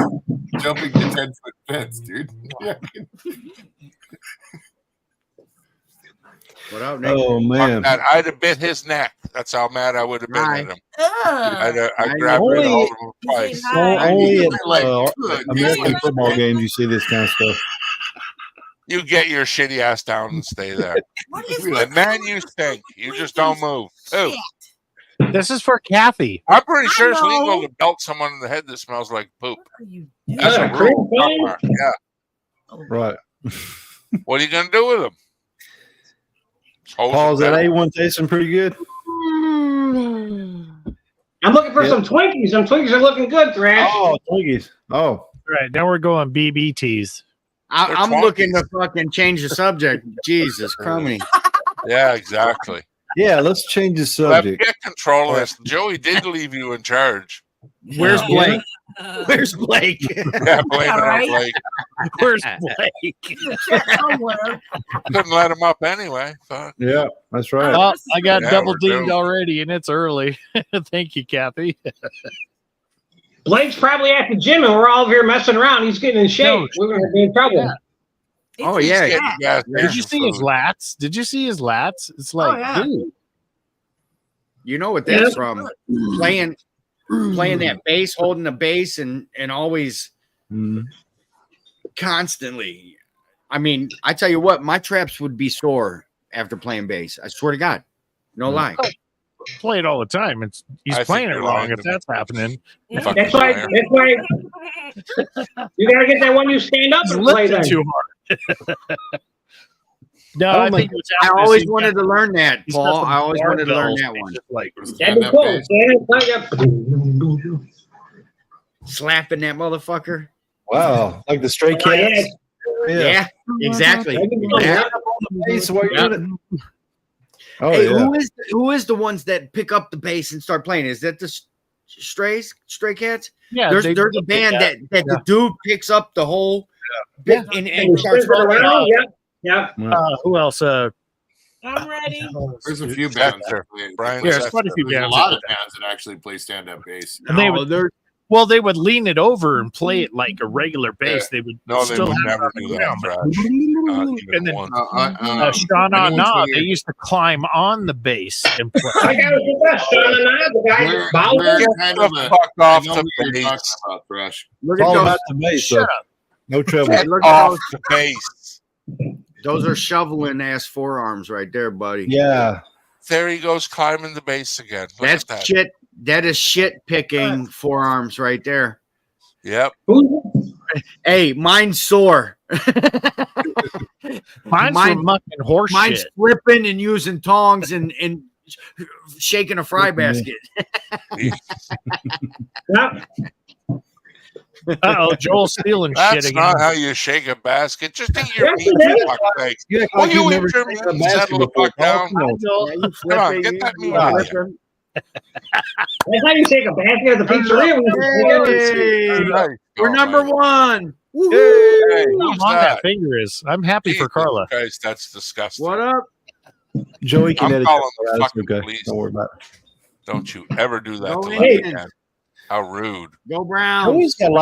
jumping the 10-foot fence, dude. Yeah. What up, Nick? Oh, Fuck man. that. I'd have bit his neck. That's how mad I would have been Right. at him. Ugh. I'd grabbed Only- it hold of him twice. Hi. Only at Like, good American God. football games you see this kind of stuff. You get your shitty ass down and stay there. What is And man, you stink. You just don't move. Ooh. This is for Kathy. I'm pretty sure it's know. legal to belt someone in the head that smells like poop. What are you As a Yeah, rule. Chris, Yeah. Right. What are you going to do with them? Paul, is that A1 tasting pretty good? I'm looking for Yeah. some Twinkies. Some Twinkies are looking good, Thrash. Oh, Twinkies. Oh. Right. Now we're going BBTs. They're I'm 20s. looking to fucking change the subject. Jesus, crummy. Yeah, exactly. Yeah, let's change the Let subject. get control of this. Joey did leave you in charge. Where's Yeah. Blake? Where's Blake? Yeah, blame it on Right. Blake. Where's Blake? somewhere? Couldn't let him up anyway. Fuck. Yeah, that's right. Oh, I got Yeah, double we're dinged doomed. already, and it's early. Thank you, Kathy. Blake's probably at the gym, and we're all here messing around. He's getting in shape. No. We're going to be in trouble. Yeah. Oh, He's yeah. fat. Gas Did you station see his food. lats? Did you see his lats? It's like, yeah. dude. You know what that's from? Playing that bass, holding the bass, and always Mm. constantly. I mean, I tell you what, my traps would be sore after playing bass. I swear to God, no lie. Play it all the time. He's I think playing it you're wrong lying if to me. that's happening. Fucking That's why. liar. That's why you got to get that one you stand up He's and play. lifting Then. too hard. No, Oh I my- think what's I happening is always he's wanted got- to learn that, he's got Paul. some I always wanted to learn barbells, that and one. he's just like, That'd be Stand-up cool. bass. Stand up, play up. Slapping that motherfucker. Wow. Like the Stray Oh, yeah. Cats? Yeah, exactly. That'd be cool. Exactly. Bass while you're Yeah. doing it. Oh, Hey, yeah. who is the ones that pick up the bass and start playing? Is that the Stray Cats? yeah, there's they- a band yeah. that the dude picks up the whole Yeah. and And starts spin it rolling. around. Yeah. Who else? I'm ready. There's a few bands. Setzer. that play- Brian Yeah, Setzer. there's quite a few There's a bands. lot that of do that. bands that actually play stand-up bass. And they Oh, would, they're- well, they would lean it over and play it like a regular bass. They would No, they still would have never it on do the that, ground. Thrash. And then Sean I know which Na, one they you're- used to climb on the bass and play. I got it. That's Sean and I, the guy We're- that's bowling. we're kind of a- Fuck I off know the what you're talking bass. about, Thrush. Look It's at all those. about the bass, Shut though. up. No trouble. Hey, look at Off those. the base. Those are shoveling ass forearms right there, buddy. Yeah. There he goes climbing the base again. Look That's at that. shit. That is shit picking forearms right there. Yep. Hey, mine's sore. Mine's Mine- from mucking horse Mine's shit. flipping and using tongs and shaking a fry basket. Uh-oh, Joel's stealing shit That's again. not how you shake a basket. Just eat your Yes, meat, it is. for fuck's sake. You act Will like you've you never eat your shaken meat a and basket settle the before. fuck down? Yeah, you flip Come on, it, get you- that you meat out of flip here. it. That's how you shake a basket at the pizzeria. when you Hey, Nice. we're Oh, number my- one. Woohoo! Hey, How who's long that? that finger is. I'm happy for Jesus Carla. Christ, that's disgusting. What up? Joey can I'm edit calling that. the That's fucking okay. police. Don't worry about it. Don't you ever do that Go to in. Lenny again. How rude. Go Browns. Joey's got a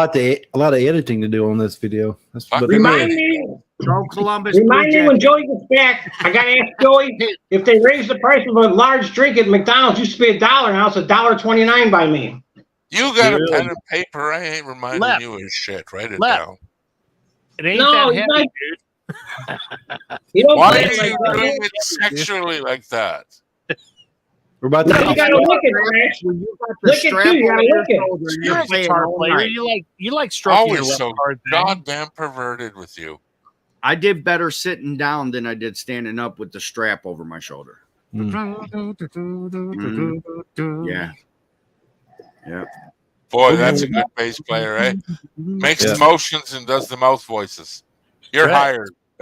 lot of editing to do on this video. That's Fuck but Remind me, Go Columbus. remind Blue me when Jackets. Joey gets back. I gotta ask Joey if they raise the price of a large drink at McDonald's. Used to be $1, now it's $1.29 by me. You got Really? a pen and paper. I ain't reminding Left. you of shit. Write it Left. down. It ain't No, that he's heavy, not- dude. You don't Why play are it you like that. doing it sexually like that? we're about to. You gotta lick it, Crash. When you got the Lick it strap too, you over gotta your lick it. shoulder, You're a playing guitar all player. night. You like stroking your Always left so hard thing. goddamn perverted with you. I did better sitting down than I did standing up with the strap over my shoulder. Yeah. Yeah. Boy, that's a good bass player, eh? Makes the motions and does the mouth voices. You're Right.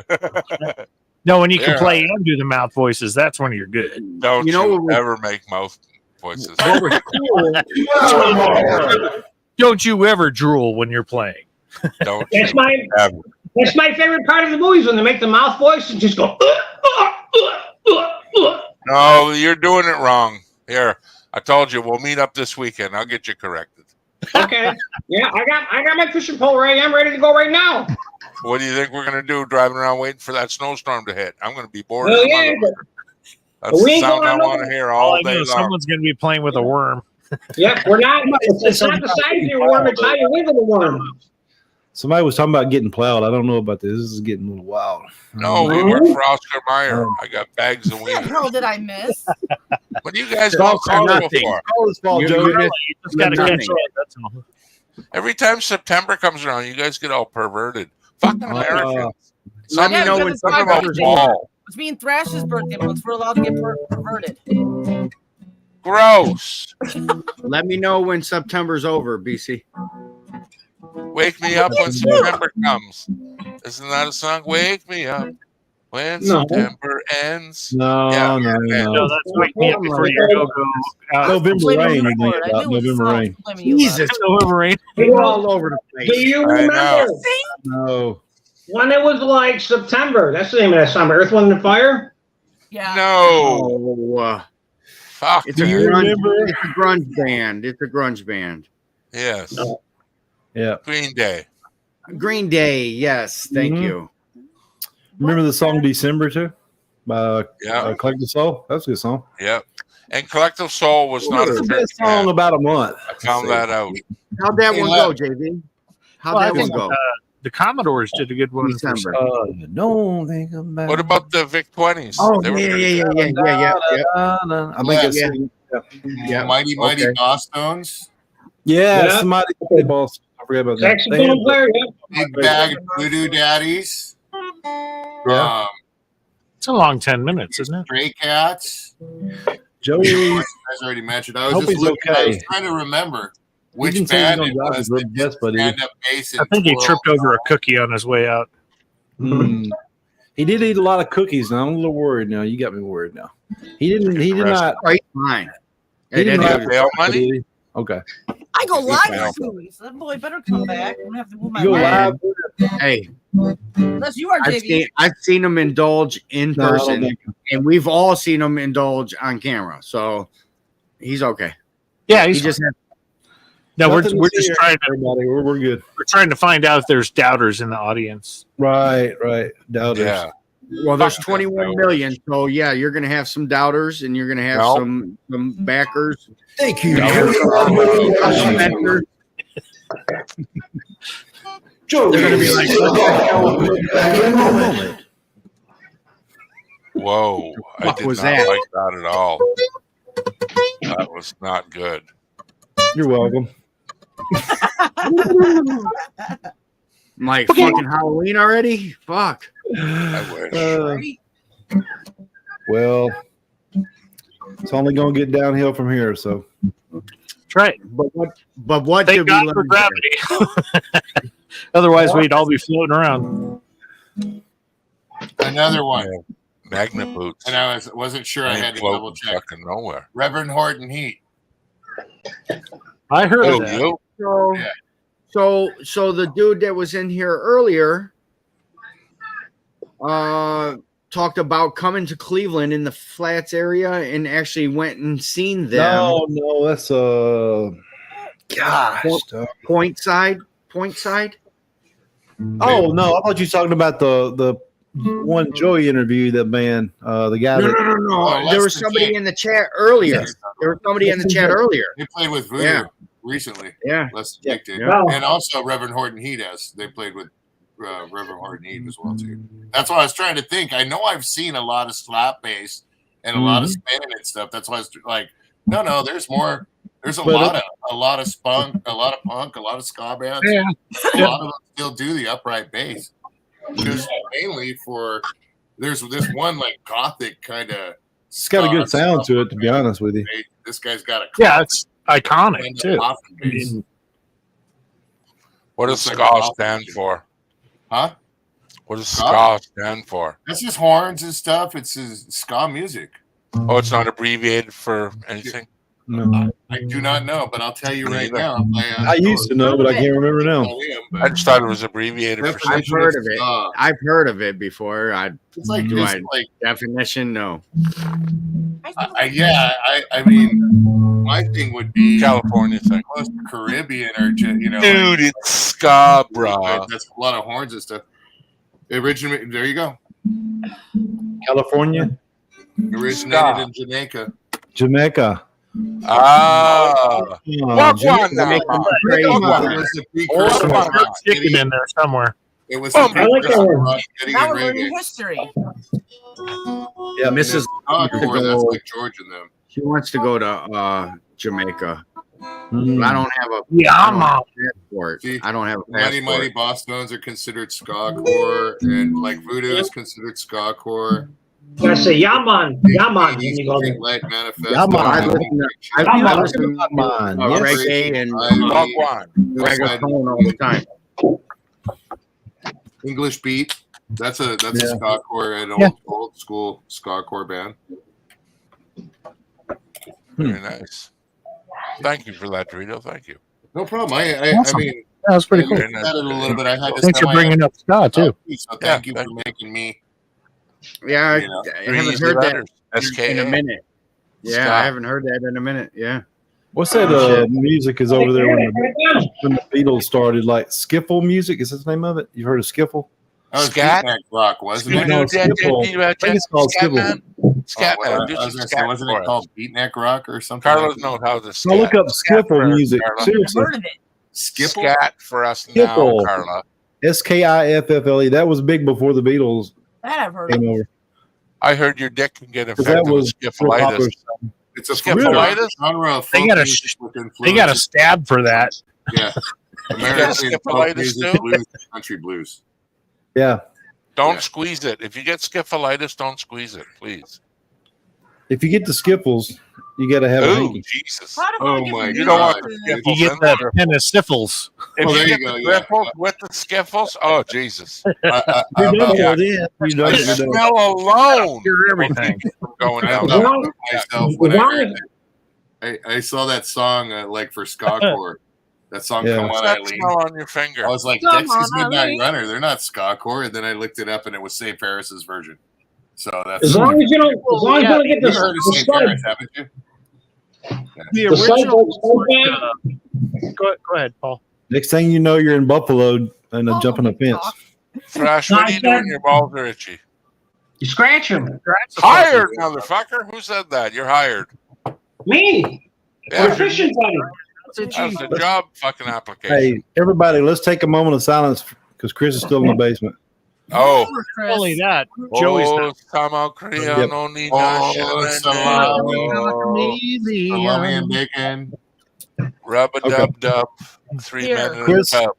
hired. No, when you can Yeah. play and do the mouth voices, that's when you're good. Don't You know you what was- ever make mouth voices. What was cool? Don't you ever drool when you're playing. Don't That's you my ever. that's my favorite part of the movies when they make the mouth voice and just go. No, you're doing it wrong. Here, I told you we'll meet up this weekend. I'll get you corrected. Okay, yeah, I got my fishing pole ready. I'm ready to go right now. What do you think we're gonna do? Driving around waiting for that snowstorm to hit? I'm gonna be bored. Well, as a yeah, motherfucker. That's we the ain't sound going I on want to no- hear All all I know day is long. someone's going to be playing with a worm. Yep, we're not. It's not the size of your worm; it's how you wiggle the worm. Somebody was talking about getting plowed. I don't know about this. This is getting a little wild. No, we work for Oscar Mayer. I got bags of What the weed. hell did I miss? What do you guys It's call all or Carl nothing. for? All his fault, You- Joey. you- You just got to Nothing. catch on. That's all. Every time September comes around, you guys get all perverted. Fucking Americans. Let me Yeah, know because when it's my September's birthday fall. month. It's me and Thrash's birthday month. We're allowed to get perverted. Gross. Let me know when September's over, BC. Wake me up when September comes. Isn't that a song? Wake me up when No. September ends. No, Yeah, no, No, no. that's wake me up before you go out. November Blaming rain. you You think for it. I about knew it was November songs rain. blaming you about it. Jesus, November rain. we're all over the Do place. you I remember know. No. when it was like September? That's the name of that song. Earth, Wind, and Fire. Yeah. No. Oh, Fuck. it's a you that. grunge. remember? It's a grunge band. It's a grunge band. Yes. Yeah. Green Day. Green Day. Yes, thank Mhm. you. Remember the song December too? By Yeah. Collective Soul? That's a good song. Yep. And Collective Soul was not It's a the church best song in band. about a month. I found that out. How'd that Hey, one Lev. go, JV? How'd Well, I that one think go? the Commodores did a good one. for December. Don't think about What about the Vic 20s? Oh, They were yeah, pretty yeah, good. yeah. I think it's Yeah. Mighty Okay. Boss Stones. yeah, Yeah. somebody boss. I forgot about that. They Saxophone had- player. Yeah. Big Bag of Voodoo Daddies. Yeah. It's a long 10 minutes, isn't it? Stray Cats. Joey, You guys already mentioned. I was Hope just he's looking. I was okay. trying to remember he which didn't say he was band gonna it drop was. his little guest, but he, Stand-up bass. I think he tripped over a cookie on his way out. he did eat a lot of cookies. Now I'm a little worried. Now you got me worried. Now he did not. Right, fine. He didn't Hey, have that- Bail did money? he? Okay. I go live Yeah. soon, so that boy better come back. I'm gonna have to move my You go leg. live. Hey, Unless you are JV. I've seen him indulge in No, I don't person, think- and we've all seen him indulge on camera. So he's okay. Yeah, He he's just has no. We're Nothing to we're see just here, trying to everybody. We're good. we're trying to find out if there's doubters in the audience. Right. Doubters. Yeah. well. There's Fuck 21 million, so yeah, you're gonna have some doubters, and you're gonna have No. some backers. Thank you. Commenters. Joe, They're gonna be like, Whoa. I What did was not that? like that at all. That was not good. you're welcome. I'm like, fucking Halloween already? Fuck. I wish. Well, It's only going to get downhill from here. So That's right. But what Thank did we God learn for here? gravity. Otherwise, we'd all be floating around. Another one. Magnet boots. And I wasn't sure. I had to double check. Fucking nowhere. Reverend Horton Heat. I heard Oh, of that. you? So the dude that was in here earlier talked about coming to Cleveland in the Flats area and actually went and seen them. No, that's gosh, Point side. Oh no, I thought you were talking about the one Joey interview. That man, the guy. No. Oh, There was somebody in the chat earlier. They played with Voodoo recently. Yeah. And also Reverend Horton Heat they played with Reverend Horton Heat as well too. That's why I was trying to think. I know I've seen a lot of slap bass and a lot of spinning and stuff. That's why I was like, no, there's more. There's a lot of spunk, a lot of punk, a lot of ska bands. Yeah. A lot of them still do the upright bass. Just mainly there's this one like gothic kind of. It's got a good sound to it, to be honest with you. This guy's got a it's iconic too. What does ska stand for? Huh? What does ska stand for? It's just horns and stuff. It's ska music. Oh, it's not abbreviated for anything? No. I do not know, but I'll tell you right now. I used to know, but I can't remember now. I just thought it was abbreviated for I've something. heard of it. I've heard of it before. Definition? No. I mean, my thing would be California thing. Close to Caribbean or dude, it's ska, bro. That's a lot of horns and stuff. Originated. There you go. California. Originated in Jamaica. Walk one now. It was the precursor. Chicken in there somewhere. It was the precursor of rock, Now we're learning history. Yeah, Mrs. That's like George and them. She wants to go to Jamaica. Mm. I don't have a passport. I don't have a passport. Mighty Boss Tones are considered ska core, and like Voodoo is considered ska core. I say Yaman. Light Manifesto. I listen to reggae and reggaeton all the time. English Beat. That's a ska core, an old school ska core band. Very nice. Thank you for that, Dorito. Thank you. No problem. I mean, that was pretty cool. Thanks for bringing up ska too. So thank you for making me. Yeah, I haven't heard that in a minute. Yeah, Ska. I haven't heard that in a minute. Yeah. What's that music is over there when the Beatles started, like skiffle music? Is that the name of it? You've heard of skiffle? That was Beatnik Rock, wasn't it? No, skiffle. I think it's called skiffle. Wasn't it called Beatnik Rock or something? Carlos knows how to I'll look up skiffle music. Seriously. Skiffle? Scat for us now, Carla. Skiffle. That was big before the Beatles That I've heard came of. over. I heard your dick can get That infected with was scyphalitis. It's a Scyphalitis? genre of They got a stab for that. Yeah. American folk music, blues, country blues. Yeah. Don't squeeze it. If you get scyphalitis, don't squeeze it, please. If you get the skiffles, you got to have a hanky. Jesus. Oh my You don't want God. the You get that peniciffles. If Oh, you there get you go, the yeah. skiffles with the skiffles, oh Jesus! You're done Yeah. with it. You're done. The You're done. smell alone You're everything. going I down. love myself when I heard that. I saw that song like for ska core. That song, Yeah. Come What's On that Eileen. smell on your finger? I was like, Come Dexys on, Midnight Eileen. Runner. They're not ska core. And then I looked it up, and it was St. Paris's version. So that's As long as you don't get you heard of the St. slug. Paris, haven't you? The The slug original. goes Go ahead, Paul. Next thing you know, you're in Buffalo and jumping a fence. Thrash, what are you doing? Your balls are itchy. You scratch them. Hired, motherfucker. Who said that? You're hired. Me. Yeah. Fishing buddy. That's the job fucking application. Hey, everybody, let's take a moment of silence because Chris is still in the basement. Oh. Not only that, Joey's Oh, Samo Korea, Yep. no need Oh, salami and to bacon. Rub a dub dub. 3 Here. minutes. Chris, Cup.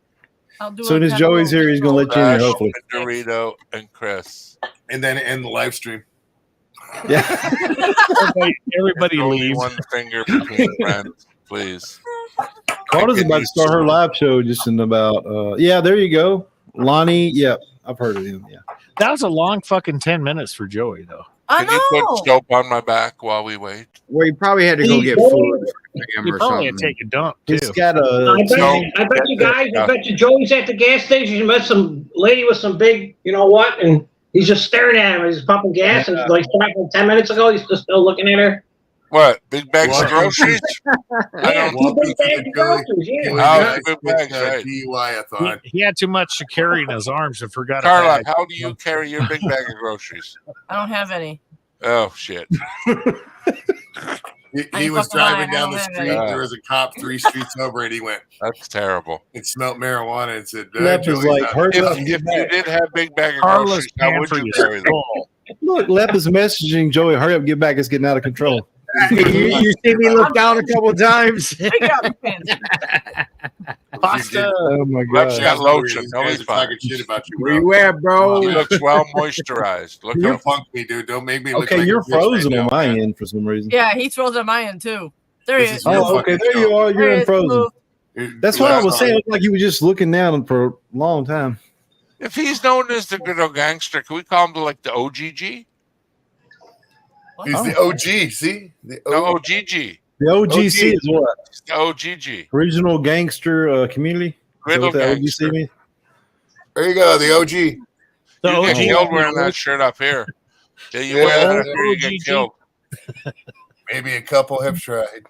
I'll do as soon a as pepperoni Joey's here, he's going to let you in Dash here, hopefully. and Dorito and Chris. And then end the live stream. Yeah. Everybody Only leaves. one finger between friends, please. Carter's about to start her live show just in about. Yeah, there you go, Lonnie. Yeah, I've heard of him. Yeah. That was a long fucking 10 minutes for Joey, though. I Can you put soap on my back while we wait? Well, you probably had to go get food for him You or probably had something. to take a dump, He's too. got a. I bet you guys, I bet you Joey's at the gas station. He met some lady with some big, you know what, and he's just staring at him. He's pumping gas, and like 10 minutes ago, he's just still looking at her. What? Big bags of groceries? I Yeah, don't two big bags of groceries. Yeah. Oh, big bags, right. DUI, I thought. He had too much to carry in his arms and forgot. Carla, how do you carry your big bag of groceries? I don't have any. Oh, shit. He was driving down the street. There was a cop 3 streets over, and he went, "That's terrible." It smelled marijuana and said, Lep is like, hurry up and If get you back. did have big bag of Carla's groceries, how would pantry you is carry them? full. Look, Lep is messaging Joey, hurry up, get back. It's getting out of control. You see me look down a couple times. Figure out the pants. Pasta. Oh my Lep's god. got lotion. These No, guys he's are fine. talking shit about you, Where bro. you at, bro? He looks well moisturized. Look Don't up. punk me, dude. Don't make me look Okay, like you're a bitch right frozen now, on my man. end for some reason. Yeah, he throws at my end too. There he This is. is your Oh, okay, fucking there you are. There You're he in is. frozen. Dude, That's what I last was saying. time- It looked like you were just looking down for a long time. If he's known as the good old gangster, can we call him like the OGG? He's the OG, see? The No, OG. OGG. The OGC is what? The OGG. Regional Gangster Community? Is that Griddle what the OGC gangster. means? There you go, the OG. The You get OG. killed wearing that shirt up here. Yeah, you Yeah. wear that up here, you get OGG. killed. Maybe a couple have tried.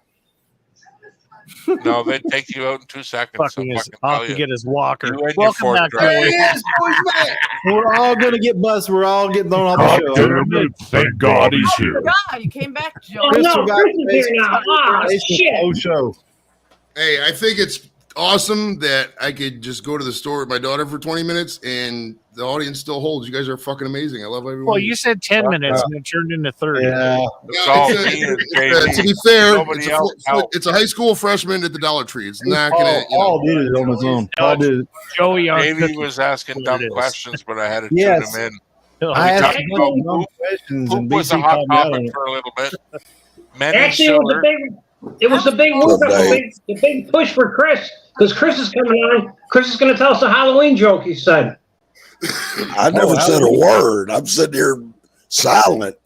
No, they take you out in 2 seconds. Fucking I'll is fucking off tell to you. get his walker. You and your Welcome fork back, drive. Joey. We're all going to get busted. We're all getting thrown off God the show. damn it. Thank God he's here. God, you came back, Joe. Oh, Chris no, forgot Chris is to here say now. Ah, it's the shit. whole show. Hey, I think it's awesome that I could just go to the store with my daughter for 20 minutes and the audience still holds. You guys are fucking amazing. I love everyone. Well, you said 10 minutes and it turned into 30. Yeah. It's all It's a- me and to be JD. fair, Nobody else helped. it's a high school freshman at the Dollar Tree. It's not gonna. Paul did it on his own. Paul did it. Joey on Davey cookies. was asking What dumb it is. questions, but I had to Yes. tune him in. Oh, I asked talked him about dumb poop. questions Poop and was a BC hot called me out on topic it. for a little bit. Men Actually, it was the big move, the big push for Chris, because Chris is coming on. Chris is going to tell us a Halloween joke, he said. I never said a word. I'm sitting here silent.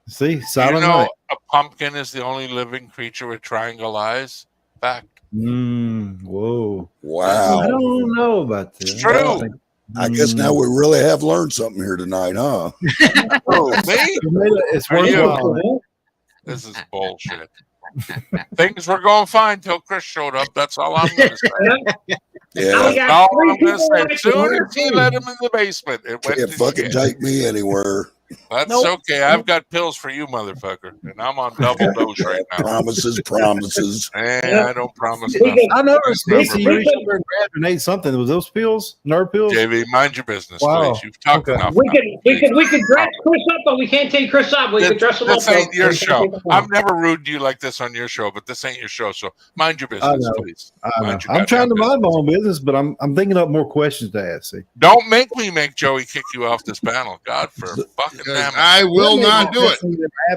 See, You silent know, night. a pumpkin is the only living creature with triangle eyes. Fact. Whoa. Wow. I don't know about this. It's true. I guess now we really have learned something here tonight, huh? Oh, me? It's Are you? worthwhile. This is bullshit. Things were going fine till Chris showed up. That's all I'm going to say. Yeah. That's all I'm going to say. As soon as he let him in the basement, it went Can't to fucking shit. take me anywhere. That's okay. I've got pills for you, motherfucker, and I'm on double dose right now. Promises. And I don't promise We nothing. I noticed Never this. You reached over and grabbed and ate something. Was those pills? Nerve pills? JV, mind your business, Wow. please. You've talked Okay. enough. We could dress Chris up, but we can't take Chris up. We could dress him up. This ain't though. your We can't show. take him up. I've never rude to you like this on your show, but this ain't your show. So mind your I business, know. please. I know. Mind your I'm trying to goddamn mind my own business, but I'm thinking up more questions to ask. See, Don't make me make Joey kick you off this panel. God for fucking damn it. I will not do it.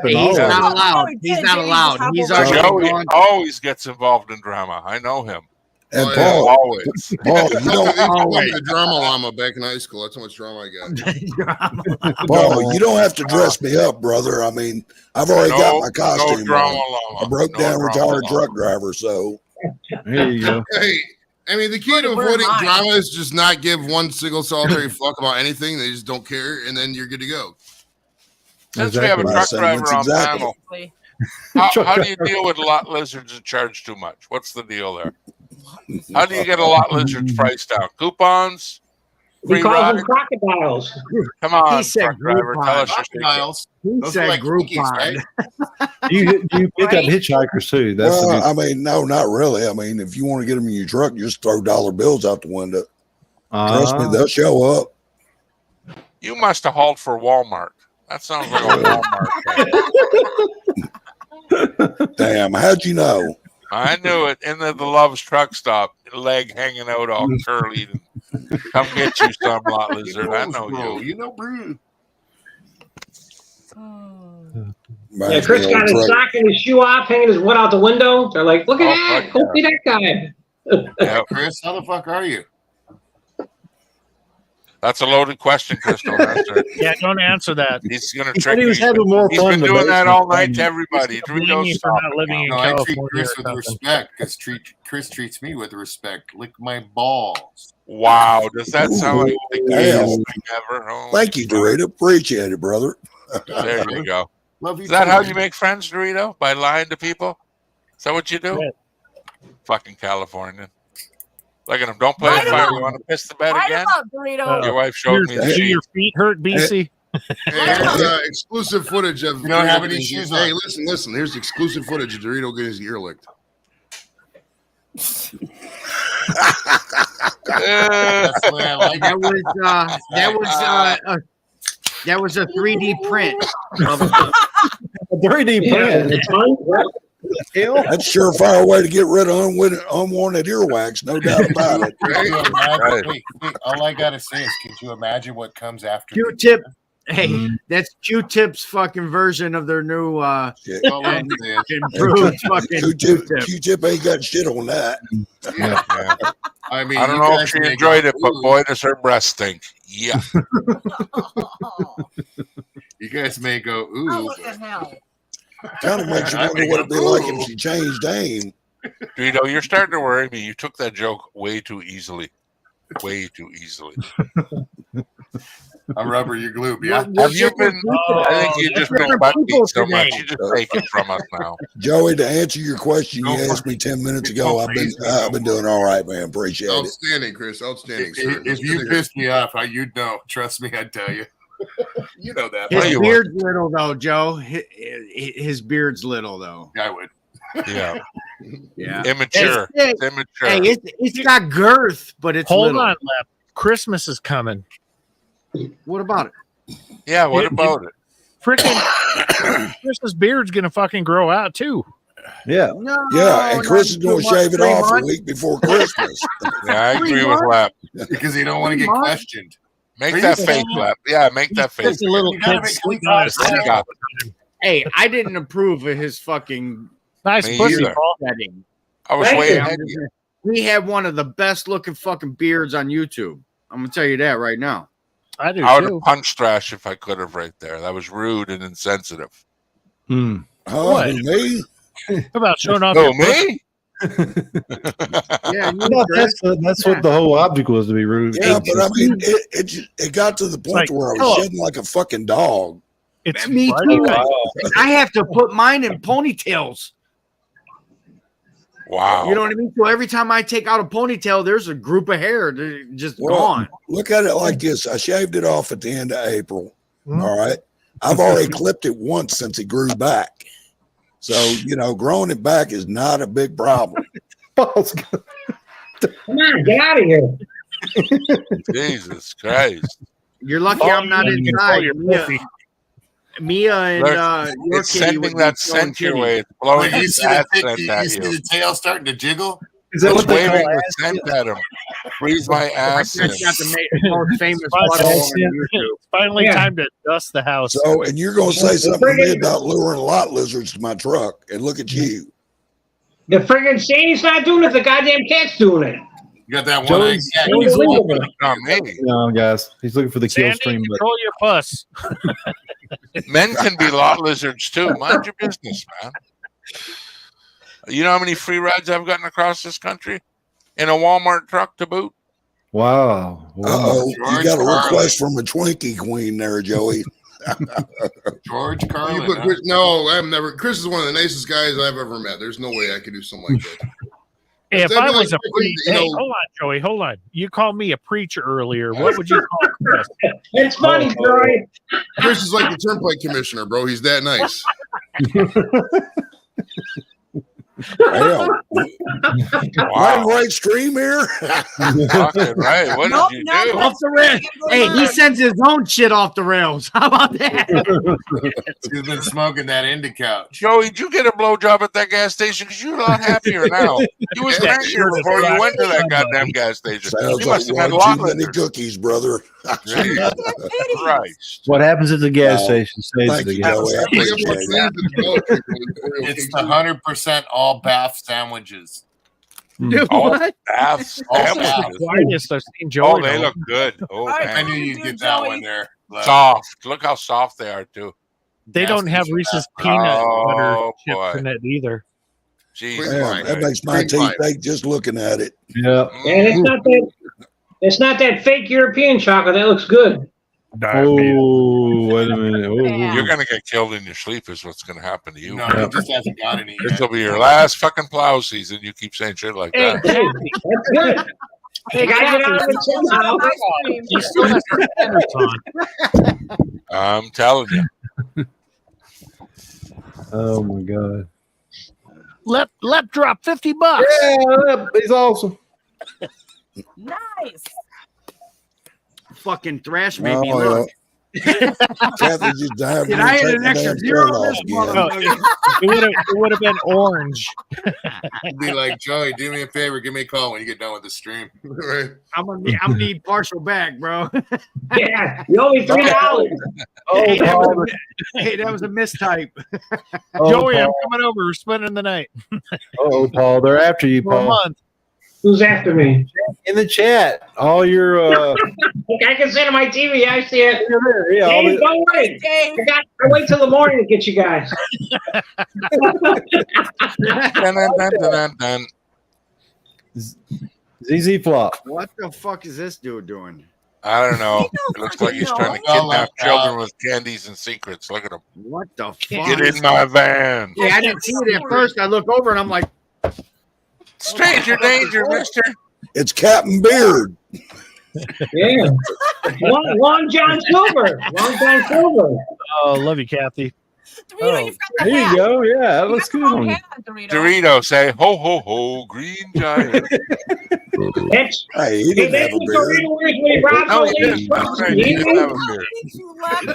He's not allowed. He's not allowed. He's already Joey gone. always gets involved in drama. I know him. And Oh, yeah. Paul, Always. Paul, you They don't, called me the drama llama back in high school. That's how much drama I got. Paul, you don't have to dress me up, brother. I mean, I've already got my costume No drama on. llama. I broke No down drama retired llama. truck driver, so here you go. Hey, I mean, the key to Where avoiding am I? drama is just not give one single solitary fuck about anything. They just don't care, and then you're good to go. Since we have a Exactly. truck My driver on sentiments, panel, Basically. how do you deal with lot lizards that charge too much? What's the deal there? How do you get a lot lizard's price down? Coupons? He Free calls ride? them crocodiles. Come on, He said truck driver. Groupon. Tell us your secret. Crocodiles. He Those are said like cookies, Groupon. right? You pick up Right? hitchhikers too. That's the well, good. I mean, no, not really. I mean, if you want to get them in your truck, just throw dollar bills out the window. Trust me, they'll show up. You must have hauled for Walmart. That sounds like a Walmart thing. Damn, how'd you know? I knew it. In the Love's truck stop, leg hanging out all curly. Come get you some lot lizard. I know you. You know, Brew. Yeah, Chris got his sock and his shoe off, hanging his wood out the window. They're like, look at that. Go see that guy. Yeah, Chris, how the fuck are you? That's a loaded question, Chris. Don't answer. Yeah, don't answer that. He's going to He trick said he was you. having more He's fun been in the doing that all basement. night to everybody. He's blaming you Doritos, for not living in No, I treat California Chris or with something. respect because Chris treats me with respect. Lick my balls. Wow, does that sound like the Damn. gayest thing ever? Oh, Thank you, Dorito. Appreciate it, brother. there you go. Love you. Is that too, how man. you make friends, Dorito? By lying to people? Is that what you do? Yeah. Fucking Californian. Look at him. Don't play Light a fire. him You up. want to piss the bed Light again? him up, Dorito. Your wife showed me the Do sheet. your feet hurt, BC? Here's exclusive footage of. You don't have any Dorito shoes Hey, on. listen. Here's exclusive footage of Dorito getting his ear licked. That's the way I like That it. was that was a 3D print. Of A 3D print. It's fun. That's a surefire way to get rid of unwanted earwax, no doubt about it. Could you imagine- Right. wait, all I gotta say is, could you imagine what comes after? Q-tip. Hey, that's Q-tip's fucking version of their new Shit. All I'm saying is, improved fucking Q-tip. Q-tip ain't got shit on that. Yeah. I mean, I don't you know if guys she may enjoyed go, it, but "Ooh." boy, does her breast stink. Yeah. You guys may go, ooh. Oh, what the hell? Kind of makes you wonder what it'd be like if she changed aim. Dorito, you're starting to worry me. You took that joke way too easily. Way too easily. I'm rubber, you glue. Yeah. Have you been? I think you just been butt beat so much. today. You just take it from us now. Joey, to answer your question you Go for asked me 10 minutes Go ago, for it. I've been doing all right, man. Appreciate it. Outstanding, Chris. Outstanding, sir. If you pissed me off, you'd know. Trust me, I'd tell you. You know that. His Tell you beard's little though, Joe. His beard's little though. I would. Yeah. Yeah. Immature. Hey, It's immature. Hey, it's got girth, but it's Hold little. on, Lep. Christmas is coming. What about it? Yeah, what about it? Freaking Chris's beard's gonna fucking grow out too. Yeah. No. Yeah, and Chris is not going to too much, shave it 3 off a months. week before Christmas. Yeah, I agree with Lap. Because you don't want to get Come on. questioned. Make Are that you face, saying- Lap. Yeah, make that face. Just a little You gotta kid make sitting clean on his eyes. head Yeah. all the time. Hey, I didn't approve of his fucking Nice Me pussy, either. Paul. setting. I was Thank way you. ahead of you. We had one of the best looking fucking beards on YouTube. I'm gonna tell you that right now. I do I would too. have punched Thrash if I could have right there. That was rude and insensitive. Hmm. Huh? What? Me? How about showing off Oh, your pussy? me? Yeah, you Well, Chris. that's what the whole object was, to be rude. Yeah, but I mean, it got to the point like, where I was oh. shedding like a fucking dog. It's Me funny. too. I have to put mine in ponytails. Wow. You know what I mean? So every time I take out a ponytail, there's a group of hair that just Well, gone. Look at it like this. I shaved it off at the end of April. Mhm. All right. I've already clipped it once since it grew back. So, growing it back is not a big problem. Paul's Come on, get out of here. Jesus Christ. You're lucky Oh, I'm not you can inside. control your pussy. Mia and Look, your it's kitty sending would be that throwing scent your kitties. way. It's blowing You the see sad the, scent you at see you. the tail starting to jiggle? Is that It's what they waving call the ass? scent at him. Freeze my ass in. That's got the most famous Finally, butthole on YouTube. it's finally Yeah. time to dust the house. So, and you're going to say The something to me friggin- about luring lot lizards to my truck, and look at you. The friggin' Sandy's not doing it. The goddamn cat's doing it. You got that one eye Joey's- cat. Joey's Unbelievable. Not me. No, guys. He's looking for the kill Sandy, stream. But control your puss. Men can be lot lizards too. Mind your business, man. You know how many free rides I've gotten across this country? In a Walmart truck to boot? wow. Uh-oh. You George got a Carlin. request from a Twinkie queen there, Joey. George You Carlin. put huh? Chris, no, I've never. Chris is one of the nicest guys I've ever met. There's no way I could do something like that. Hey, if That'd I be was like a preacher, you hey, know- hold on, Joey, hold on. You called me a preacher earlier. What would you call Chris? It's funny, Troy. Chris is like the turnpike commissioner, bro. He's that nice. Hell, Wow. right stream here. Fucking right. What did you do? Off the rails. Hey, he sends his own shit off the rails. How about that? He's been smoking that indica. Joey, did you get a blowjob at that gas station? Because you're a lot happier now. You was crankier before you went to that goddamn gas station. Sounds You like must have had a one lot too of many liquor. cookies, brother. Christ. What happens at the gas station stays at Thank the you, gas Joey. I station. appreciate it. It's the 100% all bath sandwiches. Dude, All what? baths. All That's baths. the quietest I've seen Joey. Oh, they look good. Oh, right, I man. knew you'd get that one there. Soft. Look how soft they are, too. They don't have Reese's peanut butter Oh, chips boy. in it either. Jesus. Man, that makes my teeth ache just looking at it. Yeah. And it's not that fake European chocolate. That looks good. Oh, wait a minute. Oh, You're going to get killed in your sleep is what's going to happen to you. No, he just hasn't got any This yet. will be your last fucking plow season. You keep saying shit like Hey, that. that's good. Hey, You gotta get out of it somehow. He still has the standards on. I'm telling you. oh my God. Lep drop $50. Yeah, he's awesome. Nice. Fucking thrash made me Oh, look. Kathy just died. Did I hit an extra zero on this No, motherfucker? it would have been orange. Be like, Joey, do me a favor. Give me a call when you get done with the stream. I'm gonna need partial back, bro. Yeah, you owe me $3. Hey, that was a mistype. Joey, I'm coming over. We're spending the night. Oh, Paul, they're after you, For a Paul. month. Who's after me? In the chat, all your I can see it on my TV. I see it. yeah, all Dave, the, don't worry. I wait till the morning to get you guys. Dun, dun, dun, dun, dun. ZZ Flop. What the fuck is this dude doing? I don't know. It looks like he's trying to kidnap children with candies and secrets. Look at him. What the fuck? Get in my van. Yeah, I didn't see it at first. I look over and I'm like, stranger danger, mister. It's Captain Beard. Yeah. Long John Silver. Long John Silver. Oh, love you, Kathy. Dorito, you've got the There you hat. go. Yeah, that looks You good got the on wrong you. hat, Dorito. Dorito, say ho ho ho, green giant. That's, Hey, he didn't have a beard. No, he didn't. That's right. He didn't have a beard.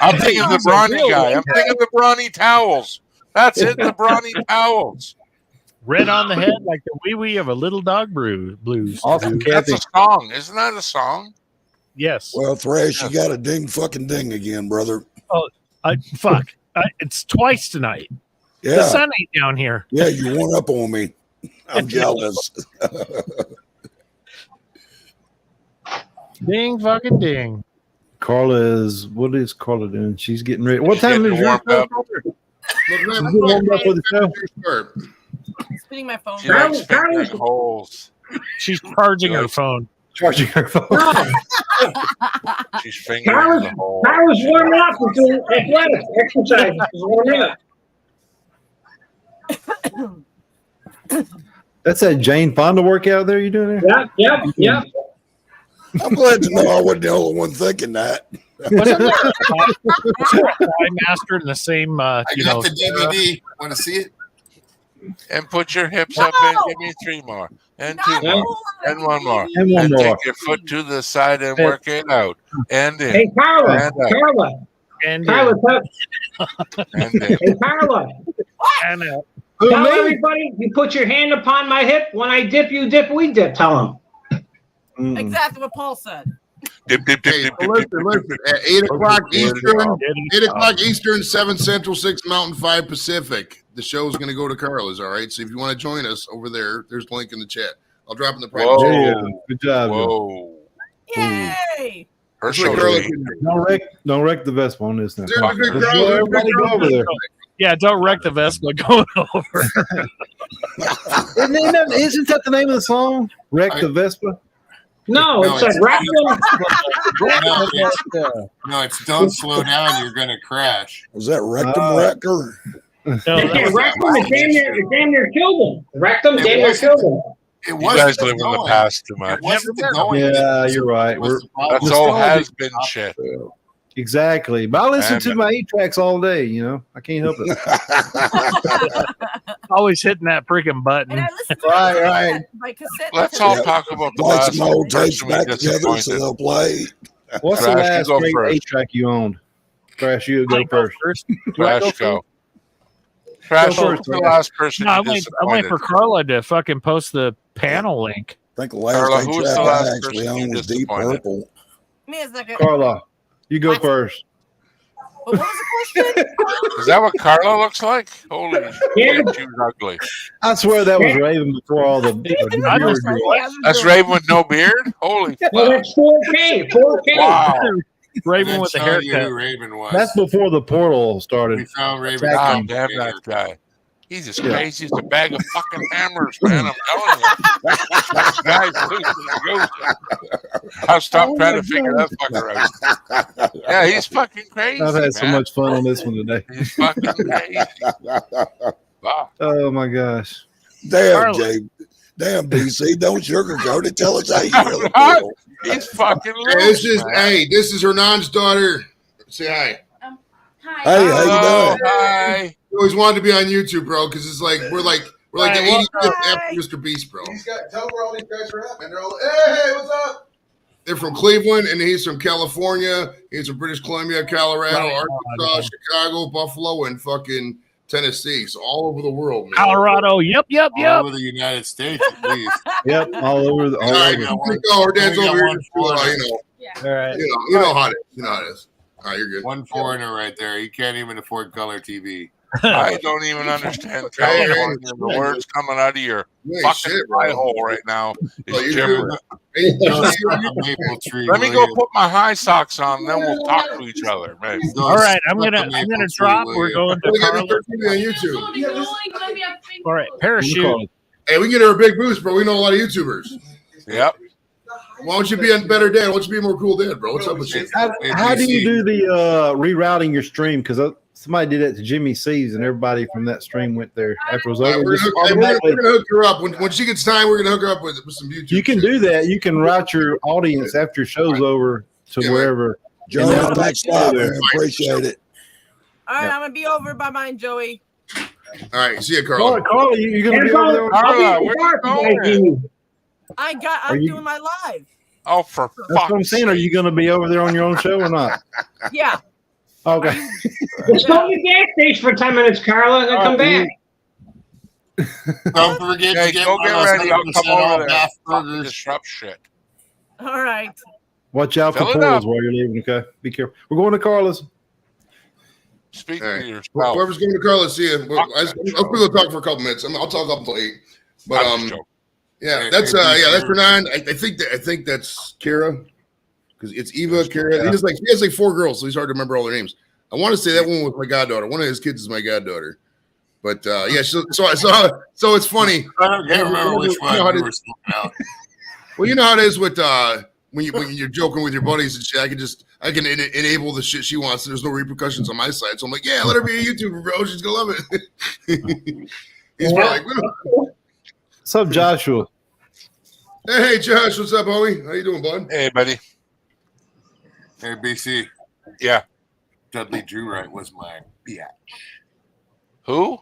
I'm thinking the brawny guy. I'm thinking the brawny towels. That's it, the brawny towels. Red on the head like the wee wee of a little dog blues. Awesome, That's Kathy. a song. Isn't that a song? Yes. Well, Thrash, you got a fucking ding again, brother. Fuck. It's twice tonight. The Yeah, sun ain't down here. yeah, you won up on me. I'm jealous. Ding fucking ding. What is Carla doing? She's getting ready. What time Getting is your warmed show? up. She's getting warmed up for the show. Spinning my phone. She likes fingering holes. She's charging her phone. Charging her phone. She's fingering the hole. I was warming up and doing athletic exercises. Warming up. That's that Jane Fonda workout there you doing there? Yep. I'm glad to know I wasn't the only one thinking that. Wasn't there a master in the same, I got the DVD. Want to see it? And put your hips up and give me 3 more. And 2 more. And 1 more. And one more. Take your foot to the side and work it out. And in. Hey, Carla. And out. Carla. and Carla, And in. hey, Carla. and Tell everybody you put your hand upon my hip. When I dip, you dip, we dip. Tell them. Exactly what Paul said. Dip, dip, dip, Hey, dip, so dip, dip, listen, dip, listen. At 8 o'clock Eastern, Did 8 o'clock Eastern, 7 Central, 6 Mountain, 5 Pacific. The show's going to go to Carla's, all right? So if you want to join us over there, there's a link in the chat. I'll drop in the private Whoa. chat. There you go. Good job. Whoa. Yay! Her That's what show's Carla eight. can do. Don't wreck the Vespa on this now. There's a good Let's girl. go, There's a everybody good go girl. over there. yeah, don't wreck the Vespa going over. Isn't that the name of the song? Wreck the Vespa? No, No, it's like rectum. No, it's don't slow down. You're going to crash. Was that Rectum Wrecker? No, Hey, rectum is damn near killed him. Rectum It damn near wasn't- killed him. It You wasn't guys the live in the going. past too much. It wasn't the going. Yeah, It was you're right. the problem. That's all has been shit. Exactly. But I listen to my 8-tracks all day, you know. I can't help it. Always hitting that freaking button. And I listen to Right. my cassette. Let's all talk about the Like last some old tapes person we back together so disappointed. they'll play. What's Crash, the you last go great first. 8-track you owned? Crash, you go first. Crash, go. Crash, Go who's first, the Crash. last person No, you I'm waiting disappointed? for Carla to fucking post the panel link. I think the Carla, last who was the 8-track last I actually person you owned was Deep disappointed? Purple. Me a second. Carla, you go first. What was the question? Is that what Carla looks like? Holy Yeah. shit, she was ugly. I swear that was Raven before all the I beard just- grew. That's Raven with no beard? Holy Well, fuck. that's 4K. 4K. Wow. Raven with the Tell you haircut. who Raven was. That's before the portal started. We found Raven. God damn that guy. He's as crazy as a bag of fucking hammers, man. I'm telling you. That guy's losing his ghost. I'll stop trying to figure that fucker out. Yeah, he's fucking crazy. I've had so man. much fun on this one today. He's fucking crazy. Wow. Oh my gosh. Damn, Carla. Jay. Damn, DC. Don't sugarcoat it. Tell us how you really Not. feel. He's fucking Hey, loose, man. this is Hernan's daughter. Say hi. Hey, how you Hello, doing? hi. We always wanted to be on YouTube, bro, because it's like we're like the Hi, 85th after Mr. Beast, bro. Tell where all these guys are at, man. They're all hey, what's up? They're from Cleveland, and he's from California. He's from British Columbia, Colorado, Arkansas, Chicago, Buffalo, and fucking Tennessee. So all over the world, man. Colorado. Yep. All over the United States, at least. Yep, all over the All right, all over. her dad's We got over here. one foreigner. All right. You know how it is. You know how it is. All right, you're good. One foreigner right there. He can't even afford color TV. I don't even understand California. The words coming out of your fucking eye hole right now is gibberish. Let me go put my high socks on, then we'll talk to each other. Maybe. All right, I'm gonna drop. We're going to Carla. on YouTube. All right, parachute. Hey, we can get her a big boost, bro. We know a lot of YouTubers. Yep. Why don't you be a better dad? Why don't you be a more cool dad, bro? What's up with you? How do you do the rerouting your stream? Because somebody did that to Jimmy C's, and everybody from that stream went there after it was over. We're gonna hook her up when she gets time. We're gonna hook her up with some YouTube. You can do that. You can route your audience after your show's over to wherever. Joe, thanks a lot, man. Appreciate it. All right, I'm gonna be over by mine, Joey. All right, see you, Carla. Carla, you're gonna be over there. Carla, where you going? I'm doing my live. Oh, for That's what I'm saying. Are you going to be over there on your own show or not? Yeah. Okay. Just go to the gas station for 10 minutes, Carla, and then come back. Don't forget to get go get ready. I'll come over there. burgers. Disrupt shit. All right. Watch out for Fill it portals up. while you're leaving. Okay, be careful. We're going to Carla's. Speak All right. to yourself. Whoever's going to Carla, see you. I'll go talk for a couple minutes. I'll talk up until 8. But yeah, that's Hernan. I think that's Kara, because it's Eva, Kara. He has like 4 girls, so he's hard to remember all their names. I want to say that one was my goddaughter. One of his kids is my goddaughter. But yeah, so it's funny. I can't remember which one we were smoking out. Well, you know how it is with when you're joking with your buddies and shit. I can enable the shit she wants. There's no repercussions on my side, so I'm like, yeah, let her be a YouTuber, bro. She's gonna love it. He's probably like, what's up, Joshua? Hey, Josh, what's up, homie? How you doing, bud? Hey, buddy. Hey, BC. Yeah. Dudley Drew Wright was my biatch. Who?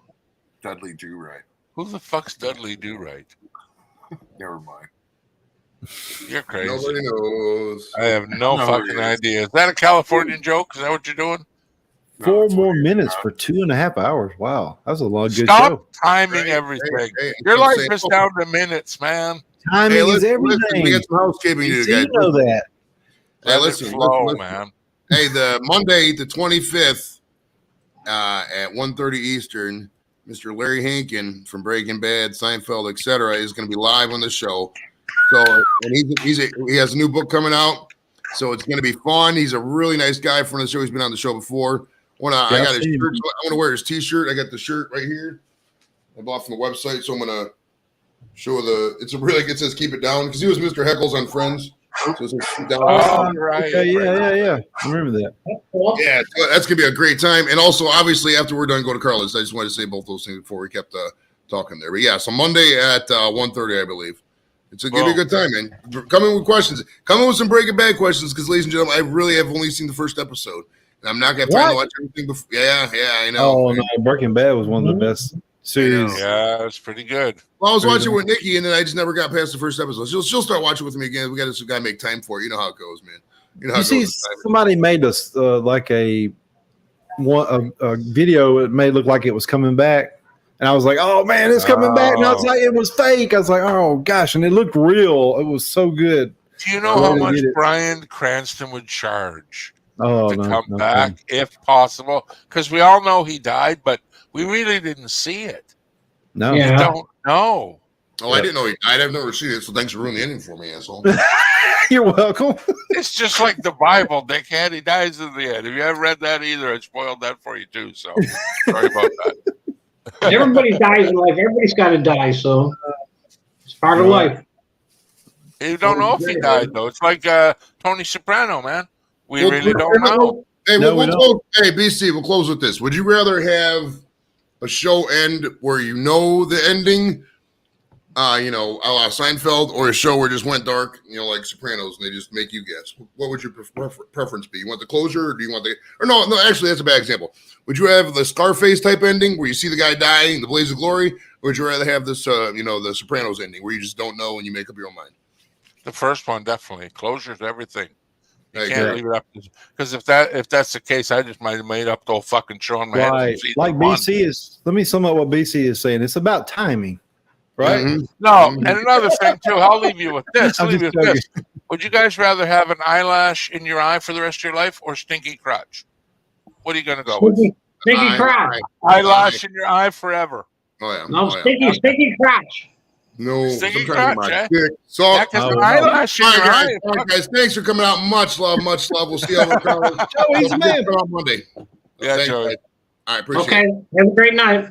Dudley Drew Wright. Who the fuck's Dudley Do Right? Never mind. You're crazy. Nobody knows. I have no fucking idea. Is that a Californian joke? Is that what you're doing? 4 more minutes for 2.5 hours. Wow, that's a long good Stop show. timing everything. Your life is down to minutes, man. Timing is listen, everything. we got some housekeeping to do, You guys. know that. Hey, Let it listen, flow, listen. man. Hey, the Monday, the 25th, at 1:30 Eastern, Mr. Larry Hankin from Breaking Bad, Seinfeld, etc., is going to be live on the show. So, and he has a new book coming out, so it's going to be fun. He's a really nice guy from the show. He's been on the show before. I got his shirt. I want to wear his T-shirt. I got the shirt right here. I bought from the website, so I'm going to show it says keep it down, because he was Mr. Heckles on Friends. So it says keep down. Oh, right. Okay, yeah. I remember that. Yeah, so that's gonna be a great time. And also, obviously, after we're done, go to Carlos. I just wanted to say both those things before we kept talking there. But yeah, so Monday at 1:30, I believe. It's a give me a good time, man. Come in with questions. Come in with some Breaking Bad questions, because, ladies and gentlemen, I really have only seen the first episode. And I'm not going to have time to watch everything before. Yeah, I know. Oh, no, Breaking Bad was one of the best series. Yeah, it's pretty good. Well, I was watching with Nikki, and then I just never got past the first episode. She'll start watching with me again. We got to make time for it. You know how it goes, man. You know how You it see, goes. somebody made us like a video. It made look like it was coming back. And I was like, oh, man, it's coming back. And I was like, it was fake. I was like, oh, gosh. And it looked real. It was so good. Do you know how much Bryan Cranston would charge to come back, if possible? Because we all know he died, but we really didn't see it. No. We don't know. Oh, I didn't know he died. I've never seen it, so thanks for ruining the ending for me, asshole. You're welcome. It's just like the Bible, dickhead. He dies in the end. If you haven't read that either, I spoiled that for you, too. So sorry about that. Everybody dies in life. Everybody's got to die, so it's part of life. You don't know if he died, though. It's like Tony Soprano, man. We really don't know. Hey, hey, BC, we'll close with this. Would you rather have a show end where you know the ending, a la Seinfeld, or a show where it just went dark, like Sopranos, and they just make you guess? What would your preference be? You want the closure, or do you want no, actually, that's a bad example. Would you have the Scarface type ending where you see the guy die in the blaze of glory, or would you rather have this, the Sopranos ending where you just don't know and you make up your own mind? The first one, definitely. Closure is everything. You can't leave it up, because if that's the case, I just might have made up the whole fucking show in my head. Like BC is. Let me sum up what BC is saying. It's about timing, right? Mm-hmm. No, and another thing too. I'll leave you with this. Would you guys rather have an eyelash in your eye for the rest of your life, or stinky crotch? What are you gonna go with? Stinky crotch. Eyelash in your eye forever. Oh yeah. No, stinky crotch. No, stinky crotch, eh? So, eyelash in your eye. All right, guys. Thanks for coming out. Much love. We'll see you on Monday. Yeah, Thanks, Joey. guys. All right, appreciate it. Okay, have a great night.